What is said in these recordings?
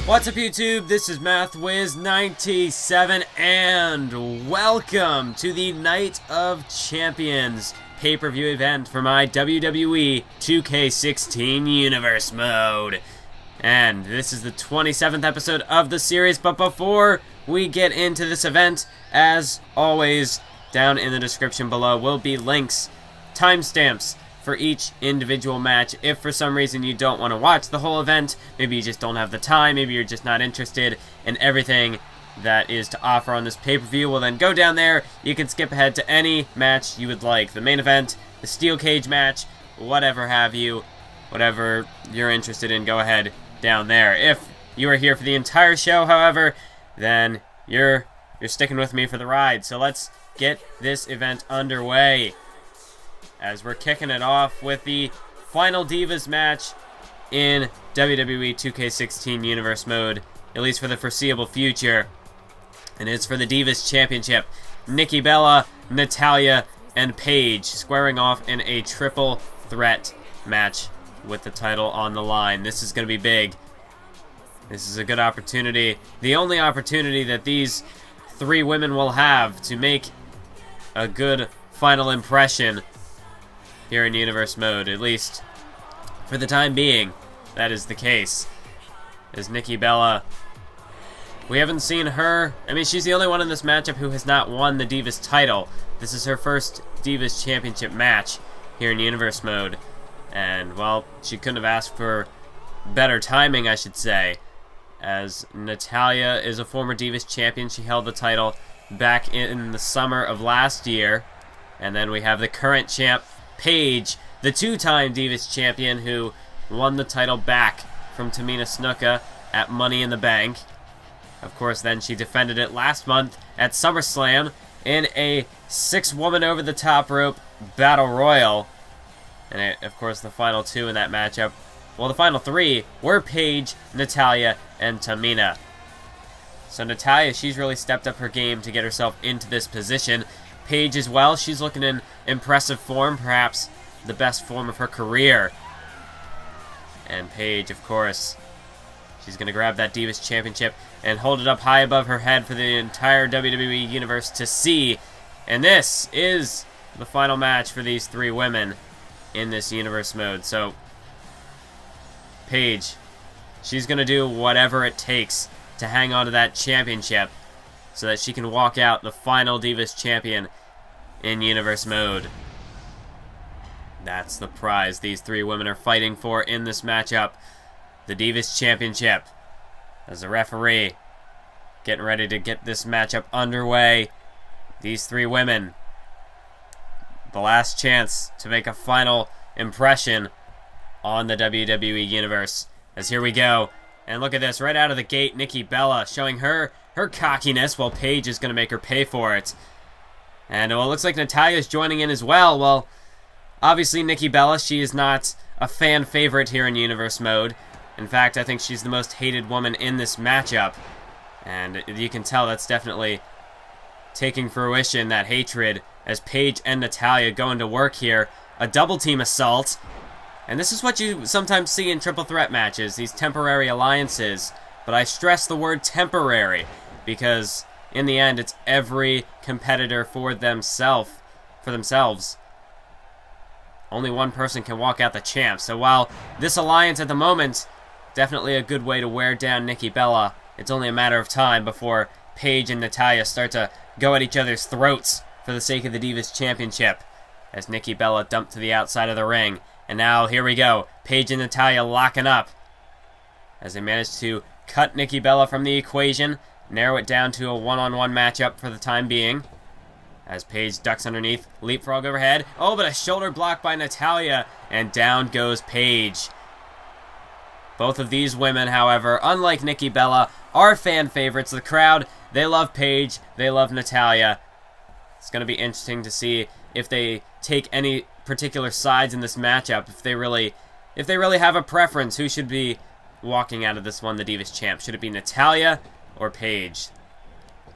What's up, YouTube? This is MathWiz97 and welcome to the Night of Champions pay-per-view event for my WWE 2K16 Universe mode. And this is the 27th episode of the series, but before we get into this event, as always, down in the description below will be links, timestamps, for each individual match. If for some reason you don't want to watch the whole event, maybe you just don't have the time, maybe you're just not interested in everything that is to offer on this pay-per-view, well then go down there, you can skip ahead to any match you would like. The main event, the steel cage match, whatever have you, whatever you're interested in, go ahead down there. If you are here for the entire show, however, then you're sticking with me for the ride. So let's get this event underway, as we're kicking it off with the final Divas match in WWE 2K16 Universe mode, at least for the foreseeable future. And it's for the Divas Championship. Nikki Bella, Natalya, and Paige squaring off in a triple threat match with the title on the line. This is going to be big. This is a good opportunity. The only opportunity that these three women will have to make a good final impression here in Universe mode, at least for the time being. That is the case. As Nikki Bella, we haven't seen her. I mean, she's the only one in this matchup who has not won the Divas title. This is her first Divas Championship match here in Universe mode. And, well, she couldn't have asked for better timing, I should say, as Natalya is a former Divas champion. She held the title back in the summer of last year. And then we have the current champ, Paige, the two-time Divas champion, who won the title back from Tamina Snuka at Money in the Bank. Of course, then she defended it last month at SummerSlam in a six-woman over-the-top rope battle royal. And, of course, the final two in that matchup, well, the final three were Paige, Natalya, and Tamina. So Natalya, she's really stepped up her game to get herself into this position. Paige as well, she's looking in impressive form, perhaps the best form of her career. And Paige, of course, she's going to grab that Divas Championship and hold it up high above her head for the entire WWE Universe to see. And this is the final match for these three women in this Universe mode. So, Paige, she's going to do whatever it takes to hang on to that championship so that she can walk out the final Divas champion in Universe mode. That's the prize these three women are fighting for in this matchup. The Divas Championship. As a referee, getting ready to get this matchup underway. These three women, the last chance to make a final impression on the WWE Universe. As here we go. And look at this, right out of the gate, Nikki Bella showing her cockiness, while Paige is going to make her pay for it. And well, it looks like Natalya's joining in as well. Well, obviously Nikki Bella, she is not a fan favorite here in Universe mode. In fact, I think she's the most hated woman in this matchup. And you can tell that's definitely taking fruition, that hatred, as Paige and Natalya go into work here. A double team assault. And this is what you sometimes see in triple threat matches, these temporary alliances. But I stress the word temporary, because in the end, it's every competitor for themselves. Only one person can walk out the champ. So while this alliance at the moment, definitely a good way to wear down Nikki Bella, it's only a matter of time before Paige and Natalya start to go at each other's throats for the sake of the Divas Championship, as Nikki Bella dumped to the outside of the ring. And now, here we go, Paige and Natalya locking up, as they manage to cut Nikki Bella from the equation, narrow it down to a one-on-one matchup for the time being, as Paige ducks underneath, leapfrog overhead. Oh, but a shoulder block by Natalya, and down goes Paige. Both of these women, however, unlike Nikki Bella, are fan favorites. The crowd, they love Paige, they love Natalya. It's going to be interesting to see if they take any particular sides in this matchup, if they really have a preference, who should be walking out of this one the Divas champ. Should it be Natalya or Paige?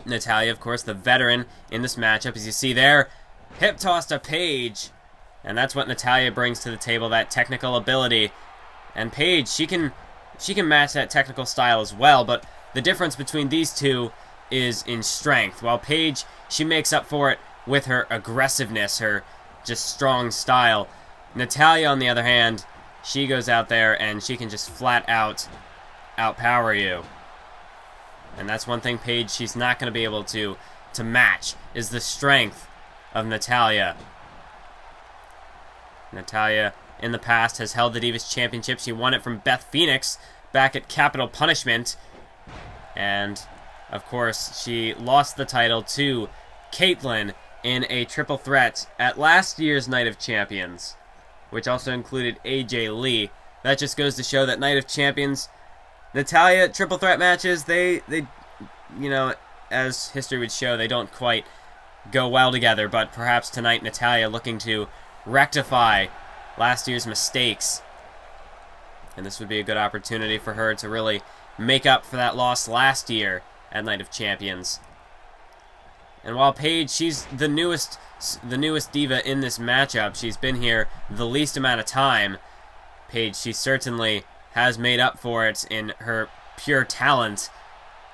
Natalya, of course, the veteran in this matchup. As you see there, hip toss to Paige. And that's what Natalya brings to the table, that technical ability. And Paige, she can she can match that technical style as well, but the difference between these two is in strength. While Paige, she makes up for it with her aggressiveness, her just strong style. Natalya, on the other hand, she goes out there and she can just flat out outpower you. And that's one thing Paige, she's not going to be able to match, is the strength of Natalya. Natalya, in the past, has held the Divas Championship. She won it from Beth Phoenix back at Capital Punishment. And, of course, she lost the title to Caitlyn in a triple threat at last year's Night of Champions, which also included AJ Lee. That just goes to show that Night of Champions, Natalya triple threat matches, they you know, as history would show, they don't quite go well together, but perhaps tonight Natalya looking to rectify last year's mistakes. And this would be a good opportunity for her to really make up for that loss last year at Night of Champions. And while Paige, she's the newest diva in this matchup, she's been here the least amount of time. Paige, she certainly has made up for it in her pure talent.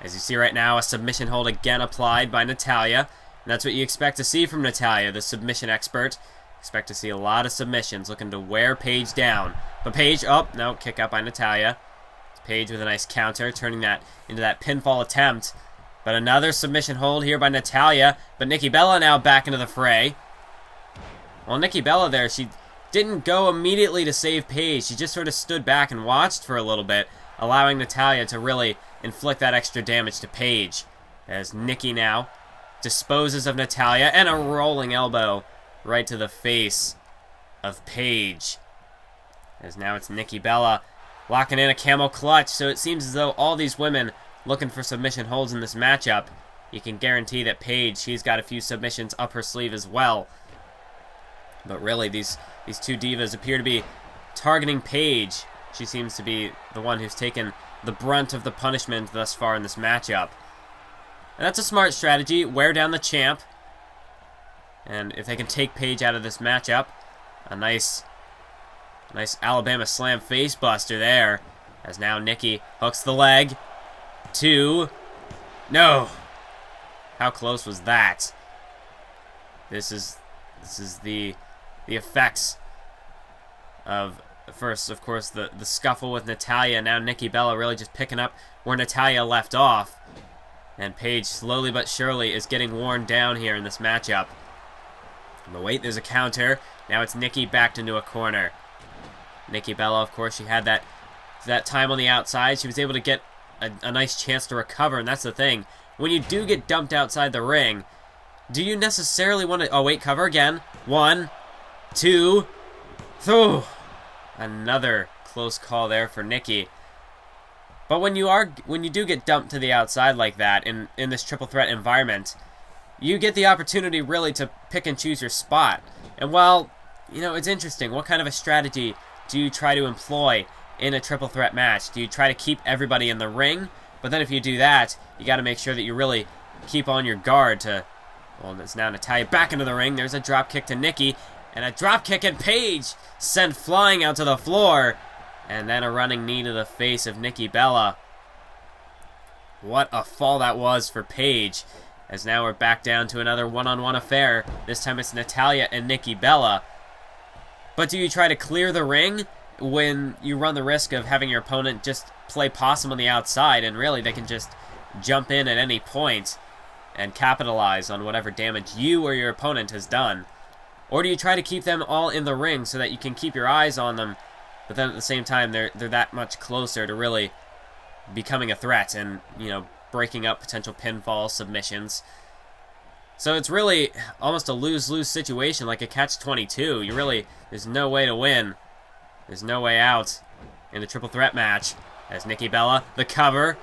As you see right now, a submission hold again applied by Natalya. And that's what you expect to see from Natalya, the submission expert. Expect to see a lot of submissions, looking to wear Paige down. But Paige, oh, no, kick out by Natalya. Paige with a nice counter, turning that into that pinfall attempt. But another submission hold here by Natalya. But Nikki Bella now back into the fray. Well, Nikki Bella there, she didn't go immediately to save Paige. She just sort of stood back and watched for a little bit, allowing Natalya to really inflict that extra damage to Paige. As Nikki now disposes of Natalya, and a rolling elbow right to the face of Paige. As now it's Nikki Bella locking in a camel clutch, so it seems as though all these women looking for submission holds in this matchup. You can guarantee that Paige, she's got a few submissions up her sleeve as well. But really, these two divas appear to be targeting Paige. She seems to be the one who's taken the brunt of the punishment thus far in this matchup. And that's a smart strategy. Wear down the champ. And if they can take Paige out of this matchup, a nice Alabama slam face buster there. As now Nikki hooks the leg. 2. No. How close was that? This is the effects of, first, of course, the scuffle with Natalya. Now Nikki Bella really just picking up where Natalya left off. And Paige, slowly but surely, is getting worn down here in this matchup. But wait, there's a counter. Now it's Nikki backed into a corner. Nikki Bella, of course, she had that time on the outside. She was able to get a nice chance to recover, and that's the thing. When you do get dumped outside the ring, do you necessarily want to... Oh, wait, cover again. 1, 2, 3. Another close call there for Nikki. But when you do get dumped to the outside like that in this triple threat environment, you get the opportunity really to pick and choose your spot. And while, you know, it's interesting, what kind of a strategy do you try to employ in a triple threat match? Do you try to keep everybody in the ring? But then if you do that, you got to make sure that you really keep on your guard to... Well, there's now Natalya back into the ring. There's a drop kick to Nikki. And a drop kick at Paige sent flying out to the floor. And then a running knee to the face of Nikki Bella. What a fall that was for Paige. As now we're back down to another one-on-one affair. This time it's Natalya and Nikki Bella. But do you try to clear the ring when you run the risk of having your opponent just play possum on the outside, and really they can just jump in at any point and capitalize on whatever damage you or your opponent has done? Or do you try to keep them all in the ring so that you can keep your eyes on them, but then at the same time they're that much closer to really becoming a threat and, you know, breaking up potential pinfall submissions? So it's really almost a lose-lose situation, like a catch-22. There's no way to win. There's no way out in a triple threat match. As Nikki Bella, the cover,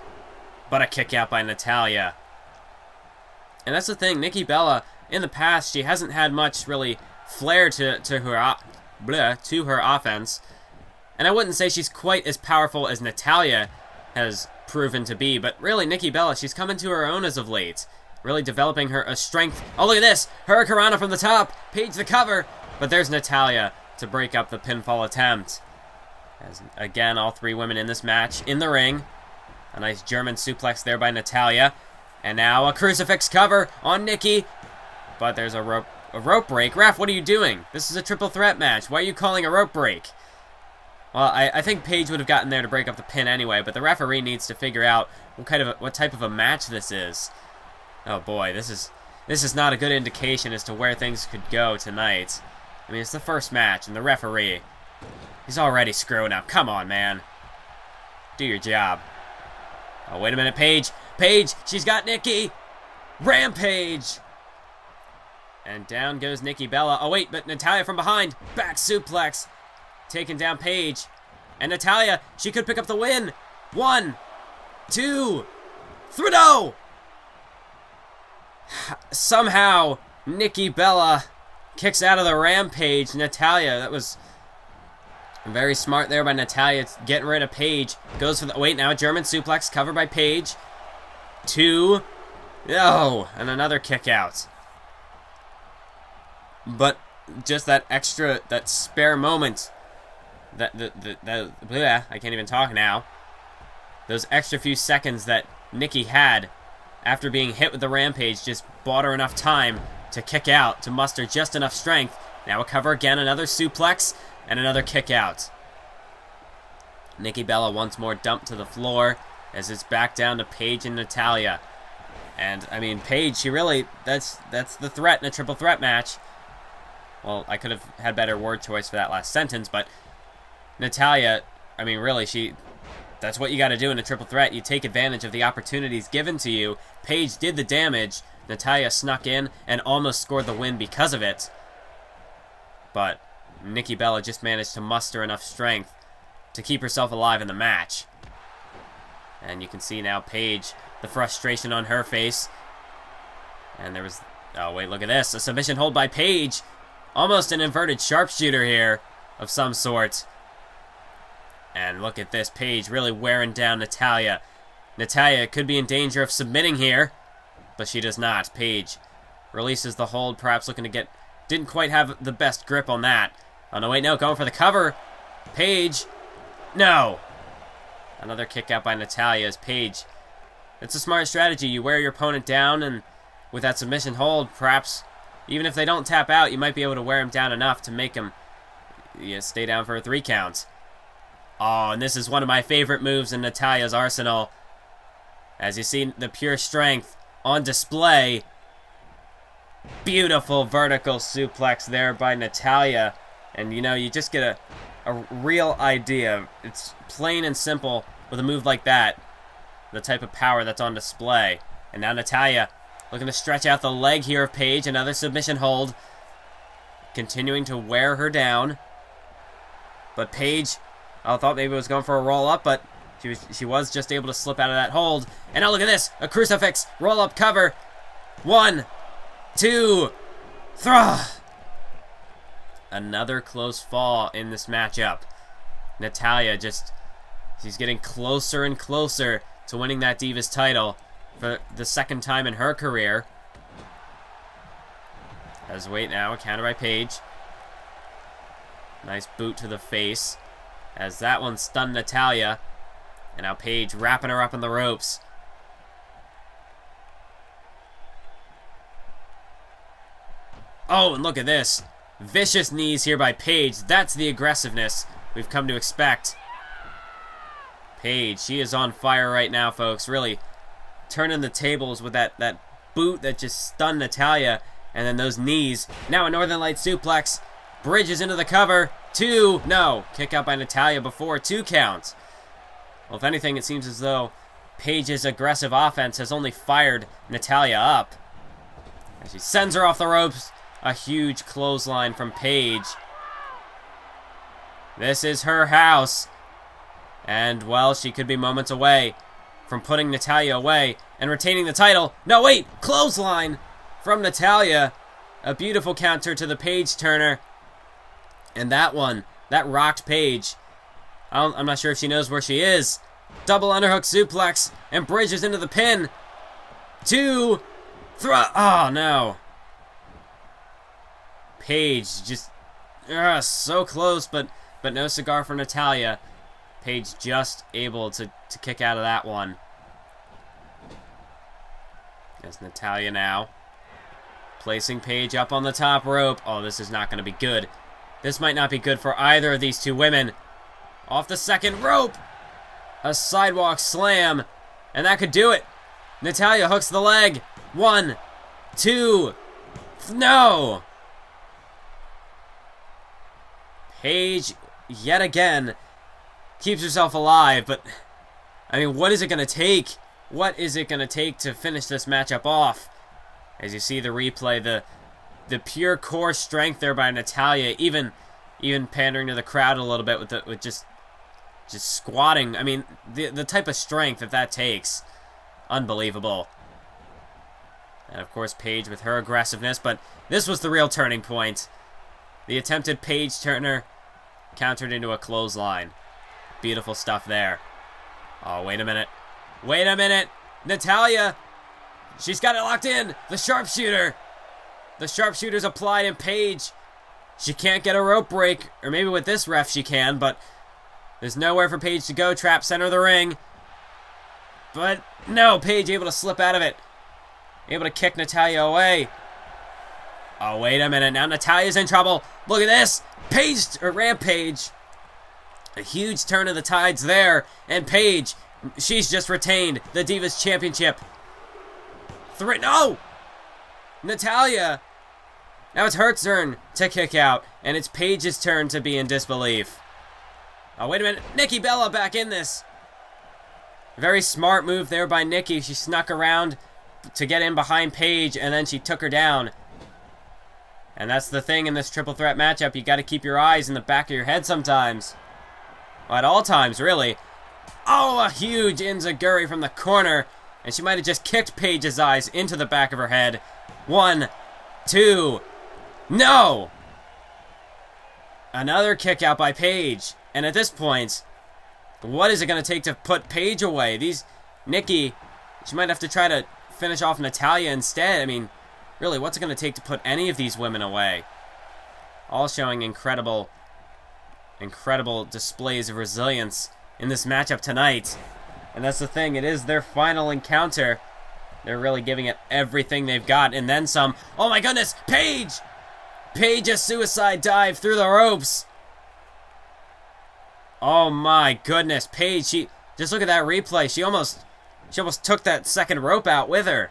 but a kick out by Natalya. And that's the thing, Nikki Bella, in the past, she hasn't had much really flair to her offense. And I wouldn't say she's quite as powerful as Natalya has proven to be, but really, Nikki Bella, she's come into her own as of late. Really developing her strength. Oh, look at this! Hurricanrana from the top! Paige the cover! But there's Natalya to break up the pinfall attempt. As, again, all three women in this match in the ring. A nice German suplex there by Natalya. And now a crucifix cover on Nikki. But there's a rope break. Ref, what are you doing? This is a triple threat match. Why are you calling a rope break? Well, I think Paige would have gotten there to break up the pin anyway, but the referee needs to figure out what type of a match this is. Oh boy, this is not a good indication as to where things could go tonight. I mean, it's the first match, and the referee, he's already screwing up. Come on, man. Do your job. Oh, wait a minute, Paige. Paige, she's got Nikki. Rampage. And down goes Nikki Bella. Oh, wait, but Natalya from behind. Back suplex. Taking down Paige. And Natalya, she could pick up the win. 1, 2, 3, no! Somehow, Nikki Bella kicks out of the Rampage. Natalya, that was very smart there by Natalya, getting rid of Paige. Goes for the, wait, now a German suplex covered by Paige. 2, no, and another kick out. But just that extra, that spare moment, I can't even talk now. Those extra few seconds that Nikki had after being hit with the Rampage just bought her enough time to kick out, to muster just enough strength. Now a cover again, another suplex, and another kick out. Nikki Bella once more dumped to the floor as it's back down to Paige and Natalya. And, I mean, Paige, she really, that's the threat in a triple threat match. Well, I could have had better word choice for that last sentence, but Natalya, I mean, really, that's what you got to do in a triple threat. You take advantage of the opportunities given to you. Paige did the damage. Natalya snuck in and almost scored the win because of it. But Nikki Bella just managed to muster enough strength to keep herself alive in the match. And you can see now Paige, the frustration on her face. And there was, oh wait, look at this. A submission hold by Paige. Almost an inverted sharpshooter here of some sort. And look at this, Paige really wearing down Natalya. Natalya could be in danger of submitting here, but she does not. Paige releases the hold, perhaps looking to get, didn't quite have the best grip on that. Oh no, wait, no, going for the cover. Paige, no. Another kick out by Natalya as Paige. It's a smart strategy. You wear your opponent down, and with that submission hold, perhaps, even if they don't tap out, you might be able to wear him down enough to make him stay down for a 3 count. Oh, and this is one of my favorite moves in Natalya's arsenal. As you see the pure strength on display. Beautiful vertical suplex there by Natalya. And, you know, you just get a real idea. It's plain and simple with a move like that. The type of power that's on display. And now Natalya looking to stretch out the leg here of Paige. Another submission hold. Continuing to wear her down. But Paige, I thought maybe it was going for a roll-up, but she was just able to slip out of that hold. And now look at this. A crucifix roll-up cover. 1, 2, 3. Another close fall in this matchup. Natalya she's getting closer and closer to winning that Divas title for the second time in her career. As wait now, a counter by Paige. Nice boot to the face. As that one stunned Natalya. And now Paige wrapping her up in the ropes. Oh, and look at this. Vicious knees here by Paige. That's the aggressiveness we've come to expect. Paige, she is on fire right now, folks. Really turning the tables with that boot that just stunned Natalya. And then those knees. Now a Northern Light suplex. Bridges into the cover. 2. No. Kick out by Natalya before 2 counts. Well, if anything, it seems as though Paige's aggressive offense has only fired Natalya up. And she sends her off the ropes. A huge clothesline from Paige. This is her house. And, well, she could be moments away from putting Natalya away and retaining the title. No, wait! Clothesline from Natalya. A beautiful counter to the Paige turner. And that one, that rocked Paige. I'm not sure if she knows where she is. Double underhook suplex and bridges into the pin. 2, 3. Oh, no. Paige just so close, but but no cigar for Natalya. Paige just able to kick out of that one. There's Natalya now. Placing Paige up on the top rope. Oh, this is not going to be good. This might not be good for either of these two women. Off the second rope. A sidewalk slam. And that could do it. Natalya hooks the leg. 1, 2. No! Paige, yet again, keeps herself alive, but, I mean, what is it going to take? What is it going to take to finish this matchup off? As you see the replay, the pure core strength there by Natalya, even pandering to the crowd a little bit with just squatting. I mean, the type of strength that takes, unbelievable. And of course, Paige with her aggressiveness, but this was the real turning point. The attempted Paige turner countered into a clothesline. Beautiful stuff there. Oh, wait a minute. Wait a minute. Natalya. She's got it locked in. The sharpshooter. The sharpshooter's applied, and Paige, she can't get a rope break. Or maybe with this ref she can, but there's nowhere for Paige to go. Trap center of the ring. But no, Paige able to slip out of it. Able to kick Natalya away. Oh, wait a minute. Now Natalya's in trouble. Look at this. Rampage. A huge turn of the tides there. And Paige, she's just retained the Divas Championship. No! Natalya. Now it's her turn to kick out. And it's Paige's turn to be in disbelief. Oh, wait a minute. Nikki Bella back in this. Very smart move there by Nikki. She snuck around to get in behind Paige, and then she took her down. And that's the thing in this triple threat matchup. You got to keep your eyes in the back of your head sometimes. Well, at all times, really. Oh, a huge enziguri from the corner. And she might have just kicked Paige's eyes into the back of her head. 1, 2. No! Another kick out by Paige. And at this point, what is it going to take to put Paige away? Nikki, she might have to try to finish off Natalya instead. I mean, really, what's it going to take to put any of these women away? All showing incredible displays of resilience in this matchup tonight. And that's the thing, it is their final encounter. They're really giving it everything they've got, and then some. Oh my goodness, Paige! Paige, a suicide dive through the ropes. Oh my goodness, Paige, just look at that replay. She almost took that second rope out with her.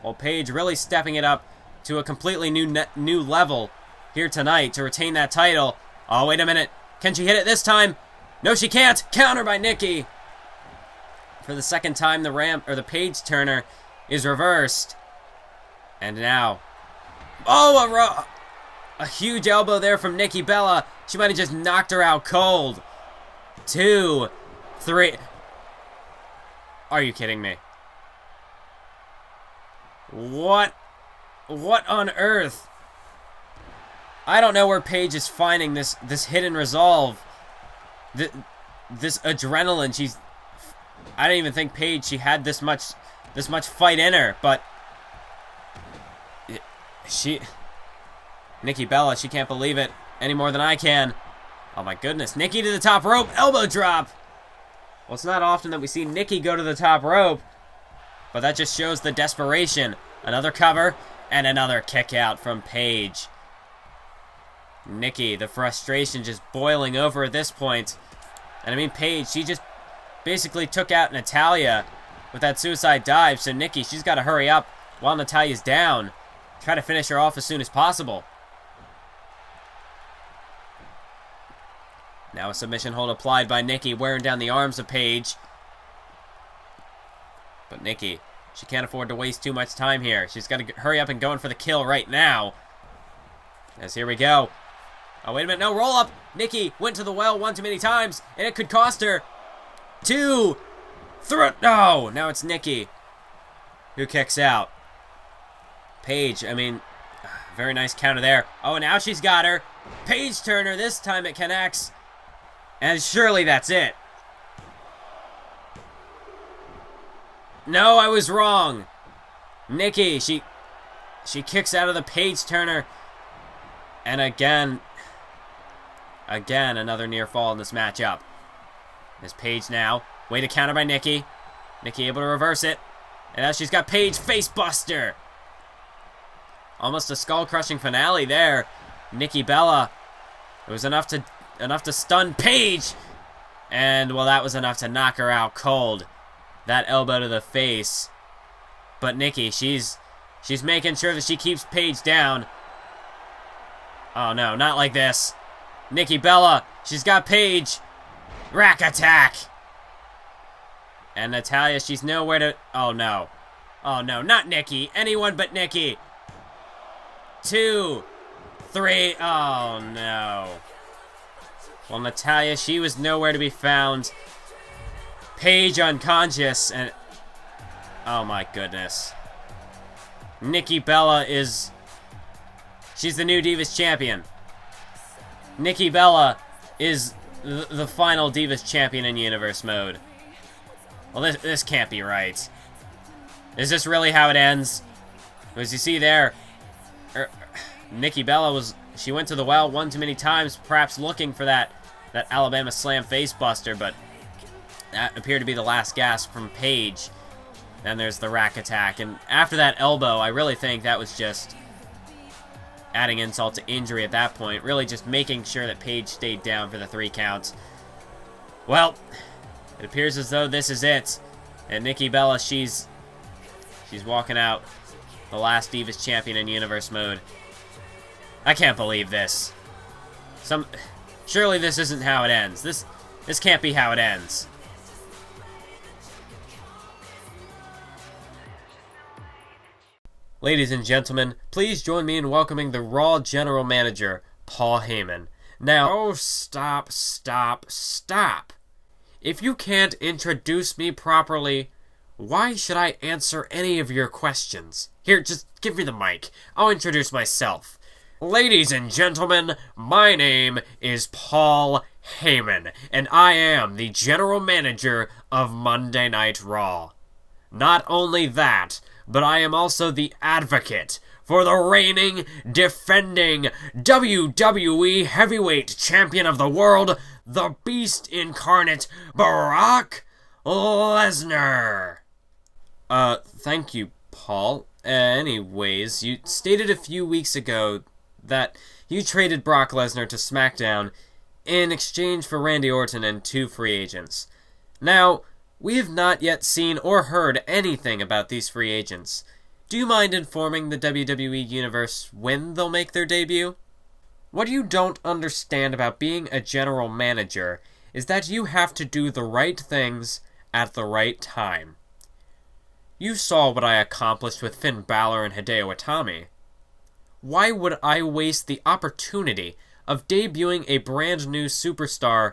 Well, Paige really stepping it up to a completely new level here tonight to retain that title. Oh, wait a minute. Can she hit it this time? No, she can't. Counter by Nikki. For the second time, the Paige turner is reversed. And now, oh, a huge elbow there from Nikki Bella. She might have just knocked her out cold. 2, 3. Are you kidding me? What on earth? I don't know where Paige is finding this hidden resolve. This adrenaline. I don't even think Paige, she had this much fight in her, but Nikki Bella, she can't believe it any more than I can. Oh my goodness, Nikki to the top rope, elbow drop. Well, it's not often that we see Nikki go to the top rope, but that just shows the desperation. Another cover, and another kick out from Paige. Nikki, the frustration just boiling over at this point. And I mean, Paige, she just basically took out Natalya with that suicide dive. So Nikki, she's got to hurry up while Natalya's down. Try to finish her off as soon as possible. Now a submission hold applied by Nikki, wearing down the arms of Paige. But Nikki, she can't afford to waste too much time here. She's got to hurry up and go in for the kill right now. As here we go. Oh, wait a minute. No, roll up. Nikki went to the well one too many times, and it could cost her. 2, 3. No, now it's Nikki who kicks out. Paige, I mean, very nice counter there. Oh, now she's got her. Paige Turner, this time it connects. And surely that's it. No, I was wrong. Nikki, she kicks out of the Paige Turner. And again, Again, another near fall in this matchup. There's Paige now. Way to counter by Nikki. Nikki able to reverse it. And now she's got Paige facebuster. Almost a skull-crushing finale there. Nikki Bella. It was enough to stun Paige. And, well, that was enough to knock her out cold. That elbow to the face. But Nikki, she's making sure that she keeps Paige down. Oh, no, not like this. Nikki Bella, she's got Paige. Rack attack. And Natalya, she's nowhere to... Oh, no. Oh, no, not Nikki. Anyone but Nikki. 2, 3. Oh, no. Well, Natalya, she was nowhere to be found. Paige unconscious, and... Oh, my goodness. Nikki Bella is... She's the new Divas champion. Nikki Bella is the final Divas champion in Universe mode. Well, this can't be right. Is this really how it ends? As you see there, Nikki Bella she went to the well one too many times, perhaps looking for that Alabama Slam facebuster, but that appeared to be the last gasp from Paige. Then there's the rack attack, and after that elbow, I really think that was just adding insult to injury at that point, really just making sure that Paige stayed down for the 3 counts. Well, it appears as though this is it, and Nikki Bella, she's walking out the last Divas champion in Universe mode. I can't believe this. Surely this isn't how it ends. This can't be how it ends. Ladies and gentlemen, please join me in welcoming the Raw General Manager, Paul Heyman. Now, oh, stop. If you can't introduce me properly, why should I answer any of your questions? Here, just give me the mic. I'll introduce myself. Ladies and gentlemen, my name is Paul Heyman, and I am the General Manager of Monday Night Raw. Not only that, but I am also the advocate for the reigning, defending WWE Heavyweight Champion of the World, the Beast Incarnate, Brock Lesnar. Thank you, Paul. Anyways, you stated a few weeks ago that you traded Brock Lesnar to SmackDown in exchange for Randy Orton and 2 free agents. Now, we have not yet seen or heard anything about these free agents. Do you mind informing the WWE Universe when they'll make their debut? What you don't understand about being a general manager is that you have to do the right things at the right time. You saw what I accomplished with Finn Balor and Hideo Itami. Why would I waste the opportunity of debuting a brand new superstar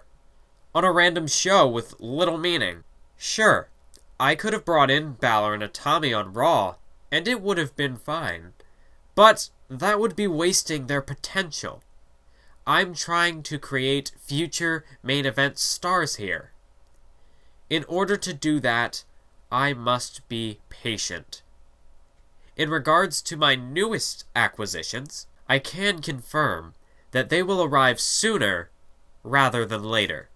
on a random show with little meaning? Sure, I could have brought in Balor and Itami on Raw, and it would have been fine. But that would be wasting their potential. I'm trying to create future main event stars here. In order to do that, I must be patient. In regards to my newest acquisitions, I can confirm that they will arrive sooner rather than later.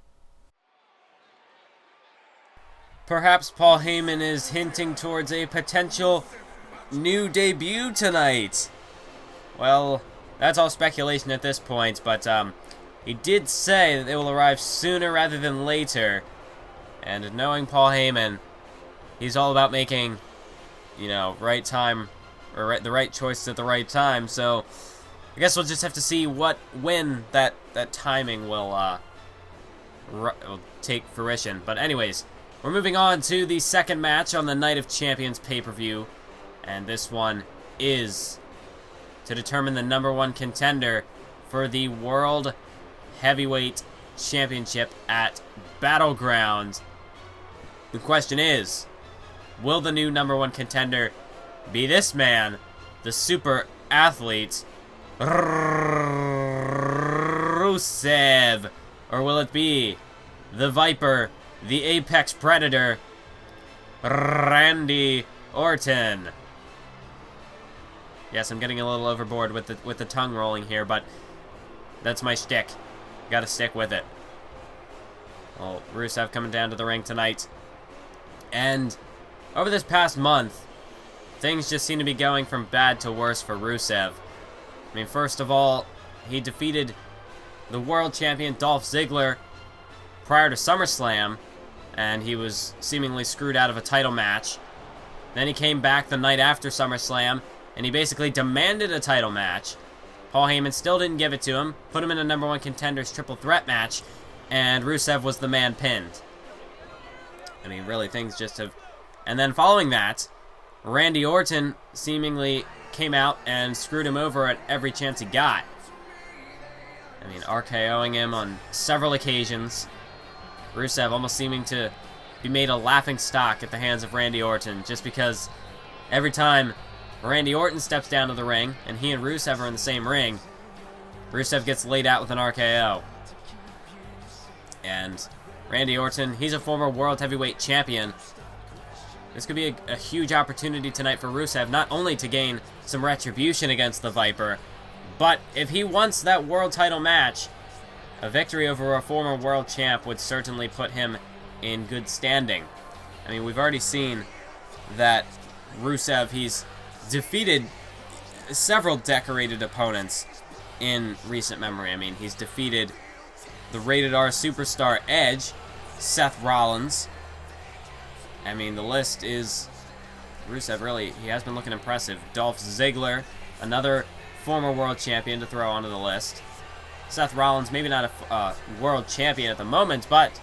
Perhaps Paul Heyman is hinting towards a potential new debut tonight. Well, that's all speculation at this point, but he did say that they will arrive sooner rather than later. And knowing Paul Heyman, he's all about making, right time, or the right choices at the right time. So I guess we'll just have to see when that timing will take fruition. But anyways, we're moving on to the second match on the Night of Champions pay-per-view, and this one is to determine the #1 contender for the World Heavyweight Championship at Battleground. The question is, will the new #1 contender be this man, the super athlete, Rusev, or will it be the Viper, the Apex Predator, Randy Orton? Yes, I'm getting a little overboard with the tongue rolling here, but that's my shtick. got to stick with it. Well, Rusev coming down to the ring tonight. And over this past month, things just seem to be going from bad to worse for Rusev. I mean, first of all, he defeated the world champion Dolph Ziggler prior to SummerSlam, and he was seemingly screwed out of a title match. Then he came back the night after SummerSlam, and he basically demanded a title match. Paul Heyman still didn't give it to him, put him in a number one contenders triple threat match, and Rusev was the man pinned. I mean, really, things just have... And then following that, Randy Orton seemingly came out and screwed him over at every chance he got. I mean, RKOing him on several occasions. Rusev almost seeming to be made a laughingstock at the hands of Randy Orton, just because every time Randy Orton steps down to the ring, and he and Rusev are in the same ring, Rusev gets laid out with an RKO. And Randy Orton, he's a former World Heavyweight Champion. This could be a huge opportunity tonight for Rusev, not only to gain some retribution against the Viper, but if he wants that world title match, a victory over a former world champ would certainly put him in good standing. I mean, we've already seen that Rusev, he's defeated several decorated opponents in recent memory. I mean, he's defeated the Rated R superstar Edge, Seth Rollins. I mean, the list is... Rusev, really, he has been looking impressive. Dolph Ziggler, another former world champion to throw onto the list. Seth Rollins, maybe not a world champion at the moment, but,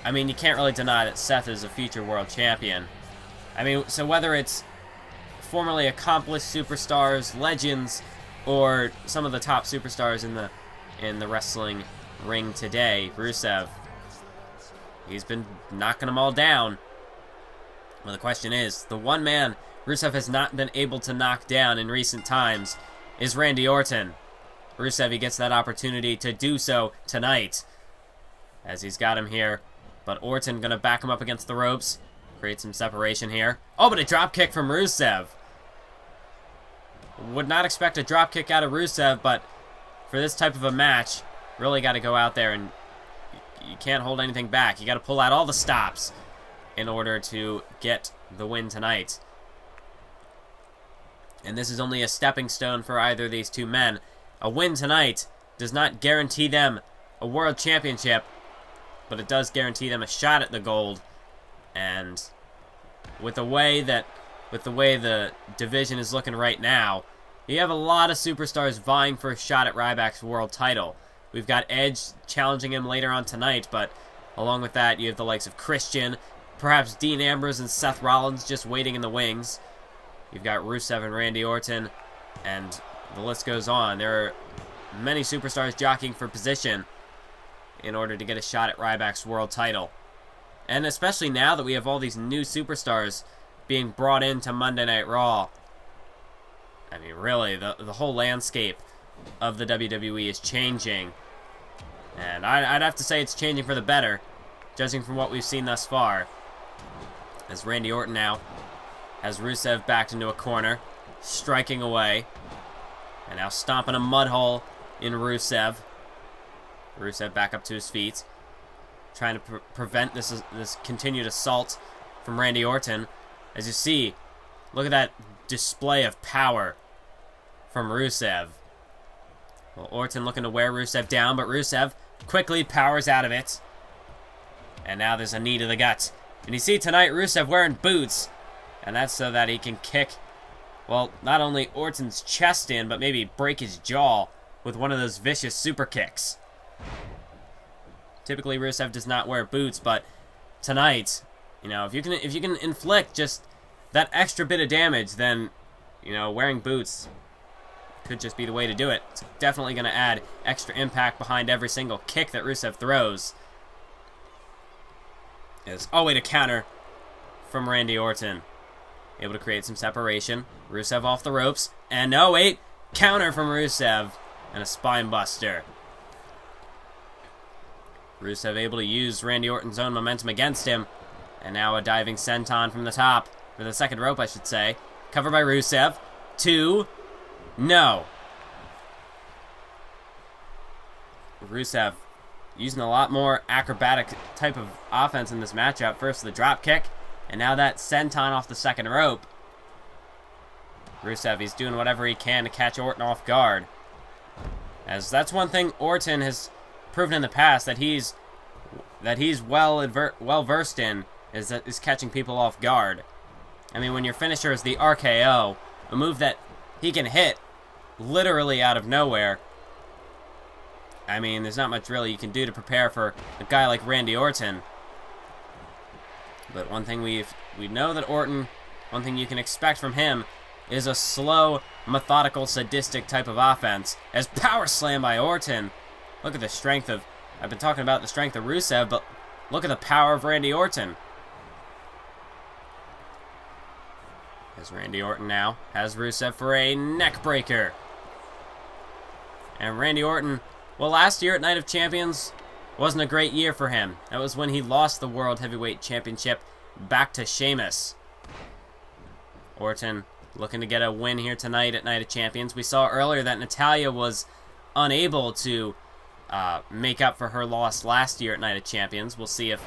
I mean, you can't really deny that Seth is a future world champion. I mean, so whether it's formerly accomplished superstars, legends, or some of the top superstars in the wrestling ring today, Rusev, he's been knocking them all down. Well, the question is, the one man Rusev has not been able to knock down in recent times is Randy Orton. Rusev, he gets that opportunity to do so tonight, as he's got him here. But Orton gonna back him up against the ropes, create some separation here. Oh, but a drop kick from Rusev. Would not expect a drop kick out of Rusev, but for this type of a match, really got to go out there and you can't hold anything back. You got to pull out all the stops in order to get the win tonight. And this is only a stepping stone for either of these two men. A win tonight does not guarantee them a world championship, but it does guarantee them a shot at the gold. And with the way the division is looking right now, you have a lot of superstars vying for a shot at Ryback's world title. We've got Edge challenging him later on tonight, but along with that, you have the likes of Christian, perhaps Dean Ambrose and Seth Rollins just waiting in the wings. You've got Rusev and Randy Orton, and the list goes on. There are many superstars jockeying for position in order to get a shot at Ryback's world title. And especially now that we have all these new superstars being brought into Monday Night Raw. I mean, really, the whole landscape of the WWE is changing. And I'd have to say it's changing for the better, judging from what we've seen thus far. As Randy Orton now has Rusev backed into a corner, striking away. And now stomping a mud hole in Rusev. Rusev back up to his feet, trying to prevent this continued assault from Randy Orton. As you see, look at that display of power from Rusev. Well, Orton looking to wear Rusev down, but Rusev quickly powers out of it. And now there's a knee to the gut. And you see tonight Rusev wearing boots, and that's so that he can kick, well, not only Orton's chest in, but maybe break his jaw with one of those vicious super kicks. Typically Rusev does not wear boots, but tonight, you know, if you can inflict just that extra bit of damage, then, you know, wearing boots could just be the way to do it. It's definitely going to add extra impact behind every single kick that Rusev throws. Oh, wait, a counter from Randy Orton. Able to create some separation. Rusev off the ropes. And no, wait, counter from Rusev. And a spine buster. Rusev able to use Randy Orton's own momentum against him. And now a diving senton from the top. For the second rope, I should say. Covered by Rusev. 2. No. Rusev using a lot more acrobatic type of offense in this matchup. First the drop kick, and now that senton off the second rope. Rusev, he's doing whatever he can to catch Orton off guard. As that's one thing Orton has proven in the past that he's well versed in is catching people off guard. I mean, when your finisher is the RKO, a move that he can hit literally out of nowhere. I mean, there's not much really you can do to prepare for a guy like Randy Orton. But one thing we know that Orton, one thing you can expect from him is a slow, methodical, sadistic type of offense. As power slam by Orton. Look at the strength of, I've been talking about the strength of Rusev, but look at the power of Randy Orton. As Randy Orton now has Rusev for a neck breaker. And Randy Orton, well, last year at Night of Champions wasn't a great year for him. That was when he lost the World Heavyweight Championship back to Sheamus. Orton looking to get a win here tonight at Night of Champions. We saw earlier that Natalya was unable to make up for her loss last year at Night of Champions. We'll see if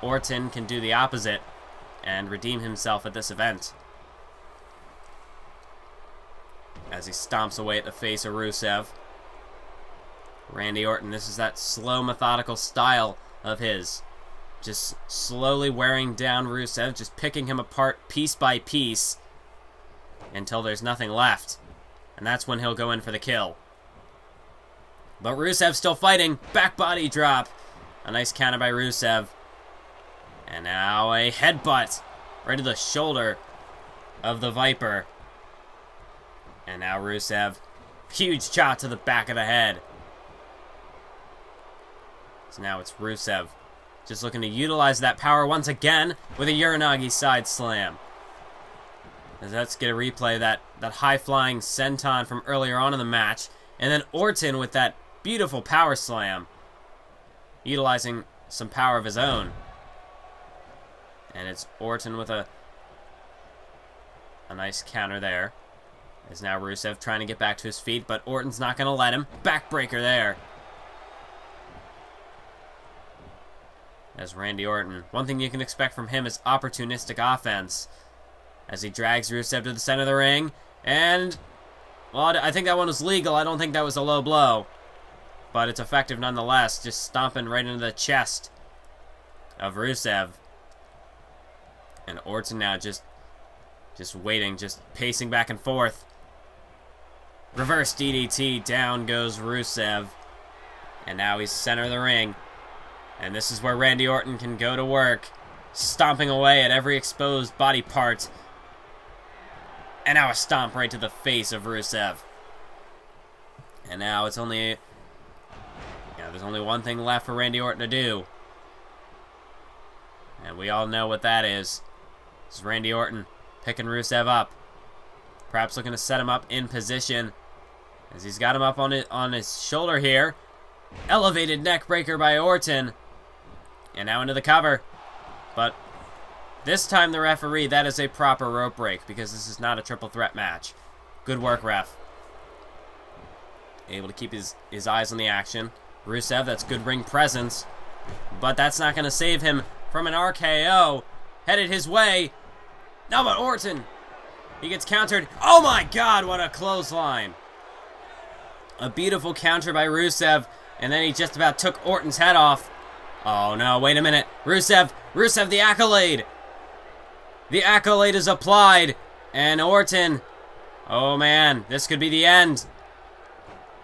Orton can do the opposite and redeem himself at this event. As he stomps away at the face of Rusev. Randy Orton, this is that slow, methodical style of his. Just slowly wearing down Rusev, just picking him apart piece by piece until there's nothing left. And that's when he'll go in for the kill. But Rusev still fighting. Back body drop. A nice counter by Rusev. And now a headbutt right to the shoulder of the Viper. And now Rusev, huge shot to the back of the head. So now it's Rusev just looking to utilize that power once again with a Uranagi side slam. As let's get a replay of that high-flying senton from earlier on in the match. And then Orton with that beautiful power slam, utilizing some power of his own. And it's Orton with a nice counter there. As now Rusev trying to get back to his feet, but Orton's not going to let him. Backbreaker there. As Randy Orton, one thing you can expect from him is opportunistic offense. As he drags Rusev to the center of the ring. And, well, I think that one was legal. I don't think that was a low blow. But it's effective nonetheless. Just stomping right into the chest of Rusev. And Orton now just waiting, just pacing back and forth. Reverse DDT, down goes Rusev. And now he's center of the ring. And this is where Randy Orton can go to work, stomping away at every exposed body part. And now a stomp right to the face of Rusev. And now it's only, there's only one thing left for Randy Orton to do. And we all know what that is. This is Randy Orton picking Rusev up. Perhaps looking to set him up in position. As he's got him up on his shoulder here. Elevated neck breaker by Orton. And now into the cover. But this time the referee, that is a proper rope break because this is not a triple threat match. Good work, ref. Able to keep his eyes on the action. Rusev, that's good ring presence. But that's not going to save him from an RKO. Headed his way. No, but Orton. He gets countered. Oh my God, what a clothesline. A beautiful counter by Rusev. And then he just about took Orton's head off. Oh no, wait a minute. Rusev, the accolade. The accolade is applied. And Orton. Oh man, this could be the end.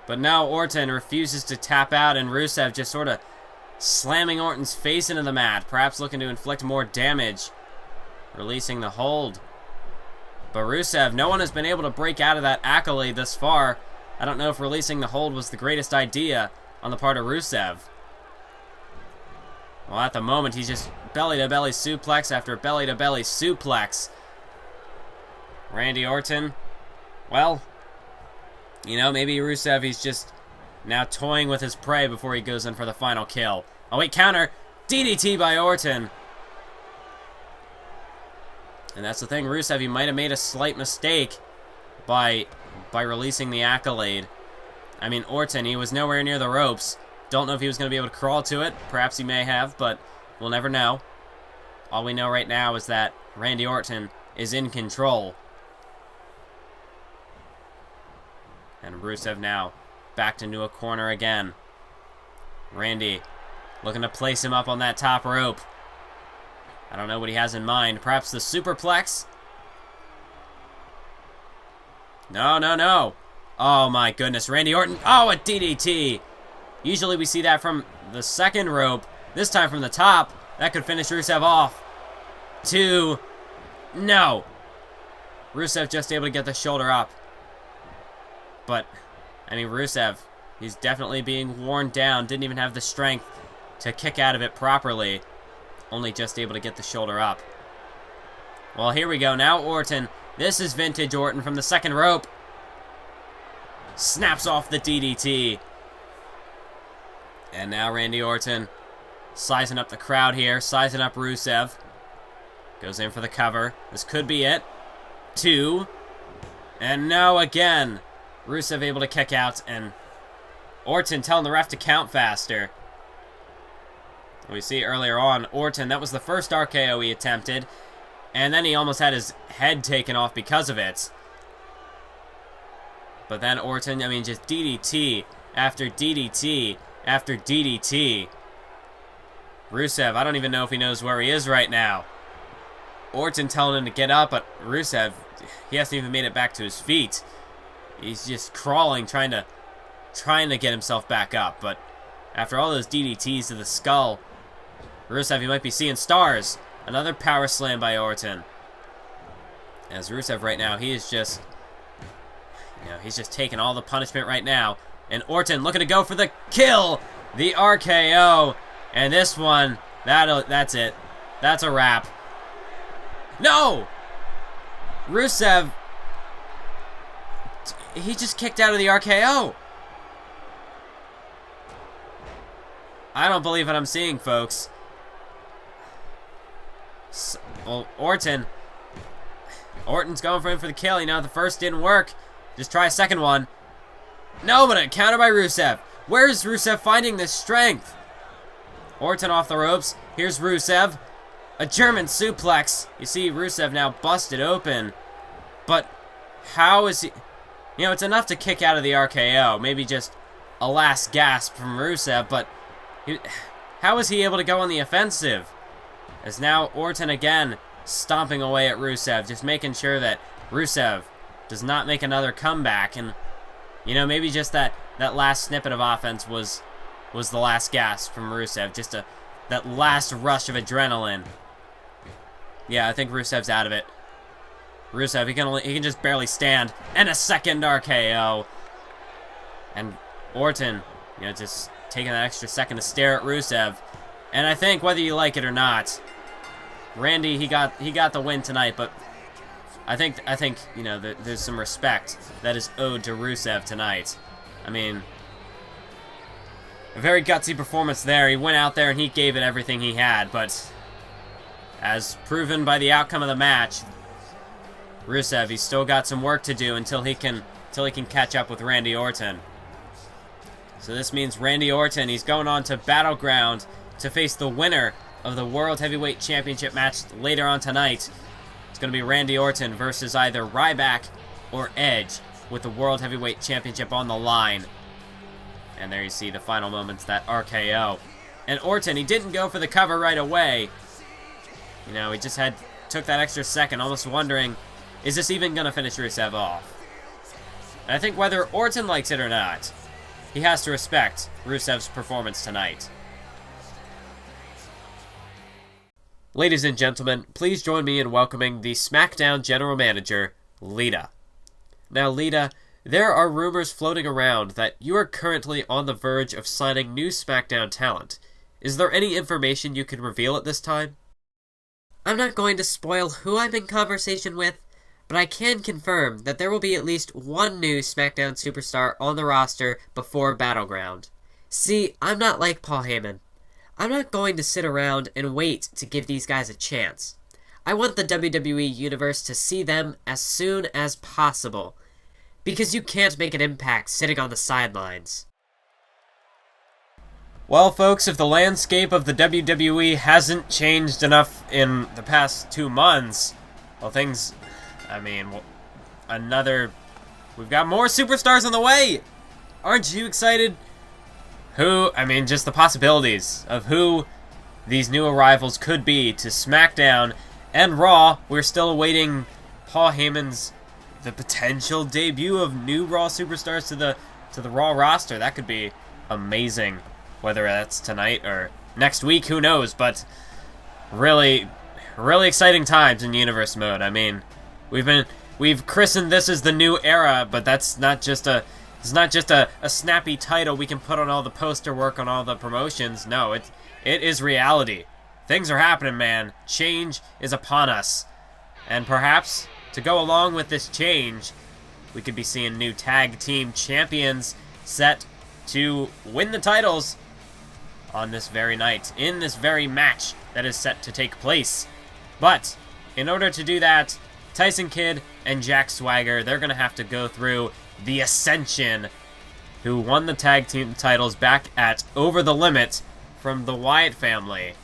But now Orton refuses to tap out, and Rusev just sort of slamming Orton's face into the mat. Perhaps looking to inflict more damage. Releasing the hold. But Rusev, no one has been able to break out of that accolade thus far. I don't know if releasing the hold was the greatest idea on the part of Rusev. Well, at the moment, he's just belly-to-belly suplex after belly-to-belly suplex. Randy Orton, well, maybe Rusev, he's just now toying with his prey before he goes in for the final kill. Oh, wait, counter. DDT by Orton. And that's the thing, Rusev, he might have made a slight mistake by releasing the accolade. I mean, Orton, he was nowhere near the ropes. Don't know if he was going to be able to crawl to it. Perhaps he may have, but we'll never know. All we know right now is that Randy Orton is in control. And Rusev now backed into a corner again. Randy looking to place him up on that top rope. I don't know what he has in mind. Perhaps the superplex? No, no, no. Oh my goodness. Randy Orton. Oh, a DDT. Usually we see that from the second rope. This time from the top. That could finish Rusev off. 2. No. Rusev just able to get the shoulder up. But, I mean, Rusev, he's definitely being worn down. Didn't even have the strength to kick out of it properly. Only just able to get the shoulder up. Well, here we go. Now Orton. This is vintage Orton from the second rope. Snaps off the DDT. And now Randy Orton sizing up the crowd here. Sizing up Rusev. Goes in for the cover. This could be it. 2. And now again. Rusev able to kick out. And Orton telling the ref to count faster. We see earlier on, Orton, that was the first RKO he attempted. And then he almost had his head taken off because of it. But then Orton, I mean, just DDT after DDT after DDT. Rusev, I don't even know if he knows where he is right now. Orton telling him to get up, but Rusev, he hasn't even made it back to his feet. He's just crawling, trying to get himself back up. But after all those DDTs to the skull, Rusev, he might be seeing stars. Another power slam by Orton. As Rusev right now, he is just, he's just taking all the punishment right now. And Orton looking to go for the kill, the RKO. And this one, that's it. That's a wrap. No! Rusev, he just kicked out of the RKO. I don't believe what I'm seeing, folks. Well, Orton's going for him for the kill. The first didn't work. Just try a second one. No, but a counter by Rusev. Where is Rusev finding this strength? Orton off the ropes. Here's Rusev. A German suplex. You see Rusev now busted open. But how is he... it's enough to kick out of the RKO. Maybe just a last gasp from Rusev, but... how is he able to go on the offensive? As now Orton again stomping away at Rusev, just making sure that Rusev does not make another comeback. And, maybe just that last snippet of offense was the last gasp from Rusev. Just that last rush of adrenaline. Yeah, I think Rusev's out of it. Rusev, he can just barely stand. And a second RKO. And Orton, just taking that extra second to stare at Rusev. And I think whether you like it or not, Randy, he got the win tonight, but I think there's some respect that is owed to Rusev tonight. I mean, a very gutsy performance there. He went out there and he gave it everything he had, but as proven by the outcome of the match, Rusev, he's still got some work to do until he can catch up with Randy Orton. So this means Randy Orton, he's going on to Battleground to face the winner of the World Heavyweight Championship match later on tonight. It's going to be Randy Orton versus either Ryback or Edge with the World Heavyweight Championship on the line. And there you see the final moments, that RKO. And Orton, he didn't go for the cover right away. He just took that extra second, almost wondering, is this even going to finish Rusev off? And I think whether Orton likes it or not, he has to respect Rusev's performance tonight. Ladies and gentlemen, please join me in welcoming the SmackDown General Manager, Lita. Now, Lita, there are rumors floating around that you are currently on the verge of signing new SmackDown talent. Is there any information you can reveal at this time? I'm not going to spoil who I'm in conversation with, but I can confirm that there will be at least one new SmackDown superstar on the roster before Battleground. See, I'm not like Paul Heyman. I'm not going to sit around and wait to give these guys a chance. I want the WWE Universe to see them as soon as possible, because you can't make an impact sitting on the sidelines. Well, folks, if the landscape of the WWE hasn't changed enough in the past 2 months, well, things, I mean, we've got more superstars on the way! Aren't you excited? Just the possibilities of who these new arrivals could be to SmackDown and Raw. We're still awaiting Paul Heyman's, the potential debut of new Raw superstars to the Raw roster. That could be amazing. Whether that's tonight or next week, who knows? But really, really exciting times in Universe Mode. I mean, we've christened this as the new era, but that's not just a snappy title we can put on all the poster work on all the promotions. No, it is reality. Things are happening, man. Change is upon us, and perhaps to go along with this change, we could be seeing new tag team champions set to win the titles on this very night, in this very match that is set to take place. But in order to do that, Tyson Kidd and Jack Swagger, they're going to have to go through the Ascension, who won the tag team titles back at Over the Limit from the Wyatt family.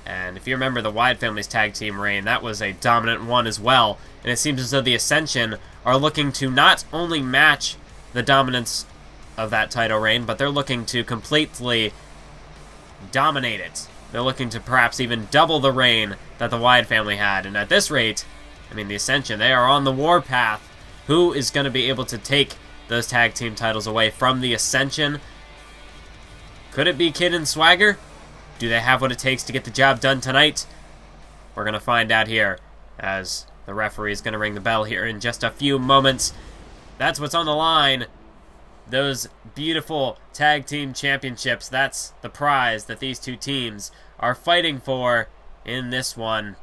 And if you remember the Wyatt family's tag team reign, that was a dominant one as well. And it seems as though the Ascension are looking to not only match the dominance of that title reign, but they're looking to completely dominate it. They're looking to perhaps even double the reign that the Wyatt family had. And at this rate, I mean, the Ascension, they are on the warpath. Who is going to be able to take those tag team titles away from the Ascension? Could it be Kidd and Swagger? Do they have what it takes to get the job done tonight? We're going to find out here, as the referee is going to ring the bell here in just a few moments. That's what's on the line. Those beautiful tag team championships, that's the prize that these two teams are fighting for in this one.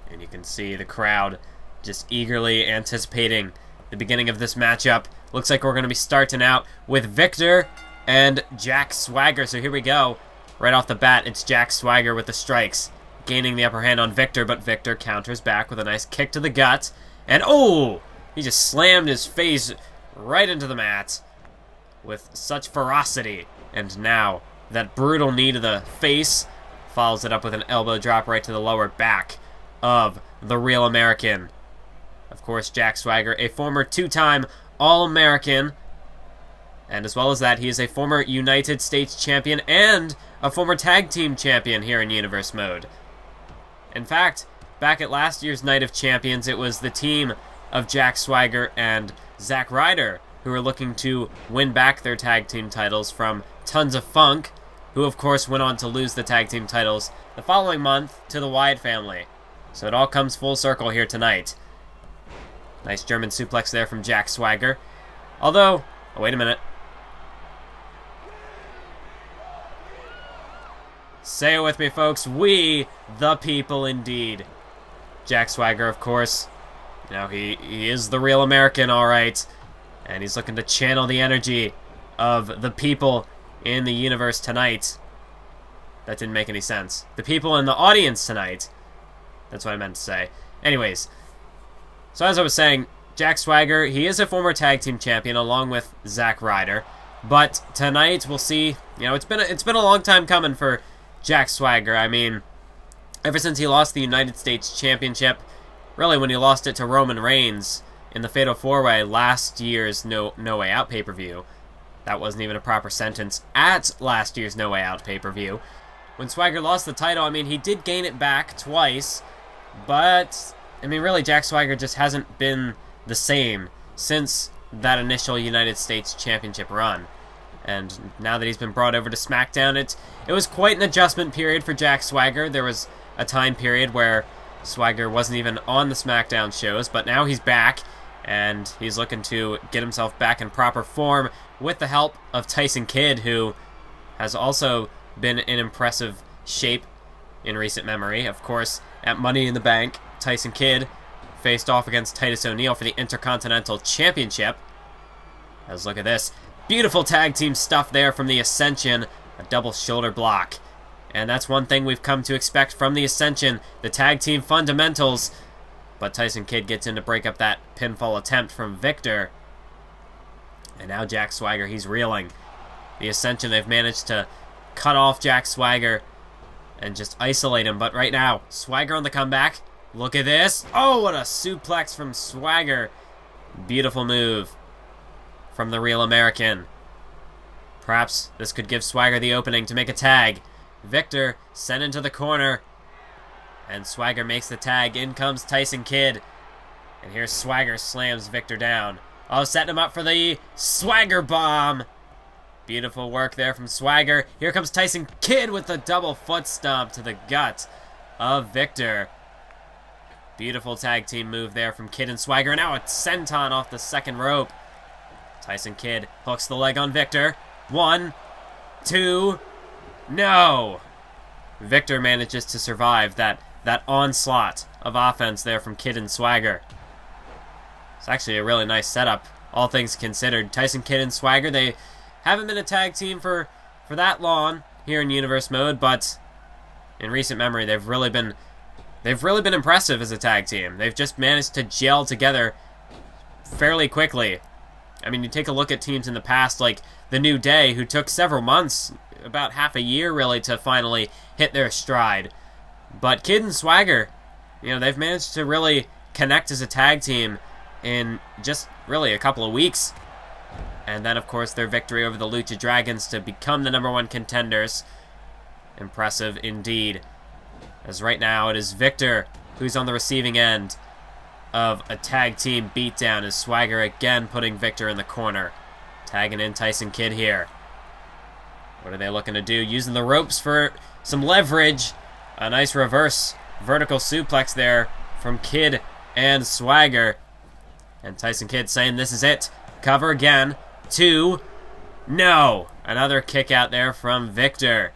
And you can see the crowd just eagerly anticipating the beginning of this matchup. Looks like we're going to be starting out with Victor and Jack Swagger. So here we go. Right off the bat, it's Jack Swagger with the strikes, gaining the upper hand on Victor, but Victor counters back with a nice kick to the gut. And oh! He just slammed his face right into the mat with such ferocity. And now, that brutal knee to the face follows it up with an elbow drop right to the lower back of the Real American. Of course, Jack Swagger, a former 2-time All-American. And as well as that, he is a former United States champion and a former tag team champion here in Universe Mode. In fact, back at last year's Night of Champions, it was the team of Jack Swagger and Zack Ryder who were looking to win back their tag team titles from Tons of Funk, who of course went on to lose the tag team titles the following month to the Wyatt family. So it all comes full circle here tonight. Nice German suplex there from Jack Swagger. Although, oh, wait a minute. Say it with me, folks. We, the people, indeed. Jack Swagger, of course. Now, he is the Real American, all right. And he's looking to channel the energy of the people in the universe tonight. That didn't make any sense. The people in the audience tonight. That's what I meant to say. Anyways, so as I was saying, Jack Swagger, he is a former tag team champion along with Zack Ryder. But tonight we'll see, it's been a long time coming for Jack Swagger. I mean, ever since he lost the United States Championship, really when he lost it to Roman Reigns in the Fatal 4-Way last year's No Way Out pay-per-view. That wasn't even a proper sentence. At last year's No Way Out pay-per-view. When Swagger lost the title, I mean, he did gain it back twice, but, I mean, really, Jack Swagger just hasn't been the same since that initial United States Championship run. And now that he's been brought over to SmackDown, it was quite an adjustment period for Jack Swagger. There was a time period where Swagger wasn't even on the SmackDown shows, but now he's back, and he's looking to get himself back in proper form with the help of Tyson Kidd, who has also been in impressive shape in recent memory. Of course, at Money in the Bank, Tyson Kidd faced off against Titus O'Neil for the Intercontinental Championship. Let's look at this. Beautiful tag team stuff there from the Ascension. A double shoulder block. And that's one thing we've come to expect from the Ascension. The tag team fundamentals. But Tyson Kidd gets in to break up that pinfall attempt from Victor. And now Jack Swagger, he's reeling. The Ascension, they've managed to cut off Jack Swagger and just isolate him. But right now, Swagger on the comeback. Look at this. Oh, what a suplex from Swagger. Beautiful move from the Real American. Perhaps this could give Swagger the opening to make a tag. Victor sent into the corner. And Swagger makes the tag. In comes Tyson Kidd. And here's Swagger slams Victor down. Oh, setting him up for the Swagger bomb. Beautiful work there from Swagger. Here comes Tyson Kidd with the double foot stomp to the gut of Victor. Beautiful tag team move there from Kidd and Swagger. Now a senton off the second rope. Tyson Kidd hooks the leg on Victor. 1, 2, no! Victor manages to survive that onslaught of offense there from Kidd and Swagger. It's actually a really nice setup, all things considered. Tyson Kidd and Swagger, they haven't been a tag team for that long here in Universe Mode, but in recent memory, they've really been impressive as a tag team. They've just managed to gel together fairly quickly. I mean, you take a look at teams in the past like the New Day, who took several months, about half a year really, to finally hit their stride. But Kidd and Swagger, they've managed to really connect as a tag team in just really a couple of weeks. And then, of course, their victory over the Lucha Dragons to become the #1 contenders. Impressive indeed. As right now, it is Victor who's on the receiving end of a tag team beatdown, as Swagger again putting Victor in the corner. Tagging in Tyson Kidd here. What are they looking to do? Using the ropes for some leverage. A nice reverse vertical suplex there from Kidd and Swagger. And Tyson Kidd saying this is it. Cover again. 2. No! Another kick out there from Victor.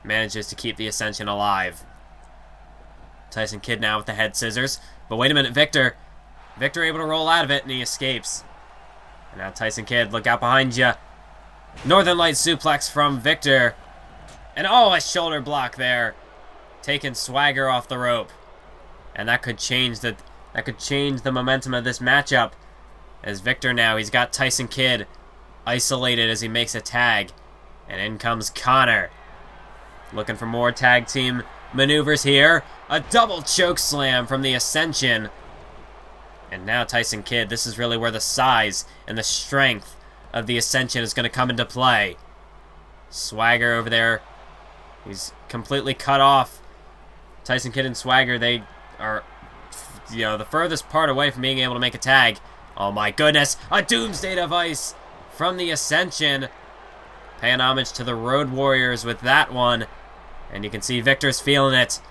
Manages to keep the Ascension alive. Tyson Kidd now with the head scissors. But wait a minute, Victor able to roll out of it, and he escapes. And now Tyson Kidd, look out behind you. Northern Light suplex from Victor. And oh, a shoulder block there. Taking Swagger off the rope. And that could change the momentum of this matchup. As Victor now, he's got Tyson Kidd isolated as he makes a tag. And in comes Connor. Looking for more tag team maneuvers here. A double choke slam from the Ascension. And now Tyson Kidd, this is really where the size and the strength of the Ascension is going to come into play. Swagger over there, he's completely cut off. Tyson Kidd and Swagger, they are, the furthest part away from being able to make a tag. Oh my goodness, a Doomsday Device from the Ascension. Paying homage to the Road Warriors with that one. And you can see Victor's feeling it.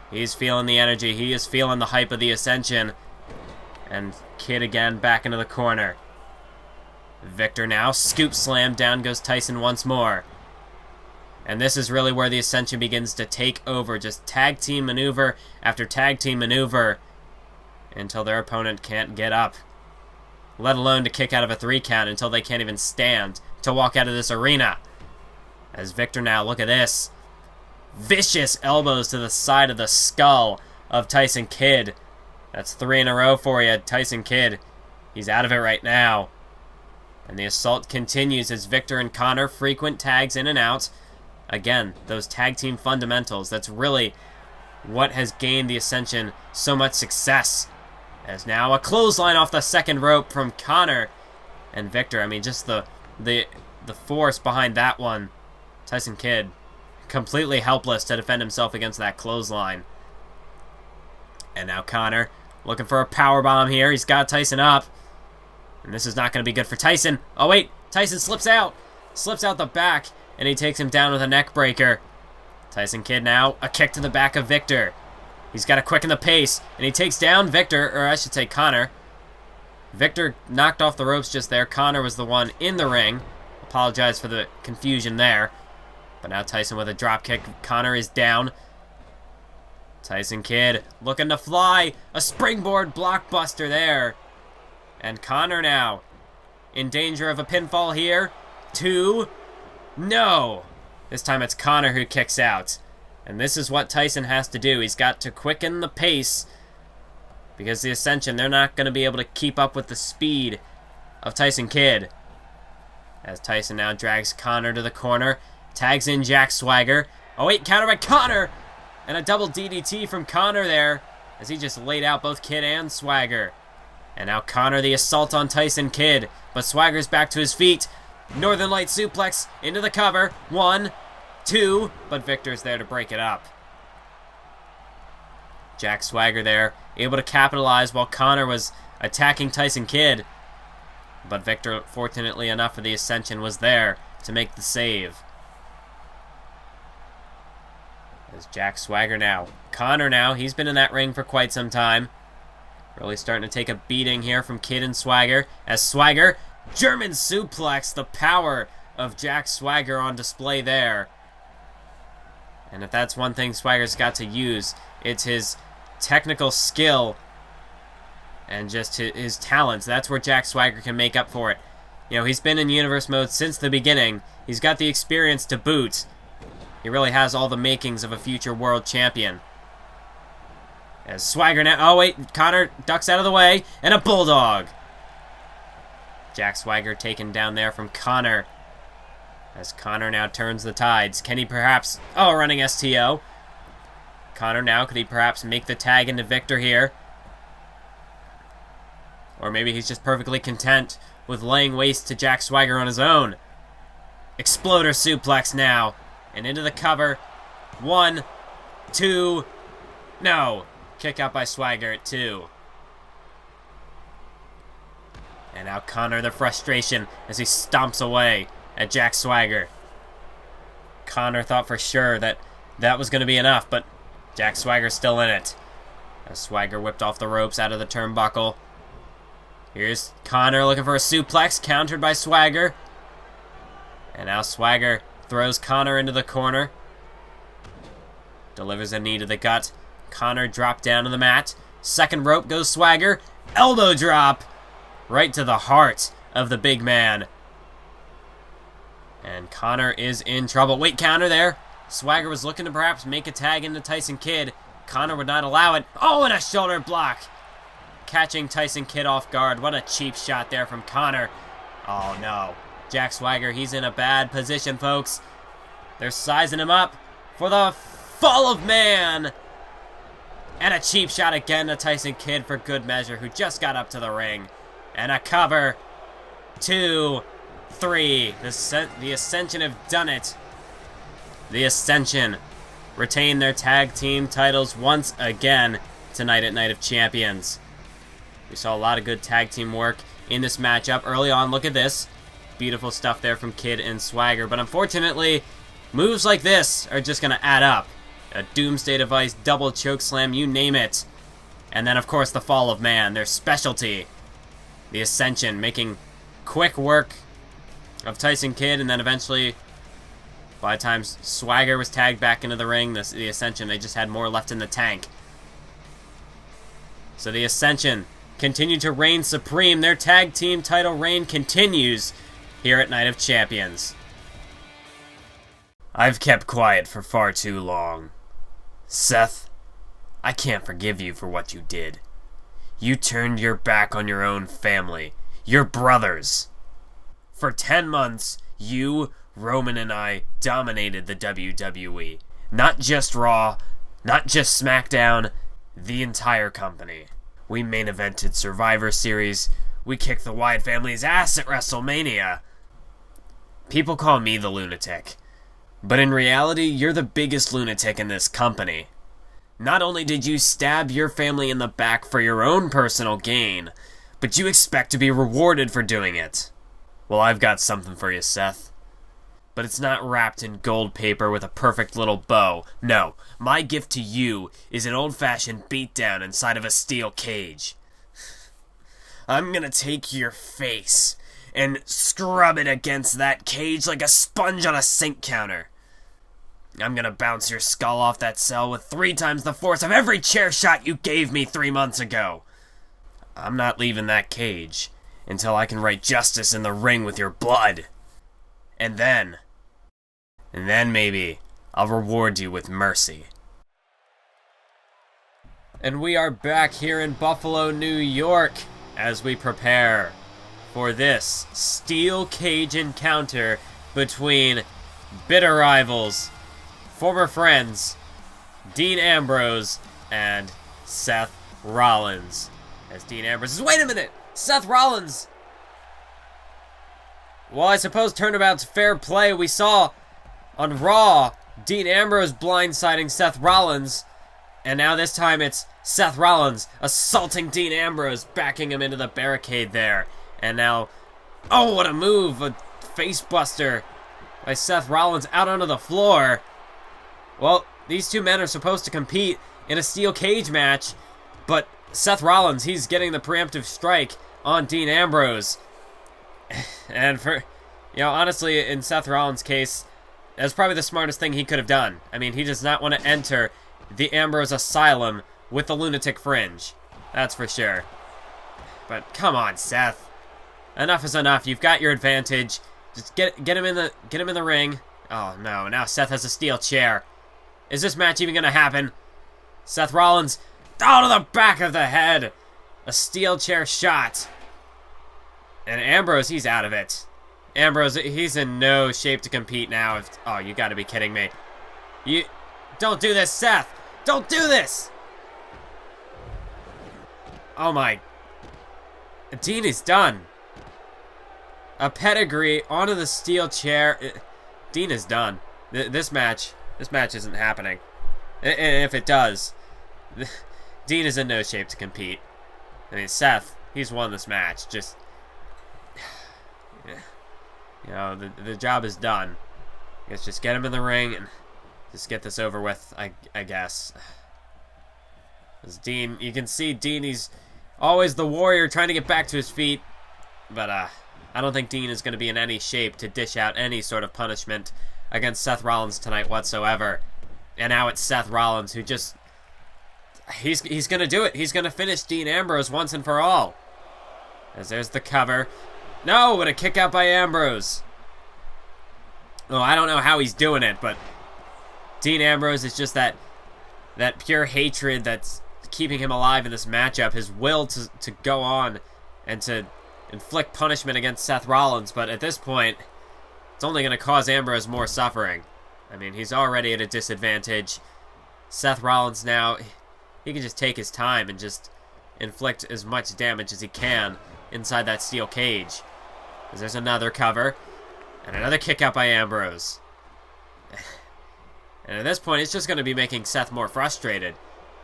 He's feeling the energy. He is feeling the hype of the Ascension. And Kidd again back into the corner. Victor now. Scoop slam. Down goes Tyson once more. And this is really where the Ascension begins to take over. Just tag team maneuver after tag team maneuver until their opponent can't get up. Let alone to kick out of a 3 count until they can't even stand to walk out of this arena. As Victor now, look at this. Vicious elbows to the side of the skull of Tyson Kidd. That's 3 in a row for you, Tyson Kidd. He's out of it right now. And the assault continues as Victor and Connor frequent tags in and out. Again, those tag team fundamentals. That's really what has gained the Ascension so much success. As now a clothesline off the second rope from Connor and Victor. I mean, just the force behind that one. Tyson Kidd completely helpless to defend himself against that clothesline. And now Connor looking for a powerbomb here. He's got Tyson up. And this is not going to be good for Tyson. Oh wait, Tyson slips out. Slips out the back. And he takes him down with a neck breaker. Tyson Kidd now, a kick to the back of Victor. He's got to quicken the pace. And he takes down Victor, or I should say Connor. Victor knocked off the ropes just there. Connor was the one in the ring. Apologize for the confusion there. But now Tyson with a drop kick. Connor is down. Tyson Kidd looking to fly. A springboard blockbuster there. And Connor now in danger of a pinfall here. 2. No! This time it's Connor who kicks out. And this is what Tyson has to do. He's got to quicken the pace. Because the Ascension, they're not going to be able to keep up with the speed of Tyson Kidd. As Tyson now drags Connor to the corner. Tags in Jack Swagger. Oh wait, counter by Connor! And a double DDT from Connor there, as he just laid out both Kid and Swagger. And now Connor the assault on Tyson Kidd, but Swagger's back to his feet. Northern Light suplex into the cover. 1, 2, but Victor's there to break it up. Jack Swagger there, able to capitalize while Connor was attacking Tyson Kidd. But Victor, fortunately enough for the Ascension, was there to make the save. There's Jack Swagger now. Connor now, he's been in that ring for quite some time. Really starting to take a beating here from Kidd and Swagger. As Swagger, German suplex, the power of Jack Swagger on display there. And if that's one thing Swagger's got to use, it's his technical skill and just his talents. That's where Jack Swagger can make up for it. You know, he's been in Universe mode since the beginning. He's got the experience to boot. He really has all the makings of a future world champion. As Swagger now... Oh, wait. Connor ducks out of the way. And a Bulldog. Jack Swagger taken down there from Connor. As Connor now turns the tides. Can he perhaps... Oh, running STO. Connor now, could he perhaps make the tag into Victor here? Or maybe he's just perfectly content with laying waste to Jack Swagger on his own. Exploder suplex now. And into the cover. 1, 2... No. Kick out by Swagger at 2. And now Connor, the frustration as he stomps away at Jack Swagger. Connor thought for sure that that was going to be enough, but Jack Swagger's still in it. As Swagger whipped off the ropes out of the turnbuckle. Here's Connor looking for a suplex, countered by Swagger. And now Swagger throws Connor into the corner. Delivers a knee to the gut. Connor dropped down to the mat. Second rope goes Swagger. Elbow drop. Right to the heart of the big man. And Connor is in trouble. Wait, counter there. Swagger was looking to perhaps make a tag into Tyson Kidd. Connor would not allow it. Oh, and a shoulder block. Catching Tyson Kidd off guard. What a cheap shot there from Connor. Oh, no. Jack Swagger, he's in a bad position, folks. They're sizing him up for the fall of man. And a cheap shot again to Tyson Kidd for good measure, who just got up to the ring. And a cover. 2, 3. The Ascension have done it. The Ascension retain their tag team titles once again tonight at Night of Champions. We saw a lot of good tag team work in this matchup early on. Look at this. Beautiful stuff there from Kidd and Swagger. But unfortunately, moves like this are just going to add up. A Doomsday Device, double chokeslam, you name it. And then, of course, the Fall of Man, their specialty. The Ascension making quick work of Tyson Kidd, and then eventually, by the time Swagger was tagged back into the ring, the Ascension, they just had more left in the tank. So the Ascension continue to reign supreme. Their tag team title reign continues here at Night of Champions. I've kept quiet for far too long. Seth, I can't forgive you for what you did. You turned your back on your own family, your brothers. For 10 months, you, Roman, and I dominated the WWE. Not just Raw, not just SmackDown, the entire company. We main evented Survivor Series. We kicked the Wyatt family's ass at WrestleMania. People call me the lunatic. But in reality, you're the biggest lunatic in this company. Not only did you stab your family in the back for your own personal gain, but you expect to be rewarded for doing it. Well, I've got something for you, Seth. But it's not wrapped in gold paper with a perfect little bow. No, my gift to you is an old-fashioned beatdown inside of a steel cage. I'm gonna take your face and scrub it against that cage like a sponge on a sink counter. I'm gonna bounce your skull off that cell with 3 times the force of every chair shot you gave me 3 months ago. I'm not leaving that cage until I can write justice in the ring with your blood. And then maybe I'll reward you with mercy. And we are back here in Buffalo, New York, as we prepare for this steel cage encounter between bitter rivals, former friends, Dean Ambrose and Seth Rollins. As Dean Ambrose says, wait a minute! Seth Rollins! Well, I suppose turnabout's fair play. We saw on Raw Dean Ambrose blindsiding Seth Rollins, and now this time it's Seth Rollins assaulting Dean Ambrose, backing him into the barricade there. And now, oh, what a move! A facebuster by Seth Rollins out onto the floor. Well, these two men are supposed to compete in a steel cage match, but Seth Rollins, he's getting the preemptive strike on Dean Ambrose. And for, honestly, in Seth Rollins' case, that's probably the smartest thing he could have done. I mean, he does not want to enter the Ambrose Asylum with the lunatic fringe. That's for sure. But come on, Seth. Enough is enough. You've got your advantage. Just get him in the ring. Oh no, now Seth has a steel chair. Is this match even gonna happen? Seth Rollins, out of the back of the head. A steel chair shot. And Ambrose, he's out of it. Ambrose, he's in no shape to compete now. Oh, you gotta be kidding me. Don't do this, Seth. Don't do this. Oh my. Dean is done. A pedigree onto the steel chair. Dean is done. This match isn't happening. And if it does, Dean is in no shape to compete. I mean, Seth, he's won this match. Just, the job is done. I guess just get him in the ring and just get this over with, I guess. As Dean, you can see Dean, he's always the warrior trying to get back to his feet. But, I don't think Dean is going to be in any shape to dish out any sort of punishment against Seth Rollins tonight whatsoever. And now it's Seth Rollins who just... He's going to do it. He's going to finish Dean Ambrose once and for all. As there's the cover. No, but a kick out by Ambrose. Oh, I don't know how he's doing it, but Dean Ambrose is just that pure hatred that's keeping him alive in this matchup. His will to go on and to inflict punishment against Seth Rollins, but at this point, it's only going to cause Ambrose more suffering. I mean, he's already at a disadvantage. Seth Rollins now, he can just take his time and just inflict as much damage as he can inside that steel cage. As there's another cover, and another kick out by Ambrose. And at this point, it's just going to be making Seth more frustrated.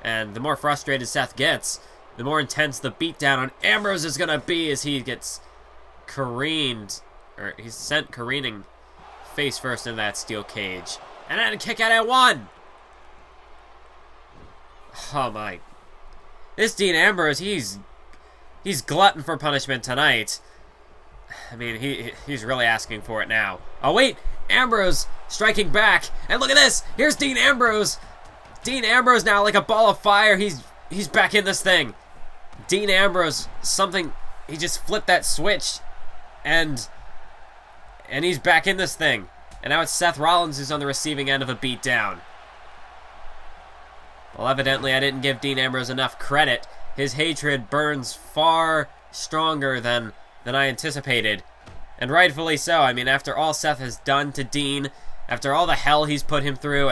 And the more frustrated Seth gets, the more intense the beatdown on Ambrose is going to be as he gets careened, or he's sent careening face first into that steel cage. And then a kick out at one! Oh my. This Dean Ambrose, he's glutton for punishment tonight. I mean, he's really asking for it now. Oh wait, Ambrose striking back, and look at this! Here's Dean Ambrose! Dean Ambrose now like a ball of fire, he's back in this thing. Dean Ambrose, he just flipped that switch, and he's back in this thing. And now it's Seth Rollins who's on the receiving end of a beatdown. Well, evidently I didn't give Dean Ambrose enough credit. His hatred burns far stronger than I anticipated. And rightfully so. I mean, after all Seth has done to Dean, after all the hell he's put him through,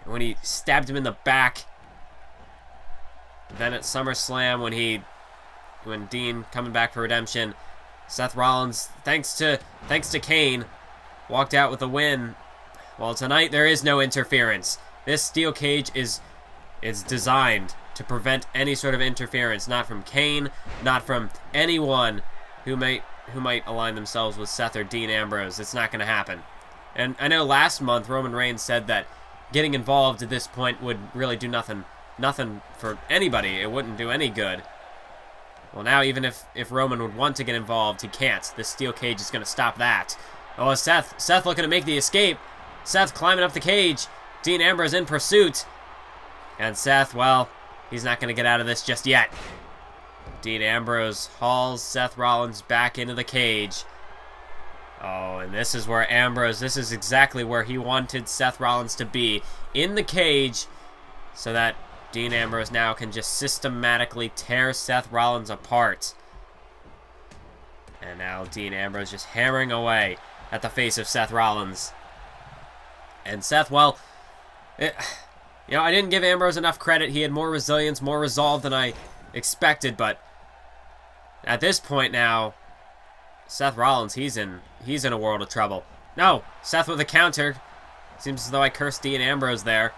when he stabbed him in the back, then at SummerSlam when Dean coming back for redemption, Seth Rollins, thanks to Kane, walked out with a win. Well, tonight there is no interference. This steel cage is designed to prevent any sort of interference, not from Kane, not from anyone who might align themselves with Seth or Dean Ambrose. It's not going to happen. And I know last month Roman Reigns said that getting involved at this point would really do nothing for anybody. It wouldn't do any good. Well, now even if Roman would want to get involved, he can't. This steel cage is going to stop that. Oh, Seth looking to make the escape. Seth climbing up the cage. Dean Ambrose in pursuit. And Seth, well, he's not going to get out of this just yet. Dean Ambrose hauls Seth Rollins back into the cage. Oh, and this is where this is exactly where he wanted Seth Rollins to be. In the cage, so that Dean Ambrose now can just systematically tear Seth Rollins apart. And now Dean Ambrose just hammering away at the face of Seth Rollins. And Seth, well, I didn't give Ambrose enough credit. He had more resilience, more resolve than I expected, but at this point now, Seth Rollins, he's in a world of trouble. No, Seth with a counter. Seems as though I cursed Dean Ambrose there.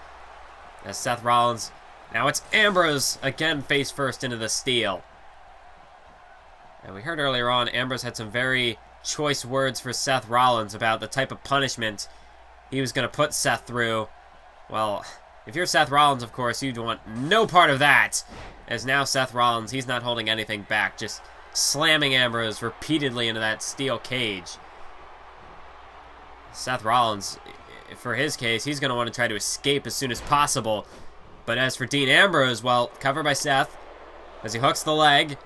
As Seth Rollins, now it's Ambrose again face first into the steel. And we heard earlier on, Ambrose had some very choice words for Seth Rollins about the type of punishment he was going to put Seth through. Well, if you're Seth Rollins, of course, you'd want no part of that. As now Seth Rollins, he's not holding anything back, just slamming Ambrose repeatedly into that steel cage. Seth Rollins, for his case, he's going to want to try to escape as soon as possible. But as for Dean Ambrose, well, covered by Seth as he hooks the leg.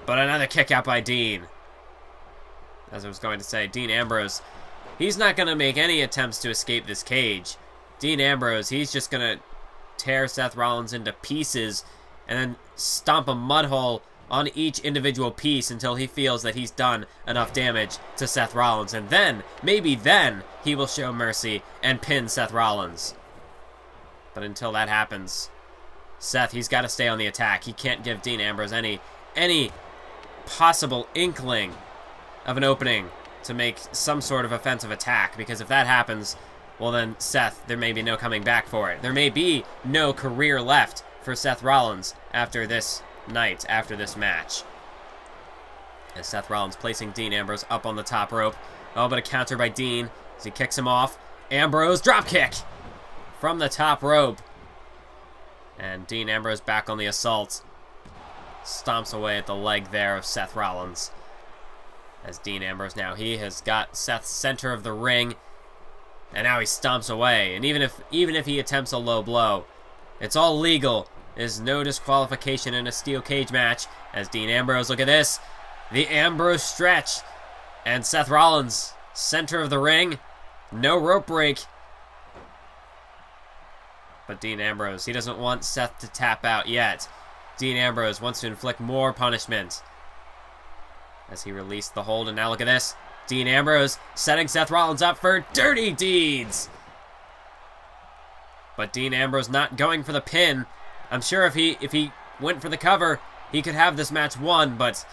But another kick out by Dean. As I was going to say, Dean Ambrose, he's not going to make any attempts to escape this cage. Dean Ambrose, he's just going to tear Seth Rollins into pieces and then stomp a mud hole on each individual piece until he feels that he's done enough damage to Seth Rollins. And then, maybe then, he will show mercy and pin Seth Rollins. But until that happens, Seth, he's got to stay on the attack. He can't give Dean Ambrose any possible inkling of an opening to make some sort of offensive attack, because if that happens, well then, Seth, there may be no coming back for it. There may be no career left for Seth Rollins after this night, after this match. As Seth Rollins placing Dean Ambrose up on the top rope. Oh, but a counter by Dean as he kicks him off. Ambrose, drop kick from the top rope. And Dean Ambrose back on the assault. Stomps away at the leg there of Seth Rollins. As Dean Ambrose now, he has got Seth's center of the ring. And now he stomps away. And even if he attempts a low blow, it's all legal. There's no disqualification in a steel cage match. As Dean Ambrose, look at this. The Ambrose stretch. And Seth Rollins, center of the ring. No rope break. But Dean Ambrose, he doesn't want Seth to tap out yet. Dean Ambrose wants to inflict more punishment. As he released the hold, and now look at this. Dean Ambrose setting Seth Rollins up for dirty deeds. But Dean Ambrose not going for the pin. I'm sure if he went for the cover, he could have this match won, but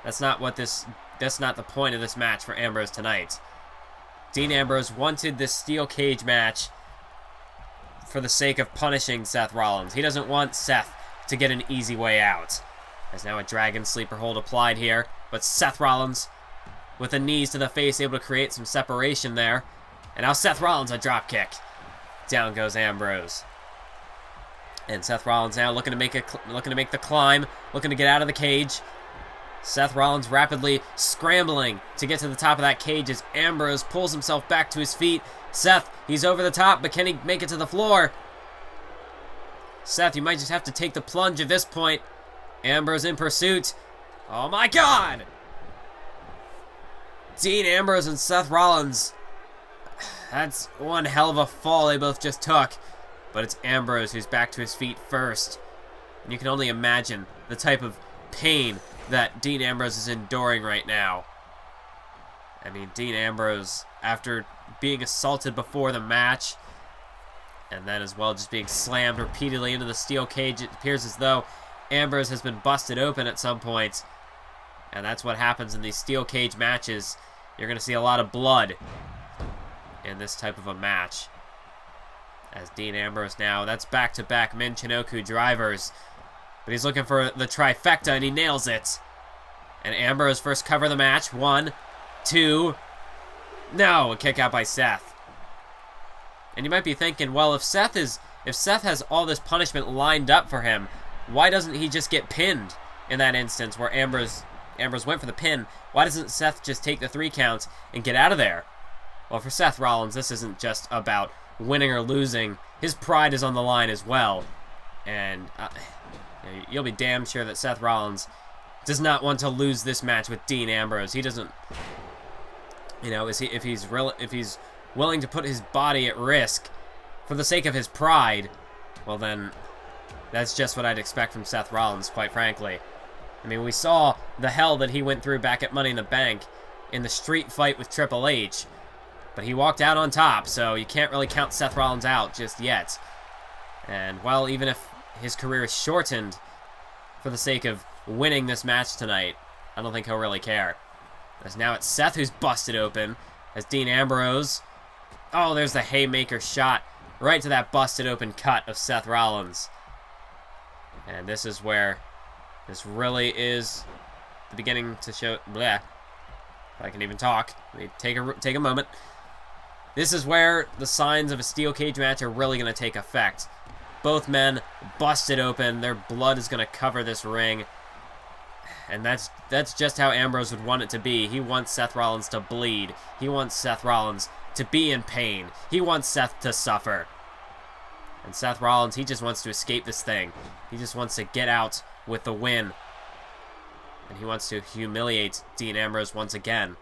that's not the point of this match for Ambrose tonight. Dean Ambrose wanted this steel cage match for the sake of punishing Seth Rollins. He doesn't want Seth to get an easy way out. There's now a dragon sleeper hold applied here, but Seth Rollins with the knees to the face able to create some separation there. And now Seth Rollins a drop kick. Down goes Ambrose. And Seth Rollins now looking to make the climb, looking to get out of the cage. Seth Rollins rapidly scrambling to get to the top of that cage as Ambrose pulls himself back to his feet. Seth, he's over the top, but can he make it to the floor? Seth, you might just have to take the plunge at this point. Ambrose in pursuit. Oh my God! Dean Ambrose and Seth Rollins. That's one hell of a fall they both just took. But it's Ambrose who's back to his feet first. And you can only imagine the type of pain that Dean Ambrose is enduring right now. I mean, Dean Ambrose, after being assaulted before the match, and then as well just being slammed repeatedly into the steel cage, it appears as though Ambrose has been busted open at some point. And that's what happens in these steel cage matches. You're going to see a lot of blood in this type of a match. As Dean Ambrose now, that's back-to-back Michinoku drivers. But he's looking for the trifecta, and he nails it. And Ambrose first cover the match. 1, 2. No, a kick out by Seth. And you might be thinking, well, if Seth has all this punishment lined up for him, why doesn't he just get pinned in that instance where Ambrose went for the pin? Why doesn't Seth just take the 3 count and get out of there? Well, for Seth Rollins, this isn't just about winning or losing. His pride is on the line as well. And you'll be damn sure that Seth Rollins does not want to lose this match with Dean Ambrose. He doesn't, if he's willing to put his body at risk for the sake of his pride, well then, that's just what I'd expect from Seth Rollins, quite frankly. I mean, we saw the hell that he went through back at Money in the Bank in the street fight with Triple H. But he walked out on top, so you can't really count Seth Rollins out just yet. And, well, even if his career is shortened for the sake of winning this match tonight, I don't think he'll really care. As now it's Seth who's busted open, as Dean Ambrose... Oh, there's the haymaker shot right to that busted open cut of Seth Rollins. And this is where this really is the beginning to show... Bleh. If I can even talk. Let me take a moment. This is where the signs of a steel cage match are really going to take effect. Both men busted open. Their blood is going to cover this ring. And that's just how Ambrose would want it to be. He wants Seth Rollins to bleed. He wants Seth Rollins to be in pain. He wants Seth to suffer. And Seth Rollins, he just wants to escape this thing. He just wants to get out with the win. And he wants to humiliate Dean Ambrose once again.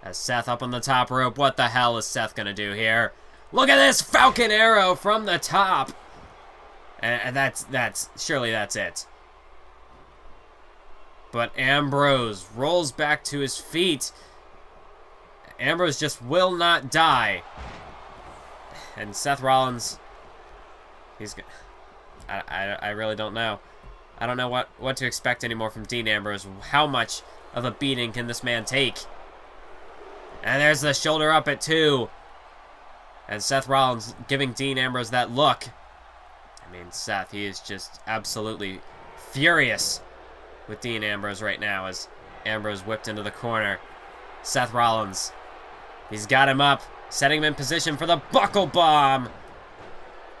As Seth up on the top rope, what the hell is Seth going to do here? Look at this Falcon Arrow from the top. And surely that's it. But Ambrose rolls back to his feet. Ambrose just will not die. And Seth Rollins, I really don't know. I don't know what to expect anymore from Dean Ambrose. How much of a beating can this man take? And there's the shoulder up at 2. And Seth Rollins giving Dean Ambrose that look. I mean, Seth, he is just absolutely furious with Dean Ambrose right now as Ambrose whipped into the corner. Seth Rollins, he's got him up, setting him in position for the buckle bomb.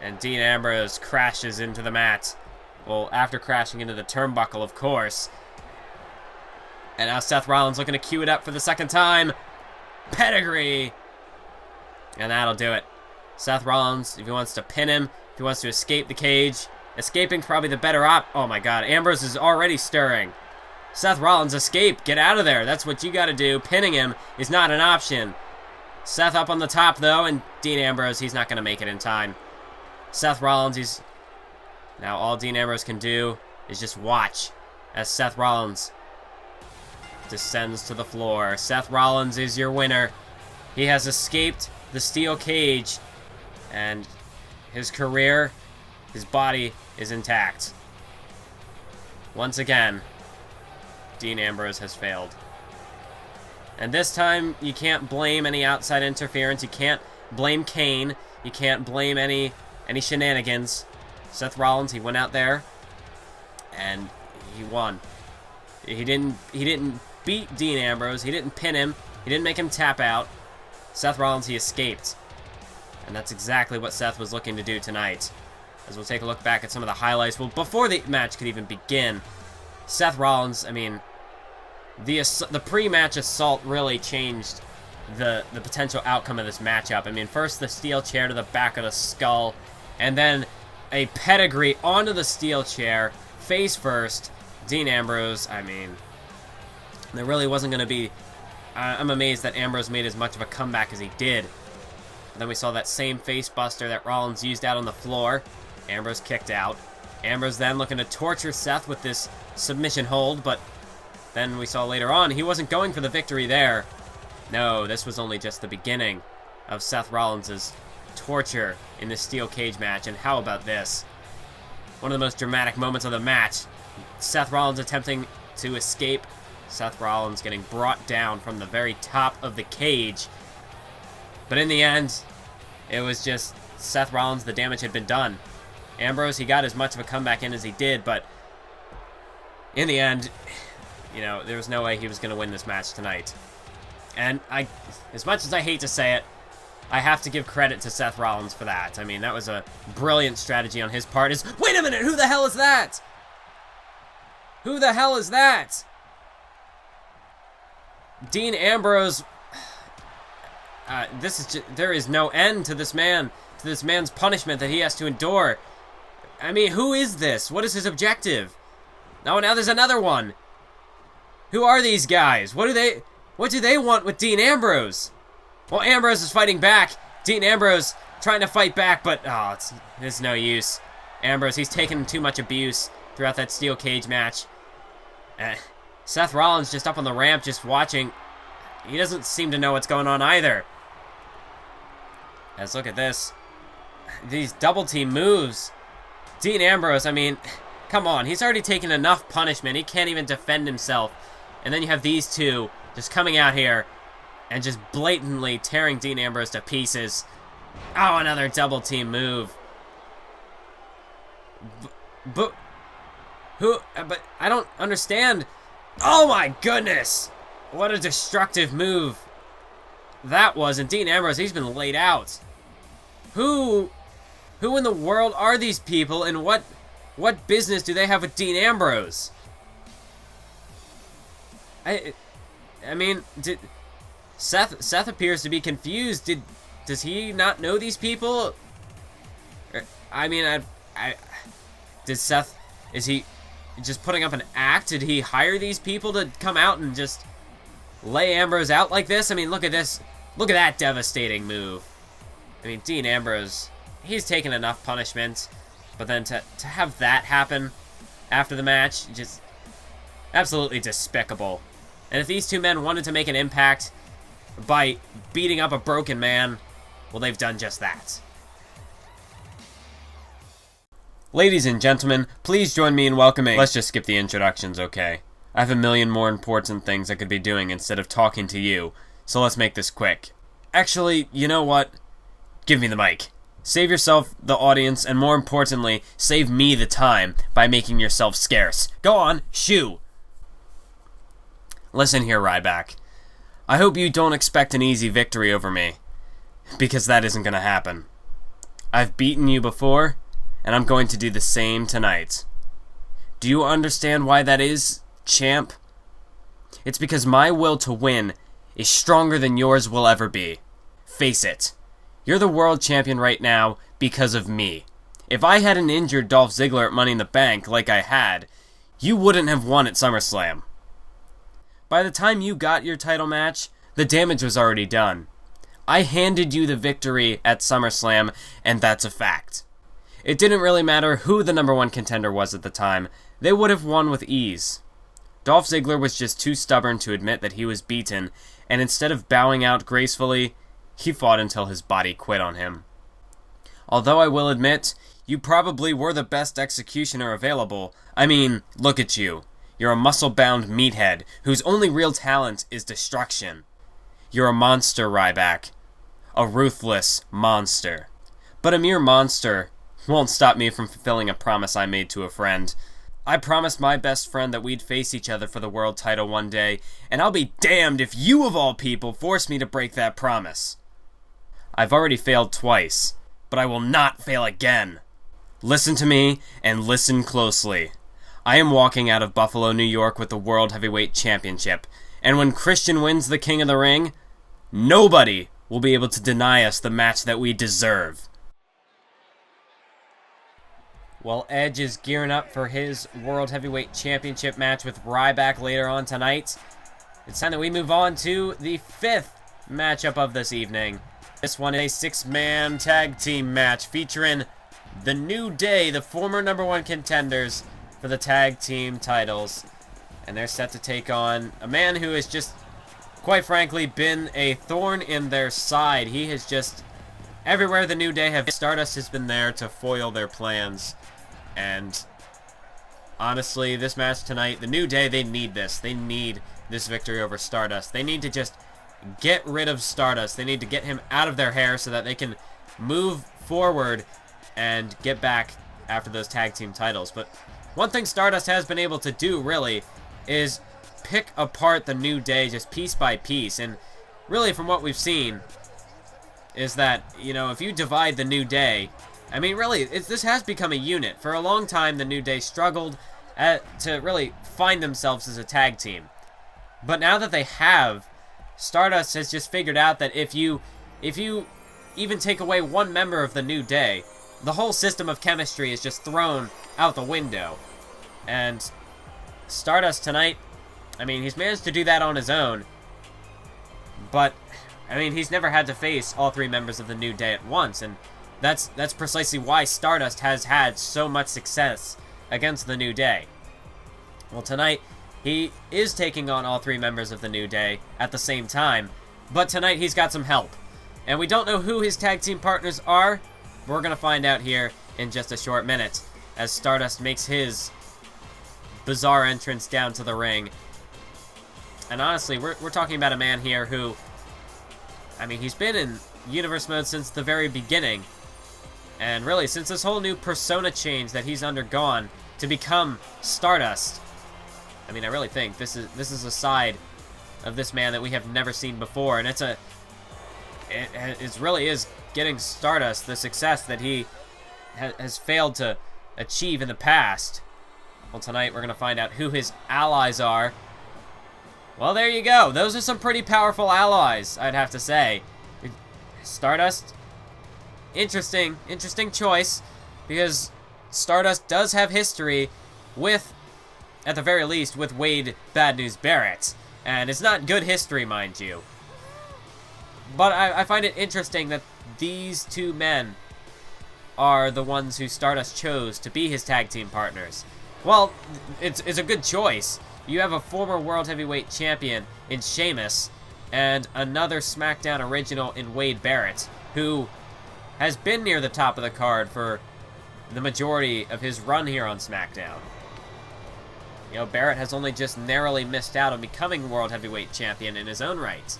And Dean Ambrose crashes into the mat. Well, after crashing into the turnbuckle, of course. And now Seth Rollins looking to cue it up for the second time. Pedigree. And that'll do it. Seth Rollins, if he wants to pin him, if he wants to escape the cage, escaping's probably the better oh my god, Ambrose is already stirring. Seth Rollins, escape, get out of there. That's what you gotta do. Pinning him is not an option. Seth up on the top though, and Dean Ambrose, he's not gonna make it in time. Seth Rollins, now all Dean Ambrose can do is just watch as Seth Rollins descends to the floor. Seth Rollins is your winner. He has escaped the steel cage, and his career, his body is intact. Once again, Dean Ambrose has failed. And this time, you can't blame any outside interference. You can't blame Kane. You can't blame any shenanigans. Seth Rollins, he went out there, and he won. He didn't beat Dean Ambrose. He didn't pin him. He didn't make him tap out. Seth Rollins, he escaped. And that's exactly what Seth was looking to do tonight. As we'll take a look back at some of the highlights. Well, before the match could even begin, Seth Rollins, I mean, the pre-match assault really changed the potential outcome of this matchup. I mean, first the steel chair to the back of the skull, and then a pedigree onto the steel chair, face first. Dean Ambrose, I mean, there really wasn't going to be... I'm amazed that Ambrose made as much of a comeback as he did. And then we saw that same face buster that Rollins used out on the floor. Ambrose kicked out. Ambrose then looking to torture Seth with this submission hold, but then we saw later on he wasn't going for the victory there. No, this was only just the beginning of Seth Rollins' torture in this steel cage match. And how about this? One of the most dramatic moments of the match. Seth Rollins attempting to escape. Seth Rollins getting brought down from the very top of the cage. But in the end, it was just Seth Rollins, the damage had been done. Ambrose, he got as much of a comeback in as he did, but in the end, you know, there was no way he was going to win this match tonight. And as much as I hate to say it, I have to give credit to Seth Rollins for that. I mean, that was a brilliant strategy on his part. Wait a minute, who the hell is that? Who the hell is that? Dean Ambrose, there is no end to this man's punishment that he has to endure. I mean, who is this? What is his objective? Oh, now there's another one. Who are these guys? What do they want with Dean Ambrose? Well, Ambrose is fighting back. Dean Ambrose trying to fight back, but it's no use. Ambrose, he's taken too much abuse throughout that steel cage match. Seth Rollins just up on the ramp, just watching. He doesn't seem to know what's going on either. Let's look at this. These double team moves. Dean Ambrose, I mean, come on. He's already taken enough punishment. He can't even defend himself. And then you have these two just coming out here and just blatantly tearing Dean Ambrose to pieces. Oh, another double team move. But I don't understand. Oh my goodness. What a destructive move that was. And Dean Ambrose, he's been laid out. Who in the world are these people, and what business do they have with Dean Ambrose? I mean, Seth appears to be confused. Does he not know these people? I mean, did Seth, is he just putting up an act? Did he hire these people to come out and just lay Ambrose out like this? I mean, look at this. Look at that devastating move. I mean, Dean Ambrose, he's taken enough punishment, but then to have that happen after the match, just absolutely despicable. And if these two men wanted to make an impact by beating up a broken man, well, they've done just that. Ladies and gentlemen, please join me in welcoming... Let's just skip the introductions, okay? I have a million more important things I could be doing instead of talking to you, so let's make this quick. Actually, you know what? Give me the mic. Save yourself the audience, and more importantly, save me the time by making yourself scarce. Go on, shoo! Listen here, Ryback. I hope you don't expect an easy victory over me, because that isn't going to happen. I've beaten you before, and I'm going to do the same tonight. Do you understand why that is, champ? It's because my will to win is stronger than yours will ever be. Face it. You're the world champion right now because of me. If I hadn't injured Dolph Ziggler at Money in the Bank like I had, you wouldn't have won at SummerSlam. By the time you got your title match, the damage was already done. I handed you the victory at SummerSlam, and that's a fact. It didn't really matter who the number one contender was at the time. They would have won with ease. Dolph Ziggler was just too stubborn to admit that he was beaten, and instead of bowing out gracefully, he fought until his body quit on him. Although I will admit, you probably were the best executioner available. I mean, look at you. You're a muscle-bound meathead whose only real talent is destruction. You're a monster, Ryback. A ruthless monster. But a mere monster won't stop me from fulfilling a promise I made to a friend. I promised my best friend that we'd face each other for the world title one day, and I'll be damned if you of all people force me to break that promise. I've already failed twice, but I will not fail again. Listen to me, and listen closely. I am walking out of Buffalo, New York with the World Heavyweight Championship, and when Christian wins the King of the Ring, nobody will be able to deny us the match that we deserve. While Edge is gearing up for his World Heavyweight Championship match with Ryback later on tonight, it's time that we move on to the fifth matchup of this evening. This one is a 6-man tag team match featuring the New Day, the former number one contenders for the tag team titles. And they're set to take on a man who has just, quite frankly, been a thorn in their side. He has just, everywhere the New Day have, Stardust has been there to foil their plans. And honestly, this match tonight, the New Day, they need this. They need this victory over Stardust. They need to just get rid of Stardust. They need to get him out of their hair so that they can move forward and get back after those tag team titles. But one thing Stardust has been able to do, really, is pick apart the New Day just piece by piece. And really, from what we've seen, is that, you know, if you divide the New Day, I mean, really, this has become a unit. For a long time, the New Day struggled to really find themselves as a tag team. But now that they have, Stardust has just figured out that if you even take away one member of the New Day, the whole system of chemistry is just thrown out the window. And Stardust tonight, I mean, he's managed to do that on his own. But, I mean, he's never had to face all three members of the New Day at once, and that's precisely why Stardust has had so much success against the New Day. Well, tonight, He is taking on all 3 members of the New Day at the same time, but tonight he's got some help. And we don't know who his tag team partners are. We're going to find out here in just a short minute as Stardust makes his bizarre entrance down to the ring. And honestly, we're talking about a man here who, I mean, he's been in universe mode since the very beginning. And really, since this whole new persona change that he's undergone to become Stardust, I mean, I really think this is a side of this man that we have never seen before, and it really is getting Stardust the success that he has failed to achieve in the past. Well, tonight we're going to find out who his allies are. Well, there you go. Those are some pretty powerful allies, I'd have to say. Stardust, interesting choice, because Stardust does have history with, at the very least, with Wade Bad News Barrett. And it's not good history, mind you. But I find it interesting that these 2 men are the ones who Stardust chose to be his tag team partners. Well, it's a good choice. You have a former World Heavyweight Champion in Sheamus, and another SmackDown original in Wade Barrett, who has been near the top of the card for the majority of his run here on SmackDown. You know, Barrett has only just narrowly missed out on becoming World Heavyweight Champion in his own right.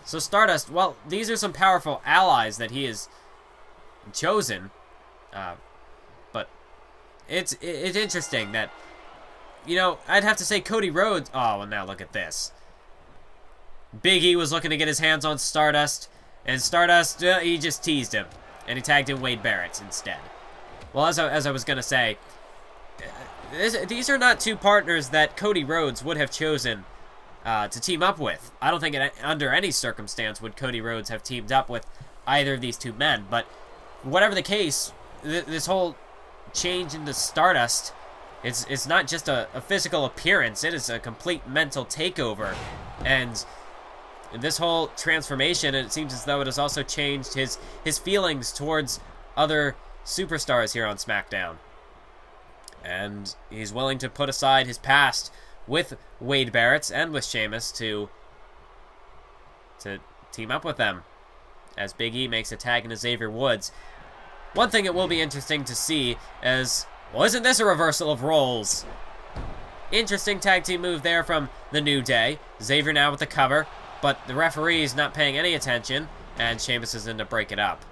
So Stardust, well, these are some powerful allies that he has chosen. But it's interesting that, you know, I'd have to say Cody Rhodes. Oh, well, now look at this. Big E was looking to get his hands on Stardust, and Stardust, he just teased him, and he tagged in Wade Barrett instead. Well, as I was going to say, these are not 2 partners that Cody Rhodes would have chosen to team up with. I don't think under any circumstance would Cody Rhodes have teamed up with either of these 2 men, but whatever the case, this whole change into Stardust, it's not just a physical appearance, it is a complete mental takeover, and this whole transformation, it seems as though it has also changed his feelings towards other superstars here on SmackDown. And he's willing to put aside his past with Wade Barrett and with Sheamus to team up with them, as Big E makes a tag into Xavier Woods. One thing it will be interesting to see is, well, isn't this a reversal of roles? Interesting tag team move there from the New Day. Xavier now with the cover, but the referee is not paying any attention, and Sheamus is in to break it up.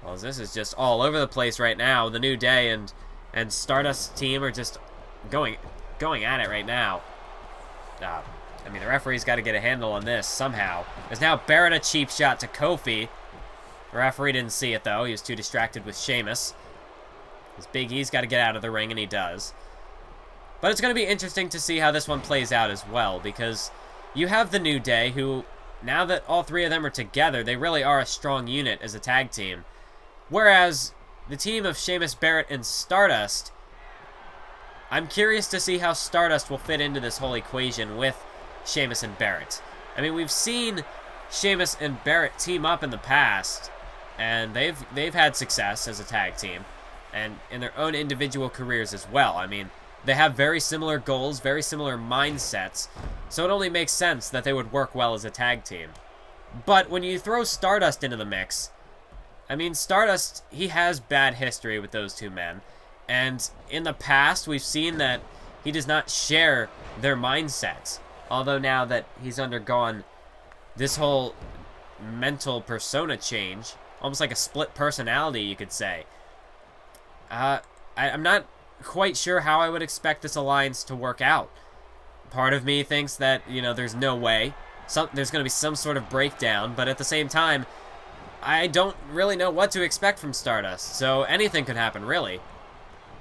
Well, this is just all over the place right now. The New Day and Stardust team are just going at it right now. I mean, the referee's got to get a handle on this somehow. There's now Barrett a cheap shot to Kofi. The referee didn't see it, though. He was too distracted with Sheamus. This Big E's got to get out of the ring, and he does. But it's going to be interesting to see how this one plays out as well, because you have the New Day, who, now that all 3 of them are together, they really are a strong unit as a tag team. Whereas the team of Sheamus, Barrett, and Stardust, I'm curious to see how Stardust will fit into this whole equation with Sheamus and Barrett. I mean, we've seen Sheamus and Barrett team up in the past, and they've had success as a tag team, and in their own individual careers as well. I mean, they have very similar goals, very similar mindsets, so it only makes sense that they would work well as a tag team. But when you throw Stardust into the mix, I mean, Stardust, he has bad history with those 2 men, and in the past, we've seen that he does not share their mindsets, although now that he's undergone this whole mental persona change, almost like a split personality, you could say. I'm not quite sure how I would expect this alliance to work out. Part of me thinks that, you know, there's no way. There's going to be some sort of breakdown, but at the same time, I don't really know what to expect from Stardust, so anything could happen, really.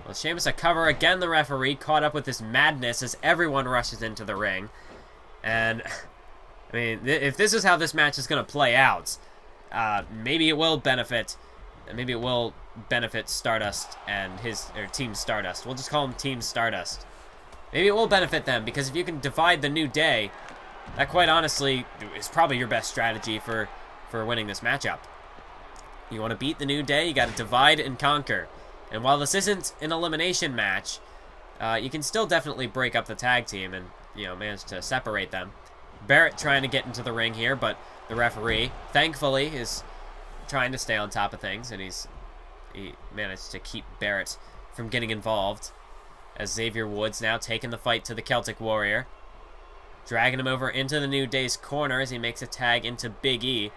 Well, Sheamus a cover again, the referee, caught up with this madness as everyone rushes into the ring. And, I mean, if this is how this match is going to play out, maybe it will benefit Stardust and Team Stardust. We'll just call him Team Stardust. Maybe it will benefit them, because if you can divide the New Day, that quite honestly is probably your best strategy for winning this matchup. You want to beat the New Day, you got to divide and conquer. And while this isn't an elimination match, you can still definitely break up the tag team and, manage to separate them. Barrett trying to get into the ring here, but the referee, thankfully, is trying to stay on top of things, and he managed to keep Barrett from getting involved, as Xavier Woods now taking the fight to the Celtic Warrior, dragging him over into the New Day's corner as he makes a tag into Big E,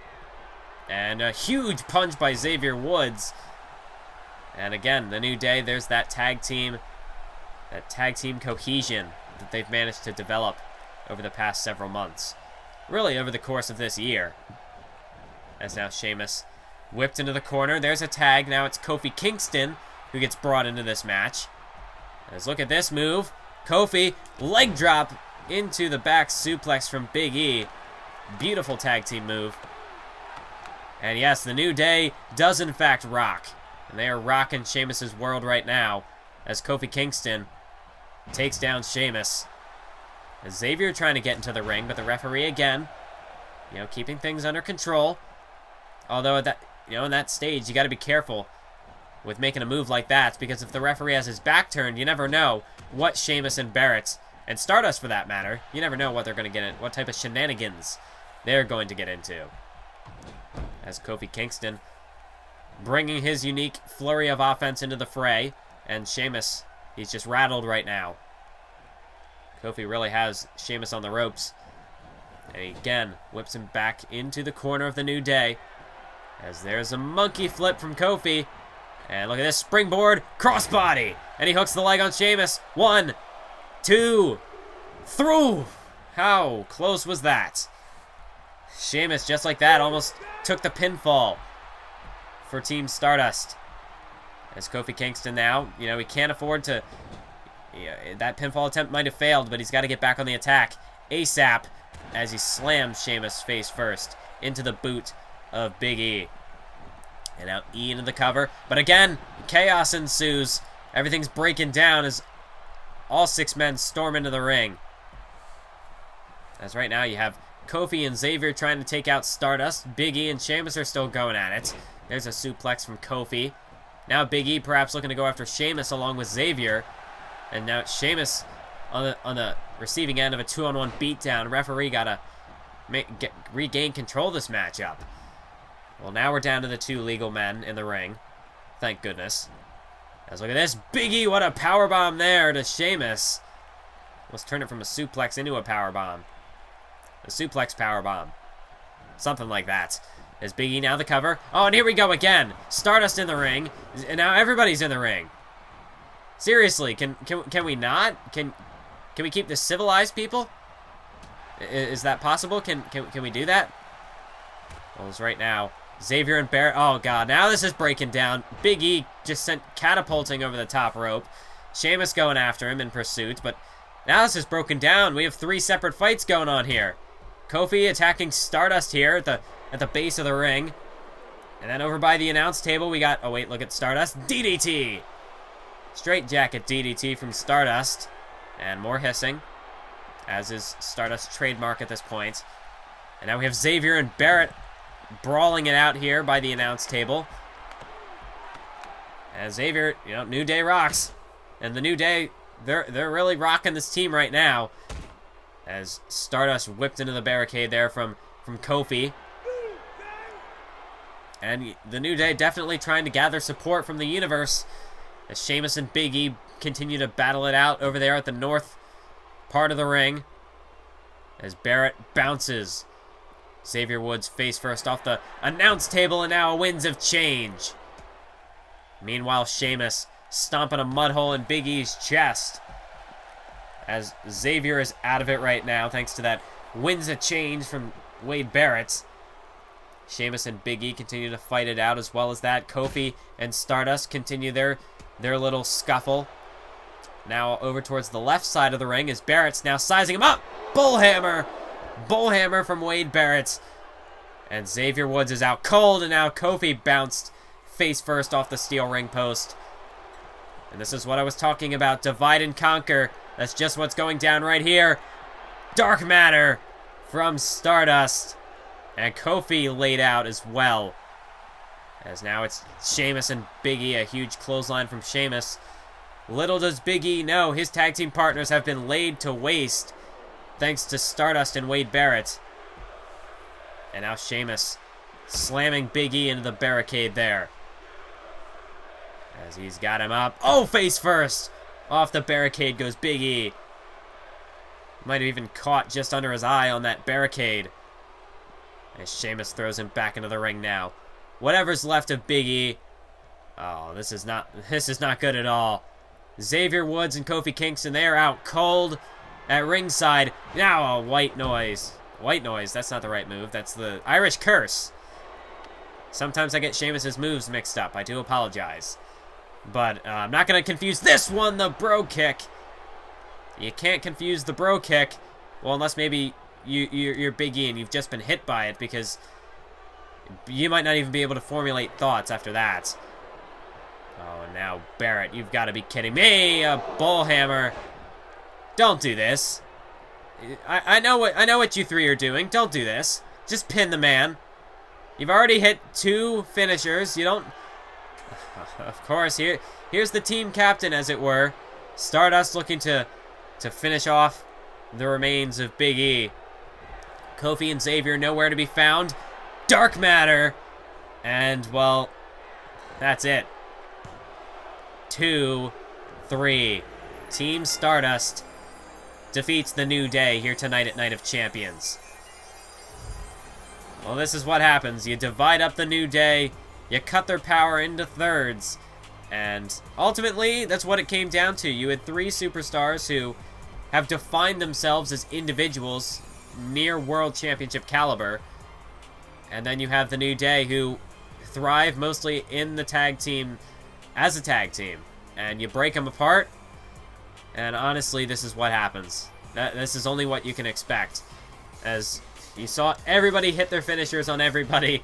and a huge punch by Xavier Woods. And again, the New Day, there's that tag team cohesion that they've managed to develop over the past several months, really over the course of this year. As now Sheamus whipped into the corner. There's a tag. Now it's Kofi Kingston who gets brought into this match. Let's look at this move. Kofi, leg drop into the back suplex from Big E. Beautiful tag team move. And yes, the New Day does in fact rock. And they are rocking Sheamus' world right now as Kofi Kingston takes down Sheamus. As Xavier trying to get into the ring, but the referee again, keeping things under control. Although at that, in that stage, you got to be careful with making a move like that, because if the referee has his back turned, you never know what Sheamus and Barrett, and Stardust for that matter, you never know what they're going to get in, what type of shenanigans they're going to get into. As Kofi Kingston bringing his unique flurry of offense into the fray, and Sheamus, he's just rattled right now. Kofi really has Sheamus on the ropes. And he again whips him back into the corner of the New Day. As there's a monkey flip from Kofi. And look at this springboard crossbody. And he hooks the leg on Sheamus. 1, 2, through. How close was that? Sheamus, just like that, almost took the pinfall for Team Stardust. As Kofi Kingston now, he can't afford to... that pinfall attempt might have failed, but he's got to get back on the attack ASAP as he slams Sheamus face first into the boot of Big E. And now E into the cover. But again, chaos ensues. Everything's breaking down as all 6 men storm into the ring. As right now you have Kofi and Xavier trying to take out Stardust. Big E and Sheamus are still going at it. There's a suplex from Kofi. Now Big E perhaps looking to go after Sheamus along with Xavier. And now it's Sheamus on the receiving end of a 2-on-1 beatdown. Referee gotta regain control of this matchup. Well, now we're down to the 2 legal men in the ring. Thank goodness. Let's look at this. Big E, what a powerbomb there to Sheamus. Let's turn it from a suplex into a powerbomb. A suplex powerbomb. Something like that. Is Big E now the cover? Oh, and here we go again. Stardust in the ring. And now everybody's in the ring. Seriously, can we not? Can we keep this civilized, people? Is that possible? Can we do that? Well, it's right now. Xavier and Barrett. Oh, God. Now this is breaking down. Big E just sent catapulting over the top rope. Sheamus going after him in pursuit. But now this is broken down. We have 3 separate fights going on here. Kofi attacking Stardust here at the base of the ring. And then over by the announce table, we got... Oh, wait. Look at Stardust. DDT. Straight jacket DDT from Stardust. And more hissing. As is Stardust's trademark at this point. And now we have Xavier and Barrett brawling it out here by the announce table. And Xavier, New Day rocks. And the New Day, they're really rocking this team right now. As Stardust whipped into the barricade there from Kofi. And the New Day definitely trying to gather support from the universe. As Sheamus and Big E continue to battle it out over there at the north part of the ring. As Barrett bounces. Xavier Woods face first off the announce table, and now winds of change. Meanwhile, Sheamus stomping a mud hole in Big E's chest. As Xavier is out of it right now, thanks to that winds of change from Wade Barrett. Sheamus and Big E continue to fight it out, as well as that. Kofi and Stardust continue their little scuffle. Now over towards the left side of the ring as Barrett's now sizing him up. Bullhammer. Bullhammer from Wade Barrett. And Xavier Woods is out cold, and now Kofi bounced face first off the steel ring post. And this is what I was talking about. Divide and conquer. That's just what's going down right here. Dark matter from Stardust. And Kofi laid out as well. As now it's Sheamus and Big E. A huge clothesline from Sheamus. Little does Big E know, his tag team partners have been laid to waste thanks to Stardust and Wade Barrett. And now Sheamus slamming Big E into the barricade there. As he's got him up. Oh, face first! Off the barricade goes Big E. Might have even caught just under his eye on that barricade. As Sheamus throws him back into the ring now. Whatever's left of Big E. Oh, this is not good at all. Xavier Woods and Kofi Kingston, they are out cold at ringside. Now a white noise. White noise, that's not the right move. That's the Irish curse. Sometimes I get Sheamus's moves mixed up. I do apologize. But I'm not going to confuse this one, the bro kick. You can't confuse the bro kick. Well, unless maybe you're Big E and you've just been hit by it, because you might not even be able to formulate thoughts after that. Oh, and now Barrett, you've got to be kidding me. A bullhammer. Don't do this. I know what you three are doing. Don't do this. Just pin the man. You've already hit 2 finishers. You don't... Of course, here's the team captain, as it were. Stardust looking to finish off the remains of Big E. Kofi and Xavier nowhere to be found. Dark matter. And, well, that's it. 2, 3. Team Stardust defeats the New Day here tonight at Night of Champions. Well, this is what happens. You divide up the New Day, you cut their power into thirds, and ultimately, that's what it came down to. You had 3 superstars who have defined themselves as individuals near World Championship caliber, and then you have the New Day, who thrive mostly in the tag team as a tag team, and you break them apart, and honestly, this is what happens. This is only what you can expect, as you saw everybody hit their finishers on everybody,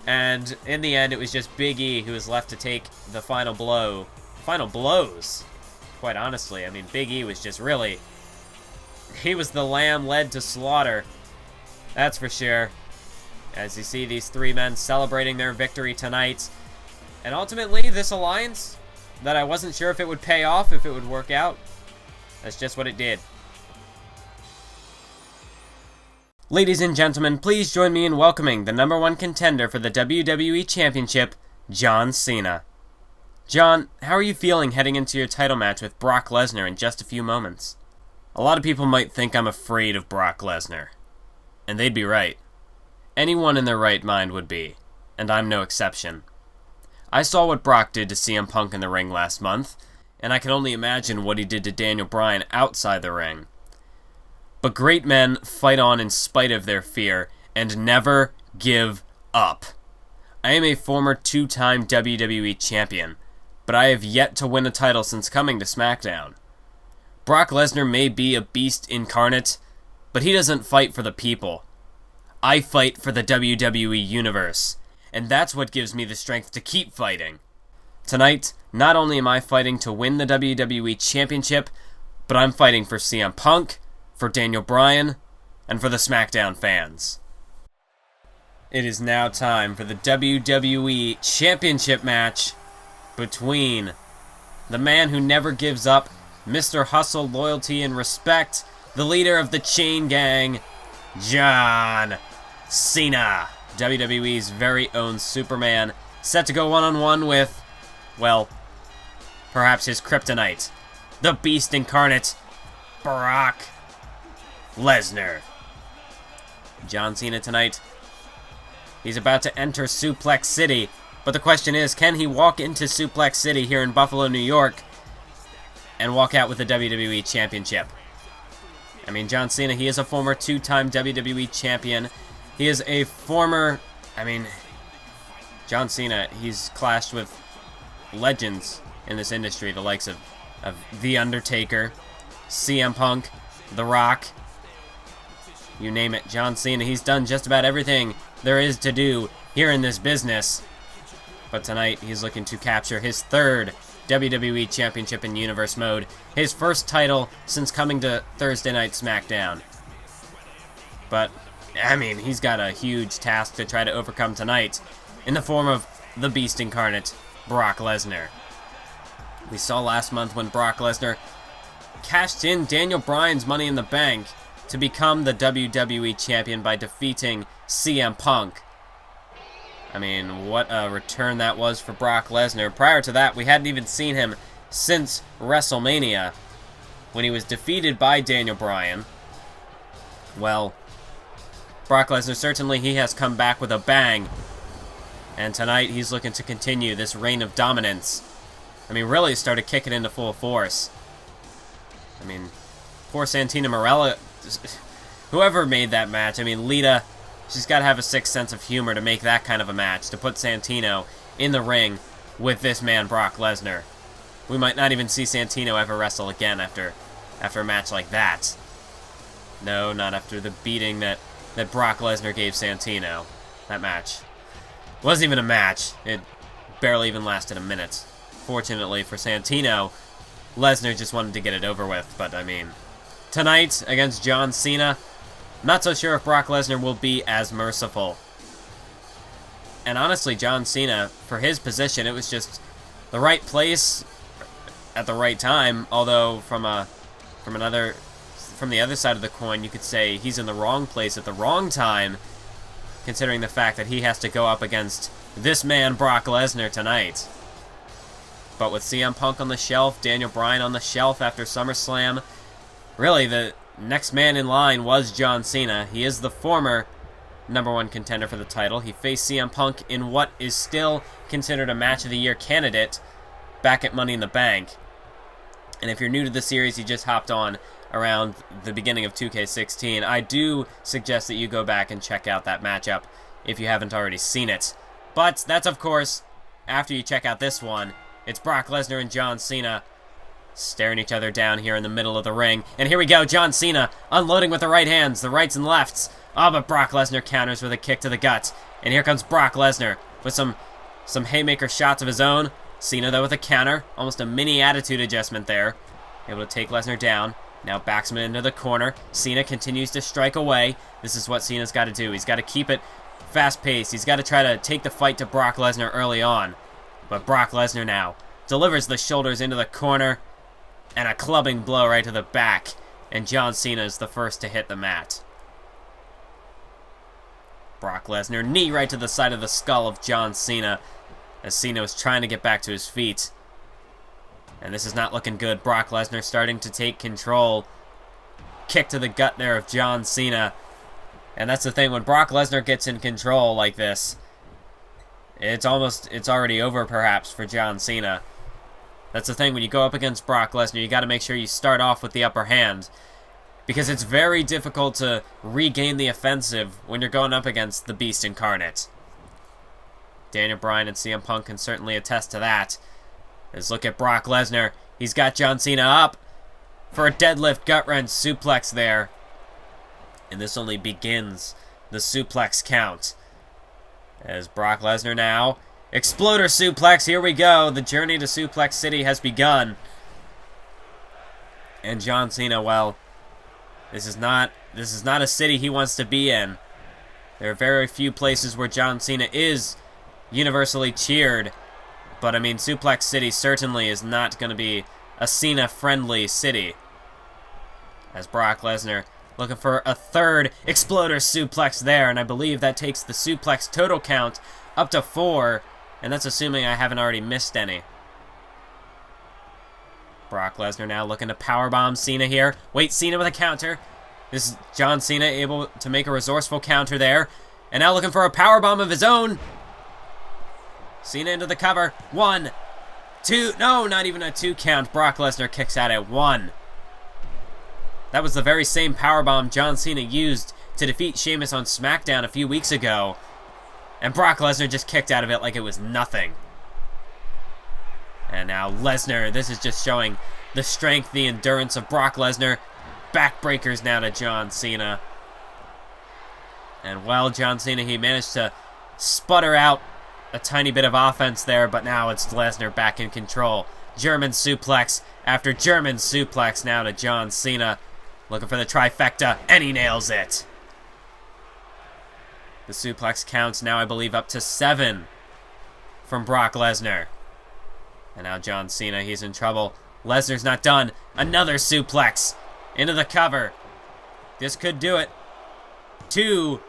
and in the end, it was just Big E who was left to take the final blow. Final blows, quite honestly. I mean, Big E was just really... He was the lamb led to slaughter. That's for sure. As you see these 3 men celebrating their victory tonight. And ultimately, this alliance, that I wasn't sure if it would pay off, if it would work out, that's just what it did. Ladies and gentlemen, please join me in welcoming the #1 contender for the WWE Championship, John Cena. John, how are you feeling heading into your title match with Brock Lesnar in just a few moments? A lot of people might think I'm afraid of Brock Lesnar. And they'd be right. Anyone in their right mind would be, and I'm no exception. I saw what Brock did to CM Punk in the ring last month, and I can only imagine what he did to Daniel Bryan outside the ring. But great men fight on in spite of their fear, and never give up. I am a former 2-time WWE champion, but I have yet to win a title since coming to SmackDown. Brock Lesnar may be a beast incarnate, but he doesn't fight for the people. I fight for the WWE Universe, and that's what gives me the strength to keep fighting. Tonight, not only am I fighting to win the WWE Championship, but I'm fighting for CM Punk, for Daniel Bryan, and for the SmackDown fans. It is now time for the WWE Championship match between the man who never gives up, Mr. Hustle, Loyalty, and Respect, the leader of the Chain Gang, John Cena, WWE's very own Superman, set to go one-on-one with, well, perhaps his kryptonite, the Beast Incarnate, Brock Lesnar. John Cena tonight, he's about to enter Suplex City, but the question is, can he walk into Suplex City here in Buffalo, New York, and walk out with the WWE Championship? I mean, John Cena, he is a former 2-time WWE champion. He is a former, John Cena, he's clashed with legends in this industry, the likes of The Undertaker, CM Punk, The Rock, you name it. John Cena, he's done just about everything there is to do here in this business. But tonight, he's looking to capture his 3rd WWE Championship in Universe Mode, his first title since coming to Thursday Night SmackDown. But, he's got a huge task to try to overcome tonight, in the form of the Beast Incarnate, Brock Lesnar. We saw last month when Brock Lesnar cashed in Daniel Bryan's Money in the Bank to become the WWE Champion by defeating CM Punk. I mean, what a return that was for Brock Lesnar. Prior to that, we hadn't even seen him since WrestleMania, when he was defeated by Daniel Bryan. Well, Brock Lesnar, certainly he has come back with a bang. And tonight, he's looking to continue this reign of dominance. I mean, really started kicking into full force. I mean, poor Santina Marella, whoever made that match, I mean, Lita, she's got to have a sixth sense of humor to make that kind of a match, to put Santino in the ring with this man, Brock Lesnar. We might not even see Santino ever wrestle again after a match like that. No, not after the beating that Brock Lesnar gave Santino. That match wasn't even a match. It barely even lasted a minute. Fortunately for Santino, Lesnar just wanted to get it over with. But, I mean, tonight against John Cena, not so sure if Brock Lesnar will be as merciful. And honestly, John Cena, for his position, it was just the right place at the right time. Although from the other side of the coin, you could say he's in the wrong place at the wrong time, considering the fact that he has to go up against this man, Brock Lesnar, tonight. But with CM Punk on the shelf, Daniel Bryan on the shelf after SummerSlam, really the next man in line was John Cena. He is the former #1 contender for the title. He faced CM Punk in what is still considered a Match of the Year candidate back at Money in the Bank. And if you're new to the series, you just hopped on around the beginning of 2K16, I do suggest that you go back and check out that matchup if you haven't already seen it. But that's, of course, after you check out this one. It's Brock Lesnar and John Cena staring each other down here in the middle of the ring. And here we go, John Cena unloading with the right hands, the rights and lefts. Oh, but Brock Lesnar counters with a kick to the gut. And here comes Brock Lesnar with some haymaker shots of his own. Cena, though, with a counter. Almost a mini attitude adjustment there. Able to take Lesnar down. Now backs him into the corner. Cena continues to strike away. This is what Cena's got to do. He's got to keep it fast-paced. He's got to try to take the fight to Brock Lesnar early on. But Brock Lesnar now delivers the shoulders into the corner and a clubbing blow right to the back. And John Cena is the first to hit the mat. Brock Lesnar, knee right to the side of the skull of John Cena as Cena was trying to get back to his feet. And this is not looking good. Brock Lesnar starting to take control. Kick to the gut there of John Cena. And that's the thing, when Brock Lesnar gets in control like this, it's already over perhaps for John Cena. That's the thing, when you go up against Brock Lesnar, you got to make sure you start off with the upper hand, because it's very difficult to regain the offensive when you're going up against the Beast Incarnate. Daniel Bryan and CM Punk can certainly attest to that. Let's look at Brock Lesnar. He's got John Cena up for a deadlift gut-wrench suplex there. And this only begins the suplex count. As Brock Lesnar now, exploder suplex, here we go. The journey to Suplex City has begun. And John Cena, well, this is not a city he wants to be in. There are very few places where John Cena is universally cheered. But, I mean, Suplex City certainly is not going to be a Cena-friendly city. As Brock Lesnar looking for a third exploder suplex there, and I believe that takes the suplex total count up to 4, and that's assuming I haven't already missed any. Brock Lesnar now looking to powerbomb Cena here. Wait, Cena with a counter. This is John Cena able to make a resourceful counter there, and now looking for a powerbomb of his own. Cena into the cover. 1, 2. No, not even a 2 count. Brock Lesnar kicks out at 1. That was the very same powerbomb John Cena used to defeat Sheamus on SmackDown a few weeks ago. And Brock Lesnar just kicked out of it like it was nothing. And now Lesnar, this is just showing the strength, the endurance of Brock Lesnar. Backbreakers now to John Cena. And well, John Cena, he managed to sputter out a tiny bit of offense there, but now it's Lesnar back in control. German suplex after German suplex now to John Cena. Looking for the trifecta, and he nails it. The suplex counts now, I believe, up to 7 from Brock Lesnar. And now John Cena, he's in trouble. Lesnar's not done. Another suplex into the cover. This could do it. 2.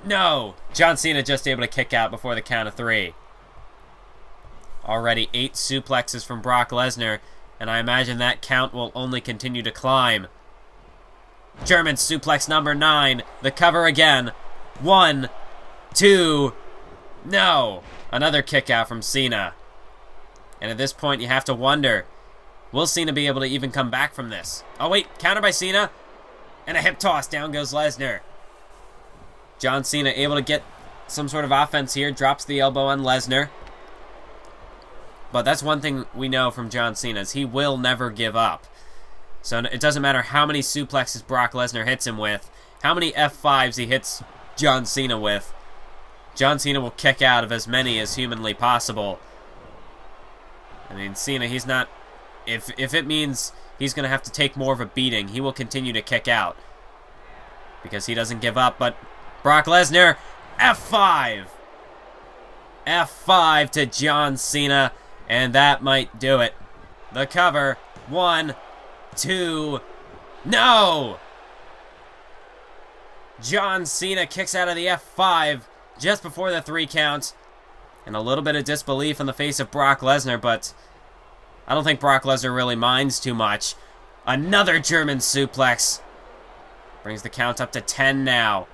No. John Cena just able to kick out before the count of 3. Already 8 suplexes from Brock Lesnar, and I imagine that count will only continue to climb. German suplex number 9. The cover again. 1, 2. No. Another kick out from Cena. And at this point, you have to wonder, will Cena be able to even come back from this? Oh, wait. Counter by Cena. And a hip toss. Down goes Lesnar. John Cena able to get some sort of offense here. Drops the elbow on Lesnar. But that's one thing we know from John Cena, is he will never give up. So it doesn't matter how many suplexes Brock Lesnar hits him with, how many F5s he hits John Cena with. John Cena will kick out of as many as humanly possible. I mean, Cena, he's not... If it means he's going to have to take more of a beating, he will continue to kick out. Because he doesn't give up, but Brock Lesnar, F5! F5 to John Cena, and that might do it. The cover, 1, 2, no! John Cena kicks out of the F5 just before the 3 count. And a little bit of disbelief on the face of Brock Lesnar, but I don't think Brock Lesnar really minds too much. Another German suplex. Brings the count up to 10 now.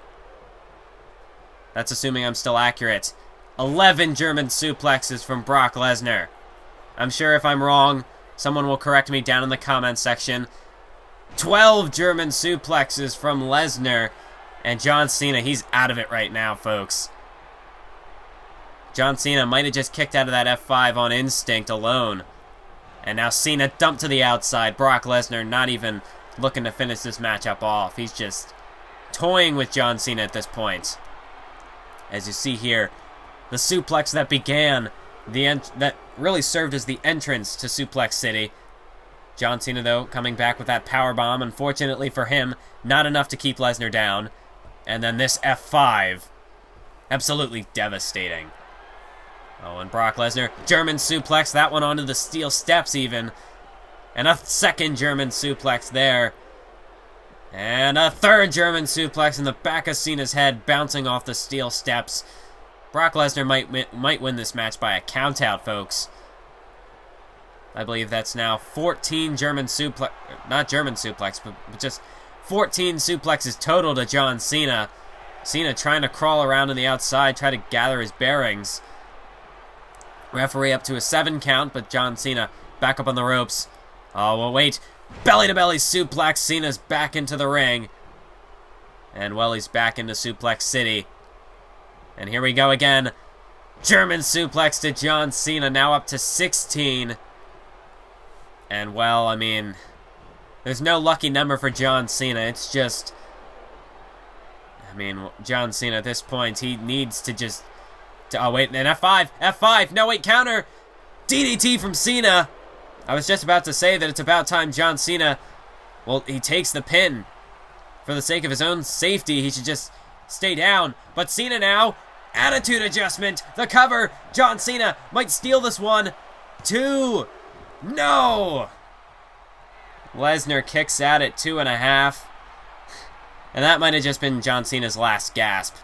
That's assuming I'm still accurate. 11 German suplexes from Brock Lesnar. I'm sure if I'm wrong, someone will correct me down in the comments section. 12 German suplexes from Lesnar. And John Cena, he's out of it right now, folks. John Cena might have just kicked out of that F5 on instinct alone. And now Cena dumped to the outside. Brock Lesnar not even looking to finish this matchup off. He's just toying with John Cena at this point. As you see here, the suplex that began, that really served as the entrance to Suplex City. John Cena, though, coming back with that powerbomb. Unfortunately for him, not enough to keep Lesnar down. And then this F5. Absolutely devastating. Oh, and Brock Lesnar, German suplex, that one onto the steel steps even. And a second German suplex there. And a third German suplex in the back of Cena's head, bouncing off the steel steps. Brock Lesnar might win this match by a countout, folks. I believe that's now 14 German suplex, not German suplex, but just 14 suplexes total to John Cena. Cena trying to crawl around on the outside, try to gather his bearings. Referee up to a 7 count, but John Cena back up on the ropes. Oh, well, wait. Belly-to-belly suplex. Cena's back into the ring. And, well, he's back into Suplex City. And here we go again. German suplex to John Cena, now up to 16. And, well, I mean, there's no lucky number for John Cena. It's just, I mean, John Cena at this point, he needs to just, oh, wait, an F5, F5, no, wait, counter. DDT from Cena. I was just about to say that it's about time John Cena, well, he takes the pin. For the sake of his own safety, he should just stay down. But Cena now, attitude adjustment, the cover. John Cena might steal this one. 2. No! Lesnar kicks out at 2.5. And that might have just been John Cena's last gasp.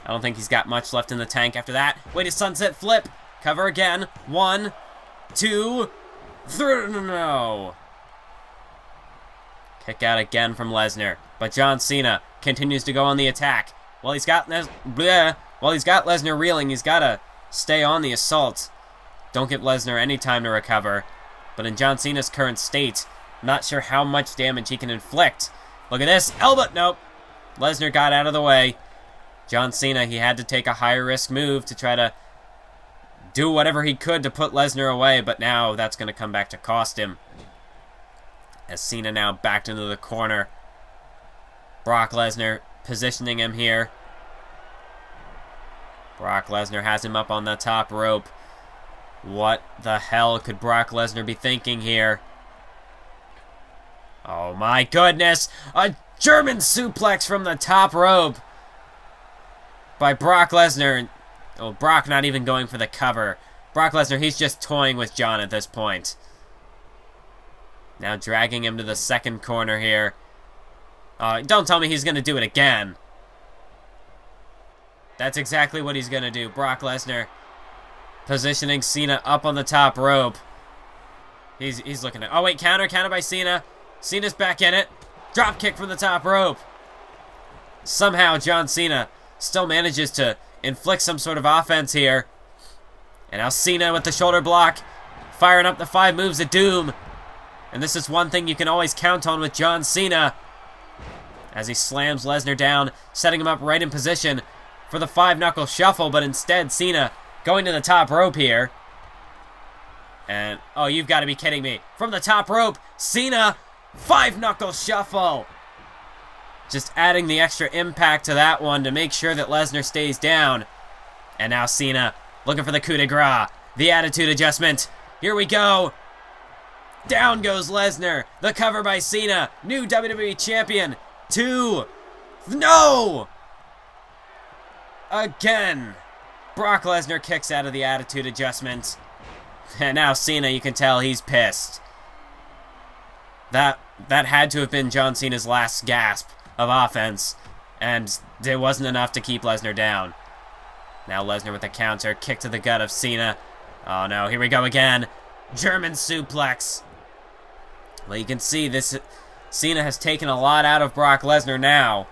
I don't think he's got much left in the tank after that. Wait, a sunset flip. Cover again. 1, 2, 3. No. Kick out again from Lesnar. But John Cena continues to go on the attack. While he's got Lesnar reeling, he's got to stay on the assault. Don't give Lesnar any time to recover. But in John Cena's current state, not sure how much damage he can inflict. Look at this. Elbow. Nope. Lesnar got out of the way. John Cena, he had to take a high-risk move to try to do whatever he could to put Lesnar away, but now that's going to come back to cost him. As Cena now backed into the corner. Brock Lesnar positioning him here. Brock Lesnar has him up on the top rope. What the hell could Brock Lesnar be thinking here? Oh my goodness! A German suplex from the top rope by Brock Lesnar. Oh, Brock not even going for the cover. Brock Lesnar, he's just toying with John at this point. Now dragging him to the second corner here. Don't tell me he's going to do it again. That's exactly what he's going to do. Brock Lesnar positioning Cena up on the top rope. He's looking at... Oh, wait, counter by Cena. Cena's back in it. Drop kick from the top rope. Somehow John Cena still manages to inflict some sort of offense here. And now Cena with the shoulder block, firing up the 5 moves of doom. And this is one thing you can always count on with John Cena. As he slams Lesnar down, setting him up right in position for the 5-knuckle shuffle. But instead, Cena going to the top rope here. And, oh, you've got to be kidding me. From the top rope, Cena, 5-knuckle shuffle. Just adding the extra impact to that one to make sure that Lesnar stays down. And now Cena looking for the coup de grace. The attitude adjustment. Here we go. Down goes Lesnar. The cover by Cena. New WWE Champion. 2. No! Again. Brock Lesnar kicks out of the attitude adjustment. And now Cena, you can tell he's pissed. That had to have been John Cena's last gasp of offense. And it wasn't enough to keep Lesnar down. Now Lesnar with a counter. Kick to the gut of Cena. Oh no, here we go again. German suplex. Well, you can see this. Cena has taken a lot out of Brock Lesnar now.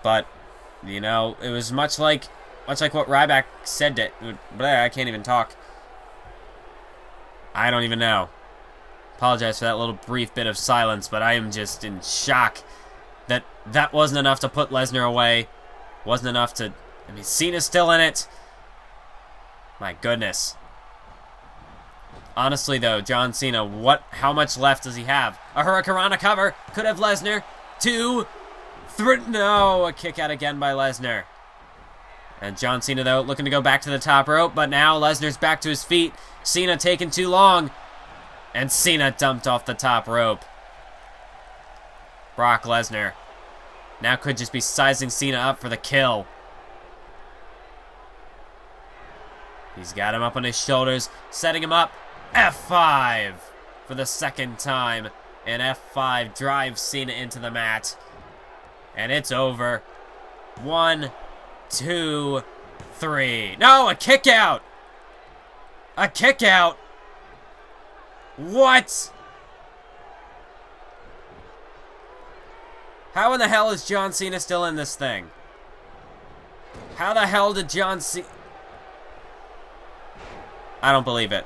But, you know, it was much like what Ryback said to... I can't even talk. I don't even know. Apologize for that little brief bit of silence, but I am just in shock that that wasn't enough to put Lesnar away. Wasn't enough to... I mean, Cena's still in it. My goodness. Honestly, though, John Cena, how much left does he have? A Hurricanrana cover. Could have Lesnar. 2, 3. No, a kick out again by Lesnar. And John Cena, though, looking to go back to the top rope. But now Lesnar's back to his feet. Cena taking too long. And Cena dumped off the top rope. Brock Lesnar now could just be sizing Cena up for the kill. He's got him up on his shoulders, setting him up. F5 for the second time. And F5 drives Cena into the mat. And it's over. 1, 2, 3. No, a kick out. A kick out. What? How in the hell is John Cena still in this thing? How the hell did John Cena... I don't believe it.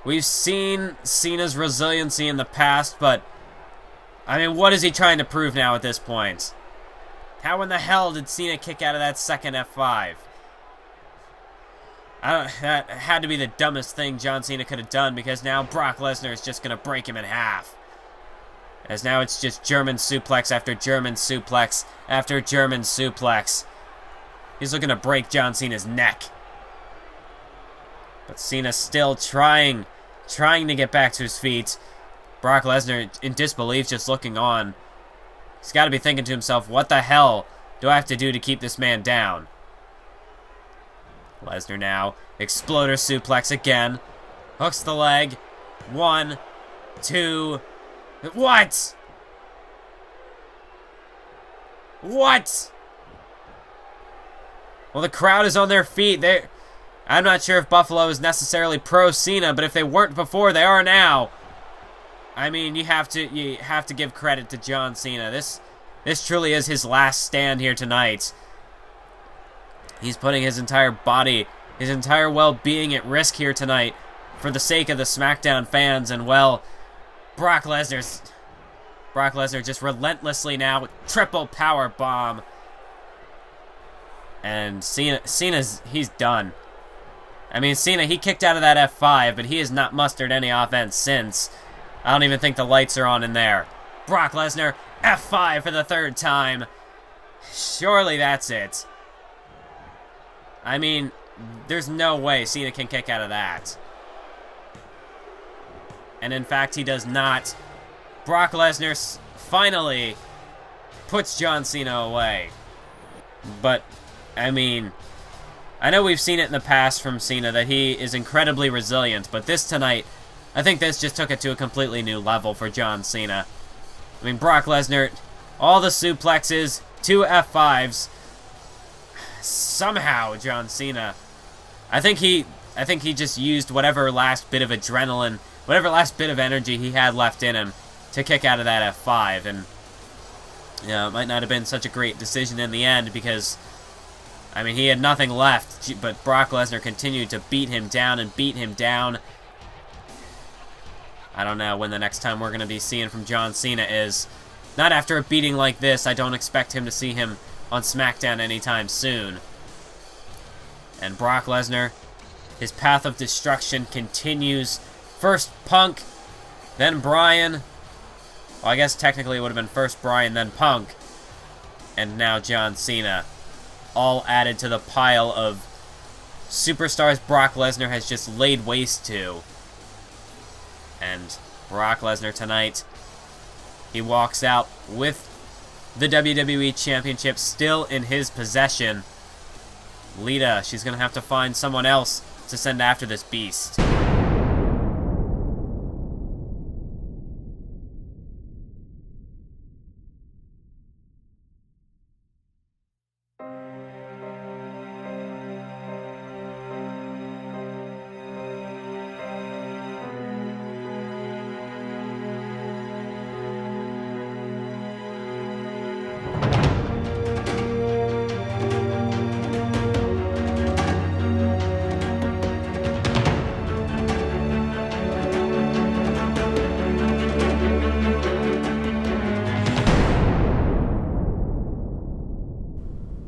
We've seen Cena's resiliency in the past, but... I mean, what is he trying to prove now at this point? How in the hell did Cena kick out of that second F5? That had to be the dumbest thing John Cena could have done, because now Brock Lesnar is just going to break him in half. As now it's just German suplex after German suplex after German suplex. He's looking to break John Cena's neck. But Cena's still trying to get back to his feet. Brock Lesnar in disbelief just looking on. He's got to be thinking to himself, what the hell do I have to do to keep this man down? Lesnar now, exploder suplex again. Hooks the leg. 1, 2... What? What? Well, the crowd is on their feet. I'm not sure if Buffalo is necessarily pro Cena, but if they weren't before, they are now. I mean, you have to give credit to John Cena. This truly is his last stand here tonight. He's putting his entire body, his entire well-being at risk here tonight for the sake of the SmackDown fans, and well, Brock Lesnar just relentlessly now with triple power bomb. And he's done. I mean, Cena, he kicked out of that F5, but he has not mustered any offense since. I don't even think the lights are on in there. Brock Lesnar, F5 for the 3rd time. Surely that's it. I mean, there's no way Cena can kick out of that. And in fact, he does not. Brock Lesnar finally puts John Cena away. But, I mean, I know we've seen it in the past from Cena that he is incredibly resilient, but this tonight, I think this just took it to a completely new level for John Cena. I mean, Brock Lesnar, all the suplexes, 2 F5s. Somehow, John Cena, I think he just used whatever last bit of adrenaline, whatever last bit of energy he had left in him to kick out of that F5, and you know, it might not have been such a great decision in the end because, I mean, he had nothing left, but Brock Lesnar continued to beat him down and beat him down. I don't know when the next time we're going to be seeing from John Cena is. Not after a beating like this. I don't expect him to see him on SmackDown anytime soon. And Brock Lesnar, his path of destruction continues. First Punk, then Bryan. Well, I guess technically it would have been first Bryan, then Punk. And now John Cena. All added to the pile of superstars Brock Lesnar has just laid waste to. And Brock Lesnar tonight, he walks out with the WWE Championship still in his possession. Lita, she's going to have to find someone else to send after this beast.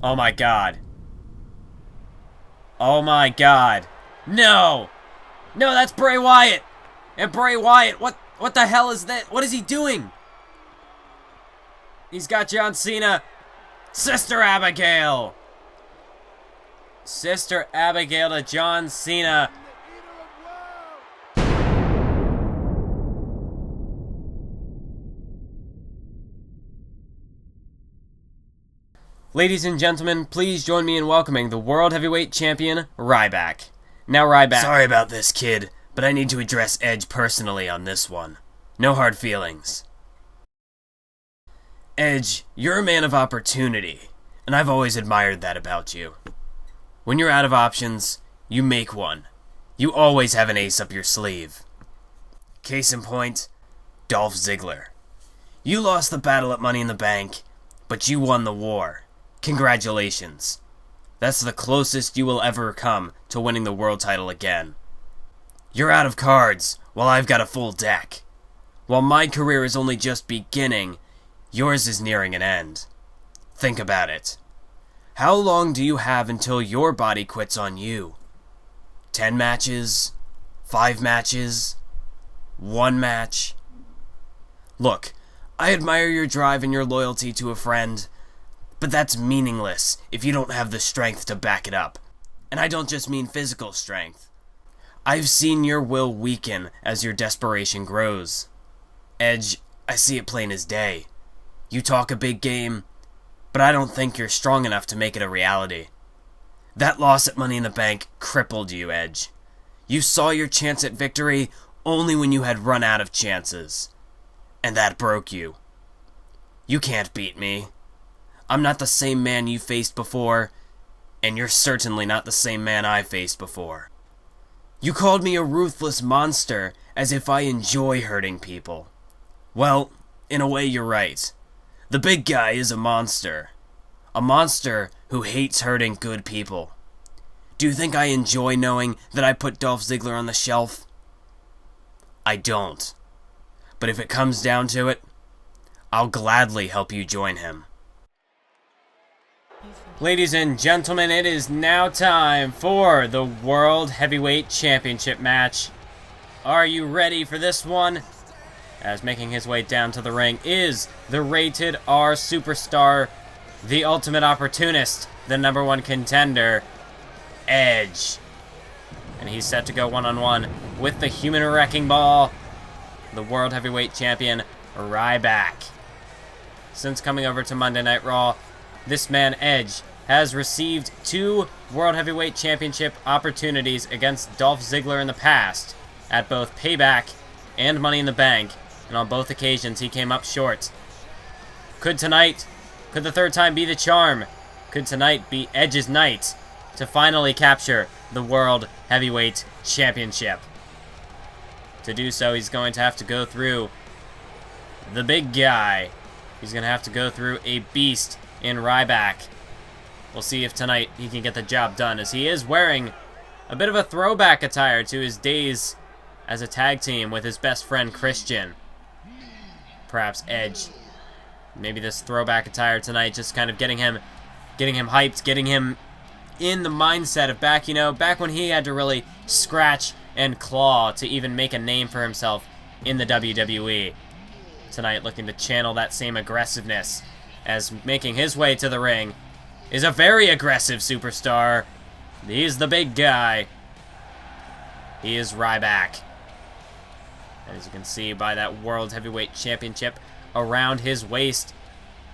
Oh my god. Oh my god. No! No, that's Bray Wyatt! And Bray Wyatt, what the hell is that? What is he doing? He's got John Cena. Sister Abigail! Sister Abigail to John Cena. Ladies and gentlemen, please join me in welcoming the World Heavyweight Champion, Ryback. Now, Ryback... Sorry about this, kid, but I need to address Edge personally on this one. No hard feelings. Edge, you're a man of opportunity, and I've always admired that about you. When you're out of options, you make one. You always have an ace up your sleeve. Case in point, Dolph Ziggler. You lost the battle at Money in the Bank, but you won the war. Congratulations. That's the closest you will ever come to winning the world title again. You're out of cards, while I've got a full deck. While my career is only just beginning, yours is nearing an end. Think about it. How long do you have until your body quits on you? 10 matches? 5 matches? 1 match? Look, I admire your drive and your loyalty to a friend, but that's meaningless if you don't have the strength to back it up. And I don't just mean physical strength. I've seen your will weaken as your desperation grows. Edge, I see it plain as day. You talk a big game, but I don't think you're strong enough to make it a reality. That loss at Money in the Bank crippled you, Edge. You saw your chance at victory only when you had run out of chances. And that broke you. You can't beat me. I'm not the same man you faced before, and you're certainly not the same man I faced before. You called me a ruthless monster, as if I enjoy hurting people. Well, in a way you're right. The big guy is a monster. A monster who hates hurting good people. Do you think I enjoy knowing that I put Dolph Ziggler on the shelf? I don't. But if it comes down to it, I'll gladly help you join him. Ladies and gentlemen, it is now time for the World Heavyweight Championship match. Are you ready for this one? As making his way down to the ring is the Rated R Superstar, the Ultimate Opportunist, the #1 contender, Edge. And he's set to go one-on-one with the Human Wrecking Ball, the World Heavyweight Champion, Ryback. Since coming over to Monday Night Raw, this man, Edge, has received 2 World Heavyweight Championship opportunities against Dolph Ziggler in the past, at both Payback and Money in the Bank, and on both occasions he came up short. Could the third time be the charm? Could tonight be Edge's night to finally capture the World Heavyweight Championship? To do so, he's going to have to go through the big guy. He's going to have to go through a beast in Ryback. We'll see if tonight he can get the job done, as he is wearing a bit of a throwback attire to his days as a tag team with his best friend Christian. Perhaps Edge. Maybe this throwback attire tonight just kind of getting him hyped, getting him in the mindset of back when he had to really scratch and claw to even make a name for himself in the WWE. Tonight looking to channel that same aggressiveness, as making his way to the ring is a very aggressive superstar. He's the big guy. He is Ryback. As you can see by that World Heavyweight Championship around his waist,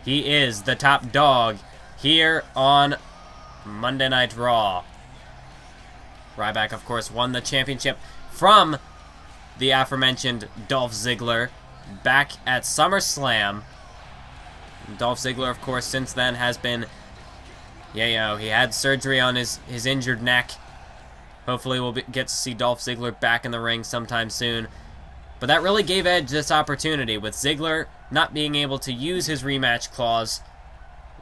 he is the top dog here on Monday Night Raw. Ryback, of course, won the championship from the aforementioned Dolph Ziggler back at SummerSlam. Dolph Ziggler, of course, since then has been, he had surgery on his injured neck. Hopefully we'll get to see Dolph Ziggler back in the ring sometime soon. But that really gave Edge this opportunity. With Ziggler not being able to use his rematch clause,